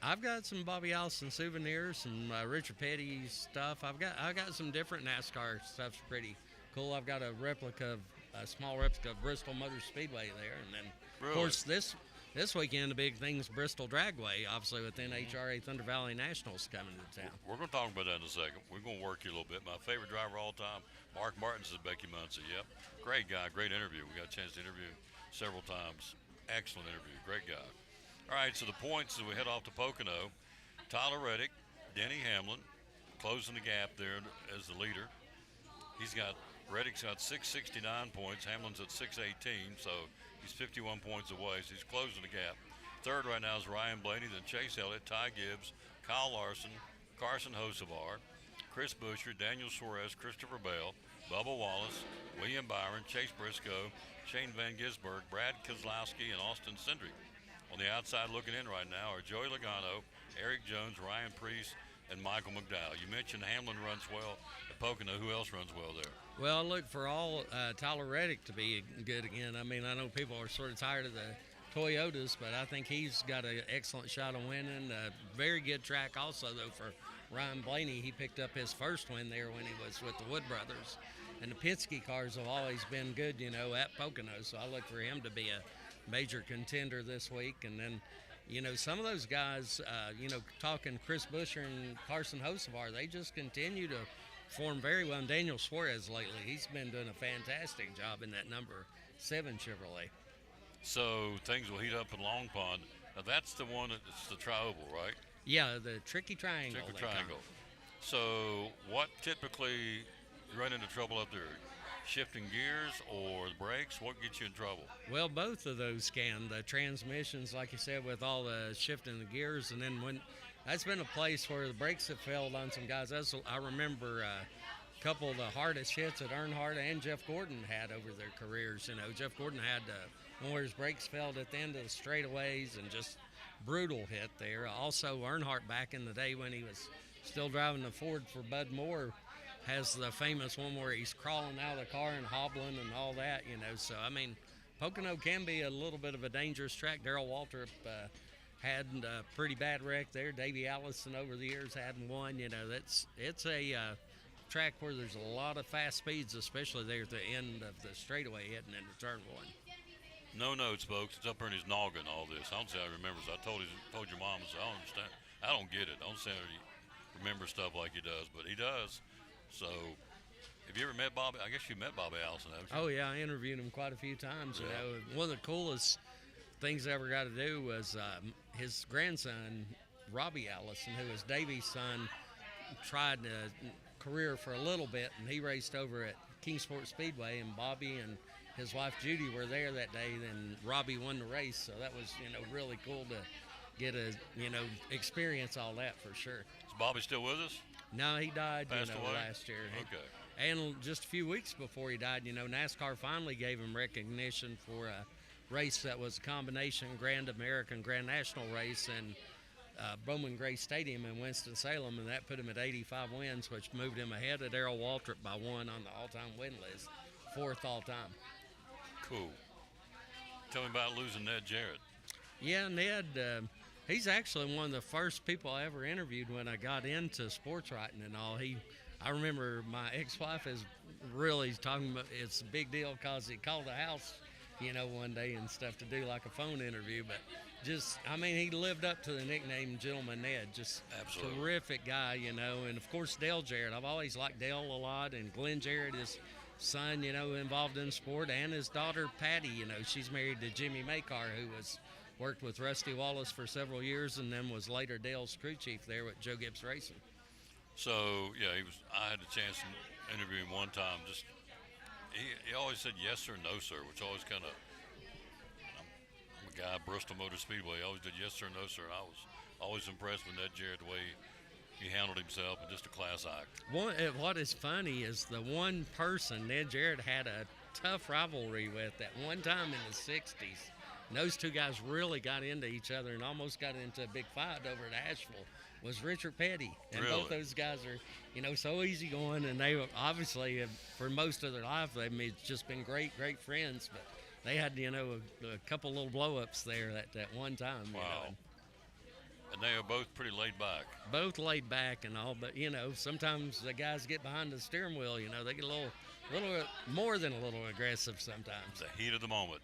I've got some Bobby Allison souvenirs, some Richard Petty stuff. I've got some different NASCAR stuff's pretty cool. I've got a small replica of Bristol Motor Speedway there, and then really? Of course this weekend the big thing's Bristol Dragway, obviously with NHRA Thunder Valley Nationals coming to town. We're going to talk about that in a second. We're going to work you a little bit. My favorite driver of all time, Mark Martin, says Becky Muncy. Yep, great guy, great interview. We got a chance to interview several times. Excellent interview, great guy. All right, so the points as we head off to Pocono, Tyler Reddick, Denny Hamlin, closing the gap there as the leader. Reddick's got 669 points. Hamlin's at 618, so he's 51 points away, so he's closing the gap. Third right now is Ryan Blaney, then Chase Elliott, Ty Gibbs, Kyle Larson, Carson Hocevar, Chris Buescher, Daniel Suarez, Christopher Bell, Bubba Wallace, William Byron, Chase Briscoe, Shane Van Gisberg, Brad Keselowski, and Austin Cindric. On the outside looking in right now are Joey Logano, Eric Jones, Ryan Preece, and Michael McDowell. You mentioned Hamlin runs well at Pocono. Who else runs well there? Well, look for Tyler Reddick to be good again. I mean, I know people are sort of tired of the Toyotas, but I think he's got an excellent shot of winning. A very good track also, though, for Ryan Blaney. He picked up his first win there when he was with the Wood Brothers. And the Penske cars have always been good, at Pocono, so I look for him to be a major contender this week. And then, some of those guys, talking Chris Buescher and Carson Hocevar, they just continue to form very well. And Daniel Suarez lately, he's been doing a fantastic job in that number 7 Chevrolet. So things will heat up in Long Pond. Now that's the one that's the tri-oval, right? Yeah, the Tricky Triangle. Tricky Triangle. So what typically you run into trouble up there? Shifting gears or the brakes? What gets you in trouble? Well, both of those can. The transmissions, like you said, with all the shifting the gears, and then when that's been a place where the brakes have failed on some guys. I remember a couple of the hardest hits that Earnhardt and Jeff Gordon had over their careers. You know, Jeff Gordon had one where his brakes failed at the end of the straightaways and just brutal hit there. Also, Earnhardt back in the day when he was still driving the Ford for Bud Moore has the famous one where he's crawling out of the car and hobbling and all that, you know. So, I mean, Pocono can be a little bit of a dangerous track. Darrell Waltrip had a pretty bad wreck there. Davey Allison over the years had one. You know, it's a track where there's a lot of fast speeds, especially there at the end of the straightaway heading into turn one. No notes, folks. It's up here in his noggin, all this. I don't say I remembers. I told your mom, I said, I don't understand. I don't get it. I don't say he remembers stuff like he does, but he does. So, have you ever met Bobby? I guess you met Bobby Allison, haven't you? Oh, yeah. I interviewed him quite a few times. You know, one of the coolest things I ever got to do was his grandson, Robbie Allison, who was Davey's son, tried a career for a little bit, and he raced over at Kingsport Speedway, and Bobby and his wife Judy were there that day. Then Robbie won the race, so that was, you know, really cool to get a, you know, experience all that for sure. Is Bobby still with us? No, he died, Passed away? last year. Okay. And just a few weeks before he died, you know, NASCAR finally gave him recognition for a race that was a combination Grand American, Grand National race, and Bowman Gray Stadium in Winston-Salem, and that put him at 85 wins, which moved him ahead of Darrell Waltrip by one on the all-time win list, 4th all-time. Cool. Tell me about losing Ned Jarrett. Yeah, Ned, he's actually one of the first people I ever interviewed when I got into sports writing and all. I remember my ex-wife is really talking about it's a big deal because he called the house, you know, one day and stuff to do like a phone interview. But just, I mean, he lived up to the nickname Gentleman Ned. Just Absolutely. Terrific guy, you know. And, of course, Dale Jarrett. I've always liked Dale a lot. And Glenn Jarrett, his son, you know, involved in sport. And his daughter, Patty, you know, she's married to Jimmy Maycar, who worked with Rusty Wallace for several years and then was later Dale's crew chief there with Joe Gibbs Racing. So, yeah, I had a chance to interview him one time. Just he always said yes sir, no sir, which always kind of, I'm a guy at Bristol Motor Speedway. He always did yes sir, no sir. And I was always impressed with Ned Jarrett, the way he handled himself, and just a class act. What is funny is the one person Ned Jarrett had a tough rivalry with at one time in the 60s. And those two guys really got into each other and almost got into a big fight over at Asheville, was Richard Petty. And Really? both those guys are, you know, so easygoing, and they obviously, for most of their life, they've just been great friends. But they had, you know, a couple little blow-ups there at one time. Wow. You know. And they are both pretty laid back. Both laid back and all, but, you know, sometimes the guys get behind the steering wheel, you know, they get a little more than a little aggressive sometimes. The heat of the moment.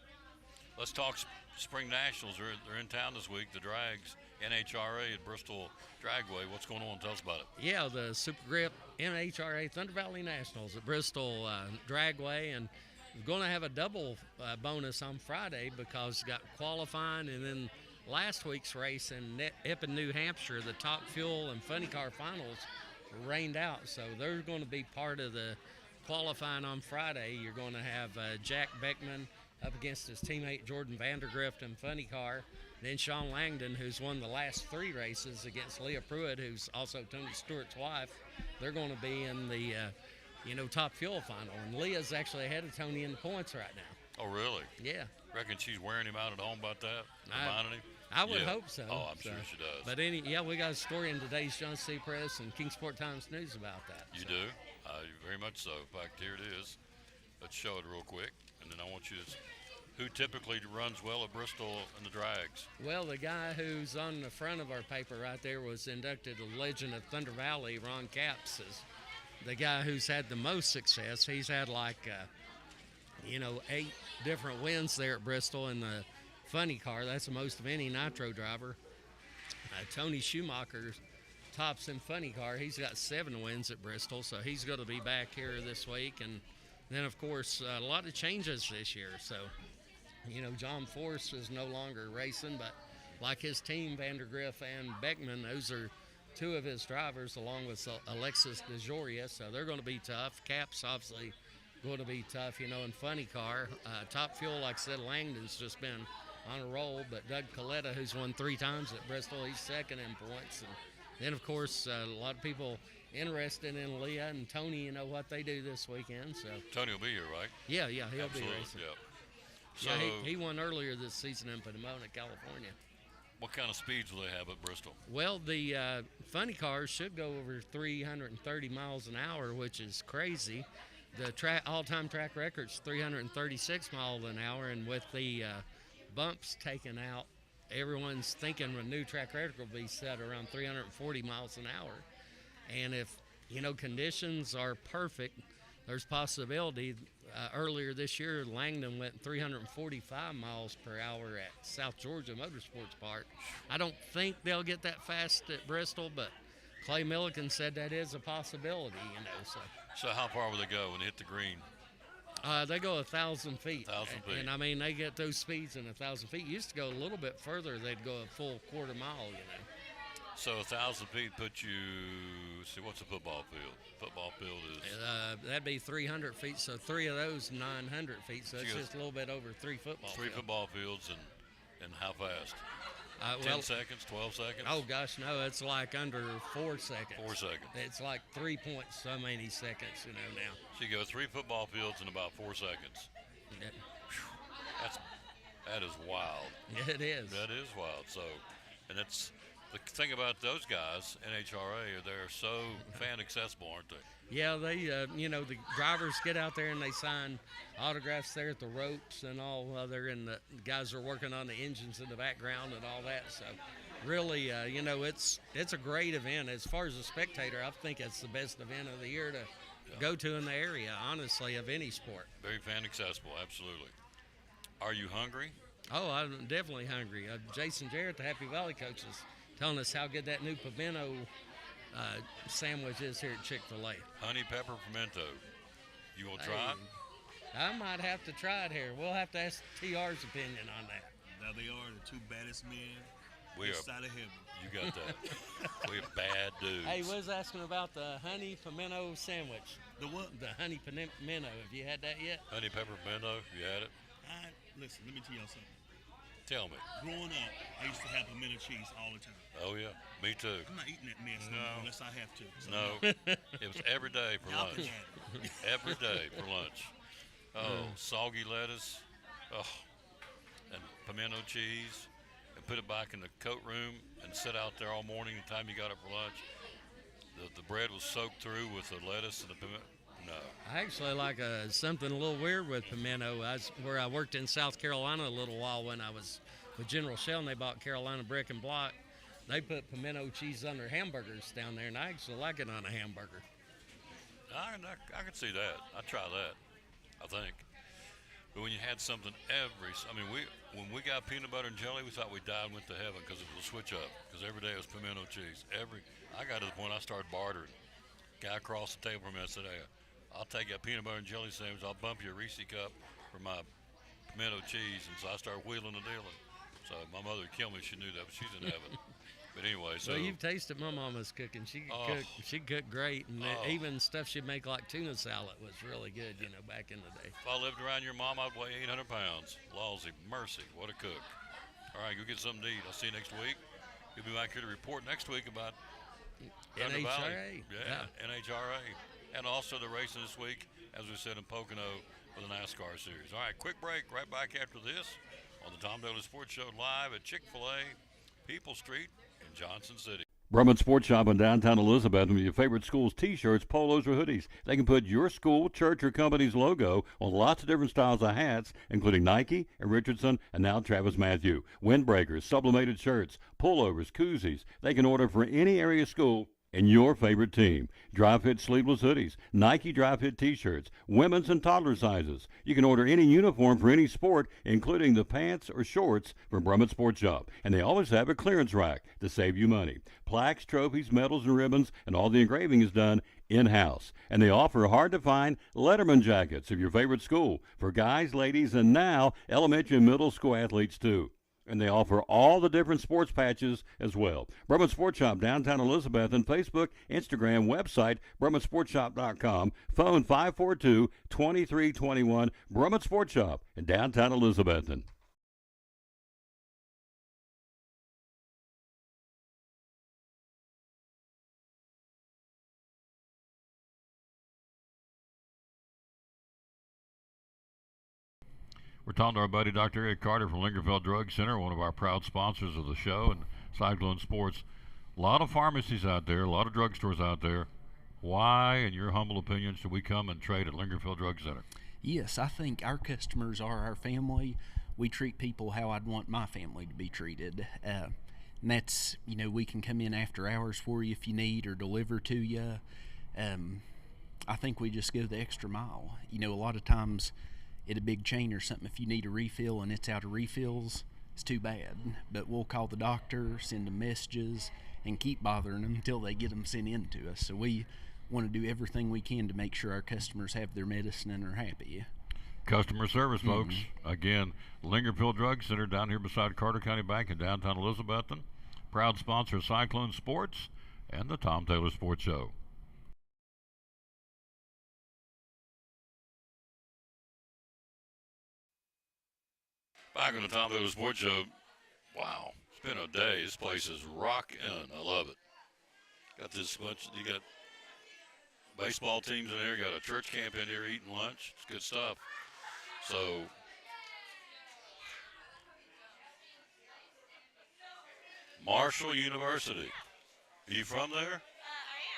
Let's talk Spring Nationals. They're in town this week. The Drags, NHRA at Bristol Dragway. What's going on? Tell us about it. Yeah, the Super Grip NHRA Thunder Valley Nationals at Bristol Dragway, and we're going to have a double bonus on Friday because we got qualifying, and then last week's race in Epping, New Hampshire, the Top Fuel and Funny Car Finals rained out, so they're going to be part of the qualifying on Friday. You're going to have Jack Beckman up against his teammate Jordan Vandergrift in Funny Car. Then Sean Langdon, who's won the last 3 races, against Leah Pruitt, who's also Tony Stewart's wife. They're going to be in the, Top Fuel final. And Leah's actually ahead of Tony in the points right now. Oh, really? Yeah. Reckon she's wearing him out at home about that? Reminding him? I would Yeah. hope so. Oh, I'm sure she does. But we got a story in today's John C. Press and Kingsport Times News about that. You do? Very much so. In fact, here it is. Let's show it real quick. And then I want you to... Who typically runs well at Bristol in the Drags? Well, the guy who's on the front of our paper right there was inducted a Legend of Thunder Valley. Ron Capps is the guy who's had the most success. He's had 8 different wins there at Bristol in the Funny Car. That's the most of any nitro driver. Tony Schumacher tops in Funny Car. He's got 7 wins at Bristol, so he's going to be back here this week. And then, of course, a lot of changes this year. So, John Force is no longer racing, but like his team, Vandergriff and Beckman, those are 2 of his drivers, along with Alexis DeJoria, so they're going to be tough. Cap's obviously going to be tough, in Funny Car. Top Fuel, like I said, Langdon's just been on a roll, but Doug Coletta, who's won 3 times at Bristol, he's second in points. And Then, of course, a lot of people interested in Leah and Tony, you know, what they do this weekend. So Tony will be here, right? Yeah, he'll Absolutely, be racing. Yeah. So, Yeah, he won earlier this season in Pomona, California. what kind of speeds will they have at Bristol? Well, the funny cars should go over 330 miles an hour, which is crazy. The all-time track record's 336 miles an hour, and with the bumps taken out, everyone's thinking a new track record will be set around 340 miles an hour. And if, you know, conditions are perfect, there's possibility. Earlier this year, Langdon went 345 miles per hour at South Georgia Motorsports Park. I don't think they'll get that fast at Bristol, but Clay Milliken said that is a possibility, you know. So how far will they go when they hit the green? They go 1,000 feet. 1,000 feet. And I mean, they get those speeds in 1,000 feet. Used to go a little bit further. They'd go a full quarter mile, you know. So 1,000 feet puts you, see, what's a football field? Football field is? That'd be 300 feet, so 3 of those 900 feet, so it's So just a little bit over 3 football Three fields. football fields and how fast? 10 well, seconds, 12 seconds? Oh, gosh, no, it's like under 4 seconds. 4 seconds. It's like 3 point so many seconds, you know, now. So you go 3 football fields in about 4 seconds. Yeah. That is wild. It is. That is wild. So, and that's the thing about those guys, NHRA, they're so fan accessible, aren't they? Yeah, they, you know, the drivers get out there and they sign autographs there at the ropes and all other, and the guys are working on the engines in the background and all that. So, really, you know, it's a great event. As far as a spectator, I think it's the best event of the year to go to in the area, honestly, of any sport. Very fan accessible, absolutely. Are you hungry? Oh, I'm definitely hungry. Jason Jarrett, the Happy Valley coach, is telling us how good that new pimento sandwich is here at Chick-fil-A. Honey pepper pimento. You will try it? I might have to try it here. We'll have to ask TR's opinion on that. Now they are the two baddest men We this are. side of heaven. You got that. We're bad dudes. Hey, was asking about the honey pimento sandwich. The what? The honey pimento. Have you had that yet? Honey pepper pimento, you had it? Listen, let me tell y'all something. Tell me. Growing up, I used to have pimento cheese all the time. Oh, yeah. Me too. I'm not eating that mess No. unless I have to. So No. It was every day for Y'all can lunch. have it. Every day for lunch. Oh, soggy lettuce. Oh, and pimento cheese. And put it back in the coat room and sit out there all morning the time you got it for lunch. The bread was soaked through with the lettuce and the pimento. No. I actually like something a little weird with pimento. Where I worked in South Carolina a little while when I was with General Shell, and they bought Carolina Brick and Block. They put pimento cheese on their hamburgers down there, and I actually like it on a hamburger. I can see that. I'd try that, I think. But when you had something when we got peanut butter and jelly, we thought we died and went to heaven because it was a switch up. Because every day it was pimento cheese. I got to the point I started bartering. Guy across the table from me, I said, hey, I'll take a peanut butter and jelly sandwich. I'll bump you a Reese cup for my pimento cheese. And so I started wheeling and dealing. So my mother would kill me if she knew that, but she's in heaven. But anyway, so. Well, you've tasted my mama's cooking. She could cook. She cooked great, and even stuff she'd make like tuna salad was really good. You know, back in the day. If I lived around your mom, I'd weigh 800 pounds. Lawsy, mercy, what a cook. All right, go get something to eat. I'll see you next week. You'll be back here to report next week about Thunder Valley. NHRA. Yeah, NHRA. And also the racing this week, as we said, in Pocono for the NASCAR series. All right, quick break. Right back after this on the Tom Daly Sports Show live at Chick-fil-A, People Street in Johnson City. Brummett Sports Shop in downtown Elizabeth with your favorite school's T-shirts, polos, or hoodies. They can put your school, church, or company's logo on lots of different styles of hats, including Nike and Richardson and now Travis Matthew. Windbreakers, sublimated shirts, pullovers, koozies. They can order for any area school and your favorite team. Dry fit sleeveless hoodies, Nike dry fit t-shirts, women's and toddler sizes. You can order any uniform for any sport, including the pants or shorts from Brummett Sports Shop. And they always have a clearance rack to save you money. Plaques, trophies, medals, and ribbons, and all the engraving is done in-house. And they offer hard-to-find Letterman jackets of your favorite school for guys, ladies, and now elementary and middle school athletes too. And they offer all the different sports patches as well. Brummett Sports Shop, downtown Elizabeth, and Facebook, Instagram, website, BrummettSportsShop.com, phone 542-2321, Brummett Sports Shop in downtown Elizabethton. We're talking to our buddy Dr. Eric Carter from Lingerfeld Drug Center, one of our proud sponsors of the show, and Cyclone Sports. A lot of pharmacies out there, a lot of drugstores out there. Why, in your humble opinion, should we come and trade at Lingerfeld Drug Center? Yes, I think our customers are our family. We treat people how I'd want my family to be treated. And that's, we can come in after hours for you if you need, or deliver to you. I think we just go the extra mile. A lot of times at a big chain or something, if you need a refill and it's out of refills, it's too bad. But we'll call the doctor, send them messages, and keep bothering them until they get them sent in to us. So we want to do everything we can to make sure our customers have their medicine and are happy. Customer service, folks. Again, Lingerfeld Drug Center down here beside Carter County Bank in downtown Elizabethton. Proud sponsor of Cyclone Sports and the Tom Taylor Sports Show. Back on the Tom Taylor Sports Show. Wow, it's been a day. This place is rocking. I love it. Got this bunch. You got baseball teams in there. You got a church camp in here eating lunch. It's good stuff. So, Marshall University. Are you from there? I am,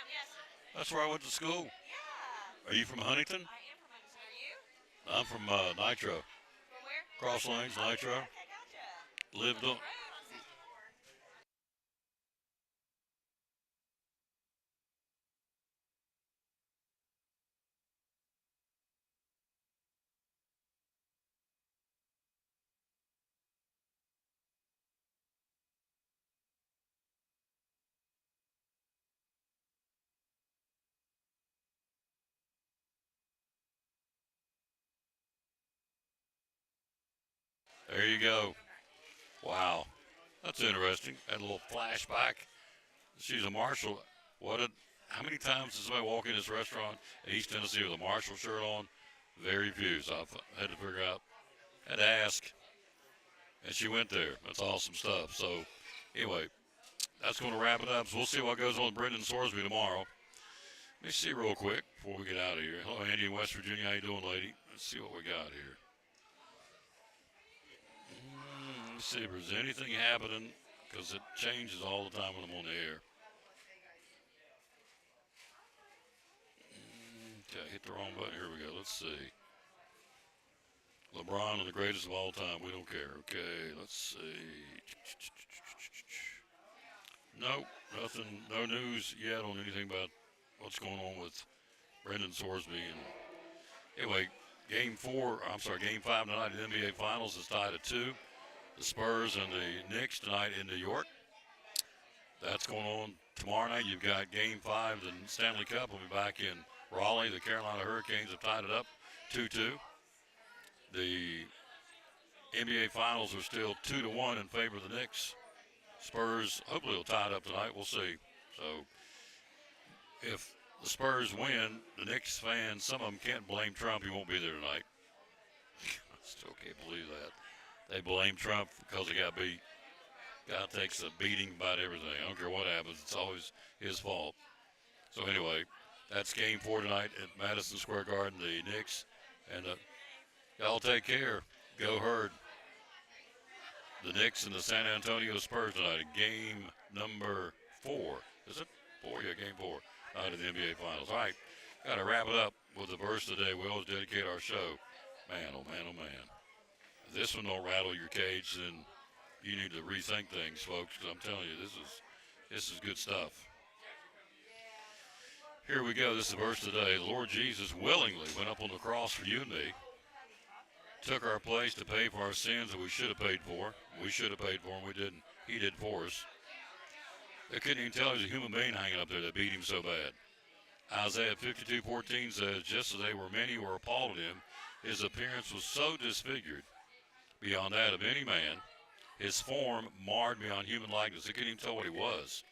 yes. That's where I went to school. Yeah. Are you from Huntington? I am from Huntington. Are you? I'm from Nitro. From where? Cross Lanes, Nitro. Okay, gotcha. Lived on. There you go. Wow. That's interesting. Had a little flashback. She's a Marshall. How many times does somebody walk in this restaurant in East Tennessee with a Marshall shirt on? Very few. So I had to figure out, had to ask. And she went there. That's awesome stuff. So, anyway, that's going to wrap it up. So we'll see what goes on with Brendan Sorsby tomorrow. Let me see real quick before we get out of here. Hello, Andy in West Virginia. How you doing, lady? Let's see what we got here. Let's see if there's anything happening, because it changes all the time when I'm on the air. Okay, hit the wrong button. Here we go. Let's see. LeBron and the greatest of all time. We don't care. Okay, let's see. Nope, nothing. No news yet on anything about what's going on with Brendan Sorsby. And anyway, Game 5 tonight in the NBA Finals is tied at 2. The Spurs and the Knicks tonight in New York. That's going on tomorrow night. You've got Game 5 of the Stanley Cup. We'll be back in Raleigh. The Carolina Hurricanes have tied it up 2-2. The NBA Finals are still 2-1 in favor of the Knicks. Spurs hopefully will tie it up tonight. We'll see. So if the Spurs win, the Knicks fans, some of them can't blame Trump. He won't be there tonight. I still can't believe that. They blame Trump because he got beat. Guy takes a beating about everything. I don't care what happens. It's always his fault. So anyway, that's Game 4 tonight at Madison Square Garden, the Knicks. And y'all take care. Go Herd. The Knicks and the San Antonio Spurs tonight at Game number 4. Is it? 4? Yeah, Game 4. Out of the NBA Finals. All right, got to wrap it up with the verse today. We always dedicate our show. Man, oh man, oh man. If this one don't rattle your cage, then you need to rethink things, folks, because I'm telling you, this is good stuff. Here we go. This is the verse today. The Lord Jesus willingly went up on the cross for you and me, took our place to pay for our sins that we should have paid for. We should have paid for them. We didn't. He did for us. They couldn't even tell he was a human being hanging up there that beat him so bad. Isaiah 52:14 says, just as they were many who were appalled at him, his appearance was so disfigured beyond that of any man, his form marred beyond human likeness. They couldn't even tell what he was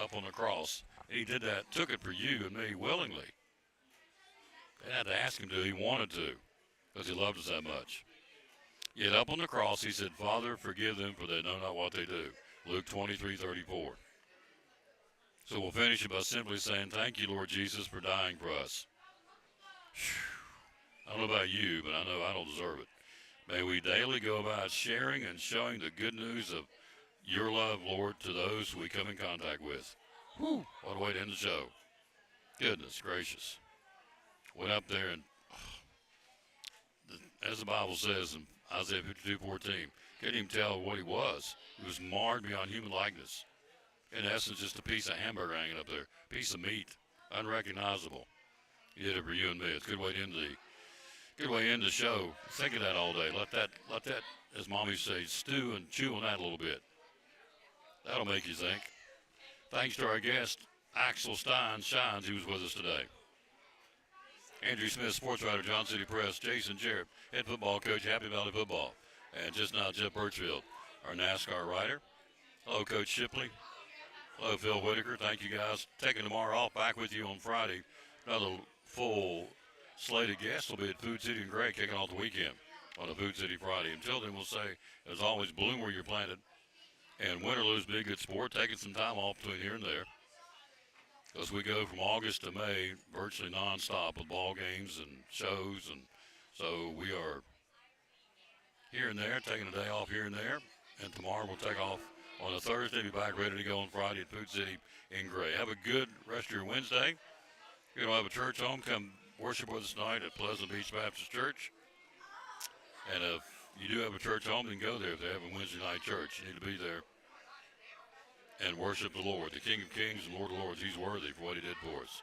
up on the cross. He did that, took it for you and me willingly. They had to ask him to. He wanted to, because he loved us that much. Yet up on the cross, he said, Father, forgive them, for they know not what they do. Luke 23:34. So we'll finish it by simply saying, thank you, Lord Jesus, for dying for us. Whew. I don't know about you, but I know I don't deserve it. May we daily go about sharing and showing the good news of your love, Lord, to those we come in contact with. Whew, what a way to end the show. Goodness gracious. Went up there and, as the Bible says in Isaiah 52:14, couldn't even tell what he was. He was marred beyond human likeness. In essence, just a piece of hamburger hanging up there, piece of meat, unrecognizable. He did it for you and me. It's a good way to end the show. Think of that all day. Let that, as mommy says, stew and chew on that a little bit. That'll make you think. Thanks to our guest, Axel Shines, he was with us today. Andrew Smith, sports writer, John City Press, Jason Jarrett, head football coach, Happy Valley Football, and just now Jeff Birchfield, our NASCAR writer. Hello, Coach Shipley. Hello, Phil Whitaker. Thank you, guys. Taking tomorrow off, back with you on Friday. Another full slate of guests will be at Food City and Gray, kicking off the weekend on a Food City Friday. Until then, we'll say, as always, bloom where you're planted, and win or lose, be a good sport, taking some time off between here and there. Because we go from August to May virtually nonstop with ball games and shows, and so we are here and there, taking a day off here and there, and tomorrow we'll take off on a Thursday, be back ready to go on Friday at Food City in Gray. Have a good rest of your Wednesday. If you don't have a church home, come worship with us tonight at Pleasant Beach Baptist Church. And if you do have a church home, then go there if they have a Wednesday night church. You need to be there and worship the Lord, the King of Kings and Lord of Lords. He's worthy for what he did for us.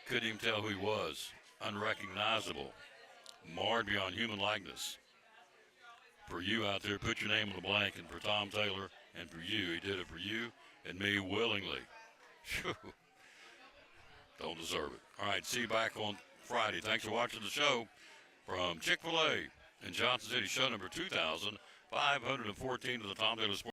Couldn't even tell who he was. Unrecognizable. Marred beyond human likeness. For you out there, put your name in the blank, and for Tom Taylor, and for you, he did it for you and me willingly. Whew. Don't deserve it. All right, see you back on Friday. Thanks for watching the show from Chick-fil-A in Johnson City, show number 2,514 of the Tom Taylor Sports.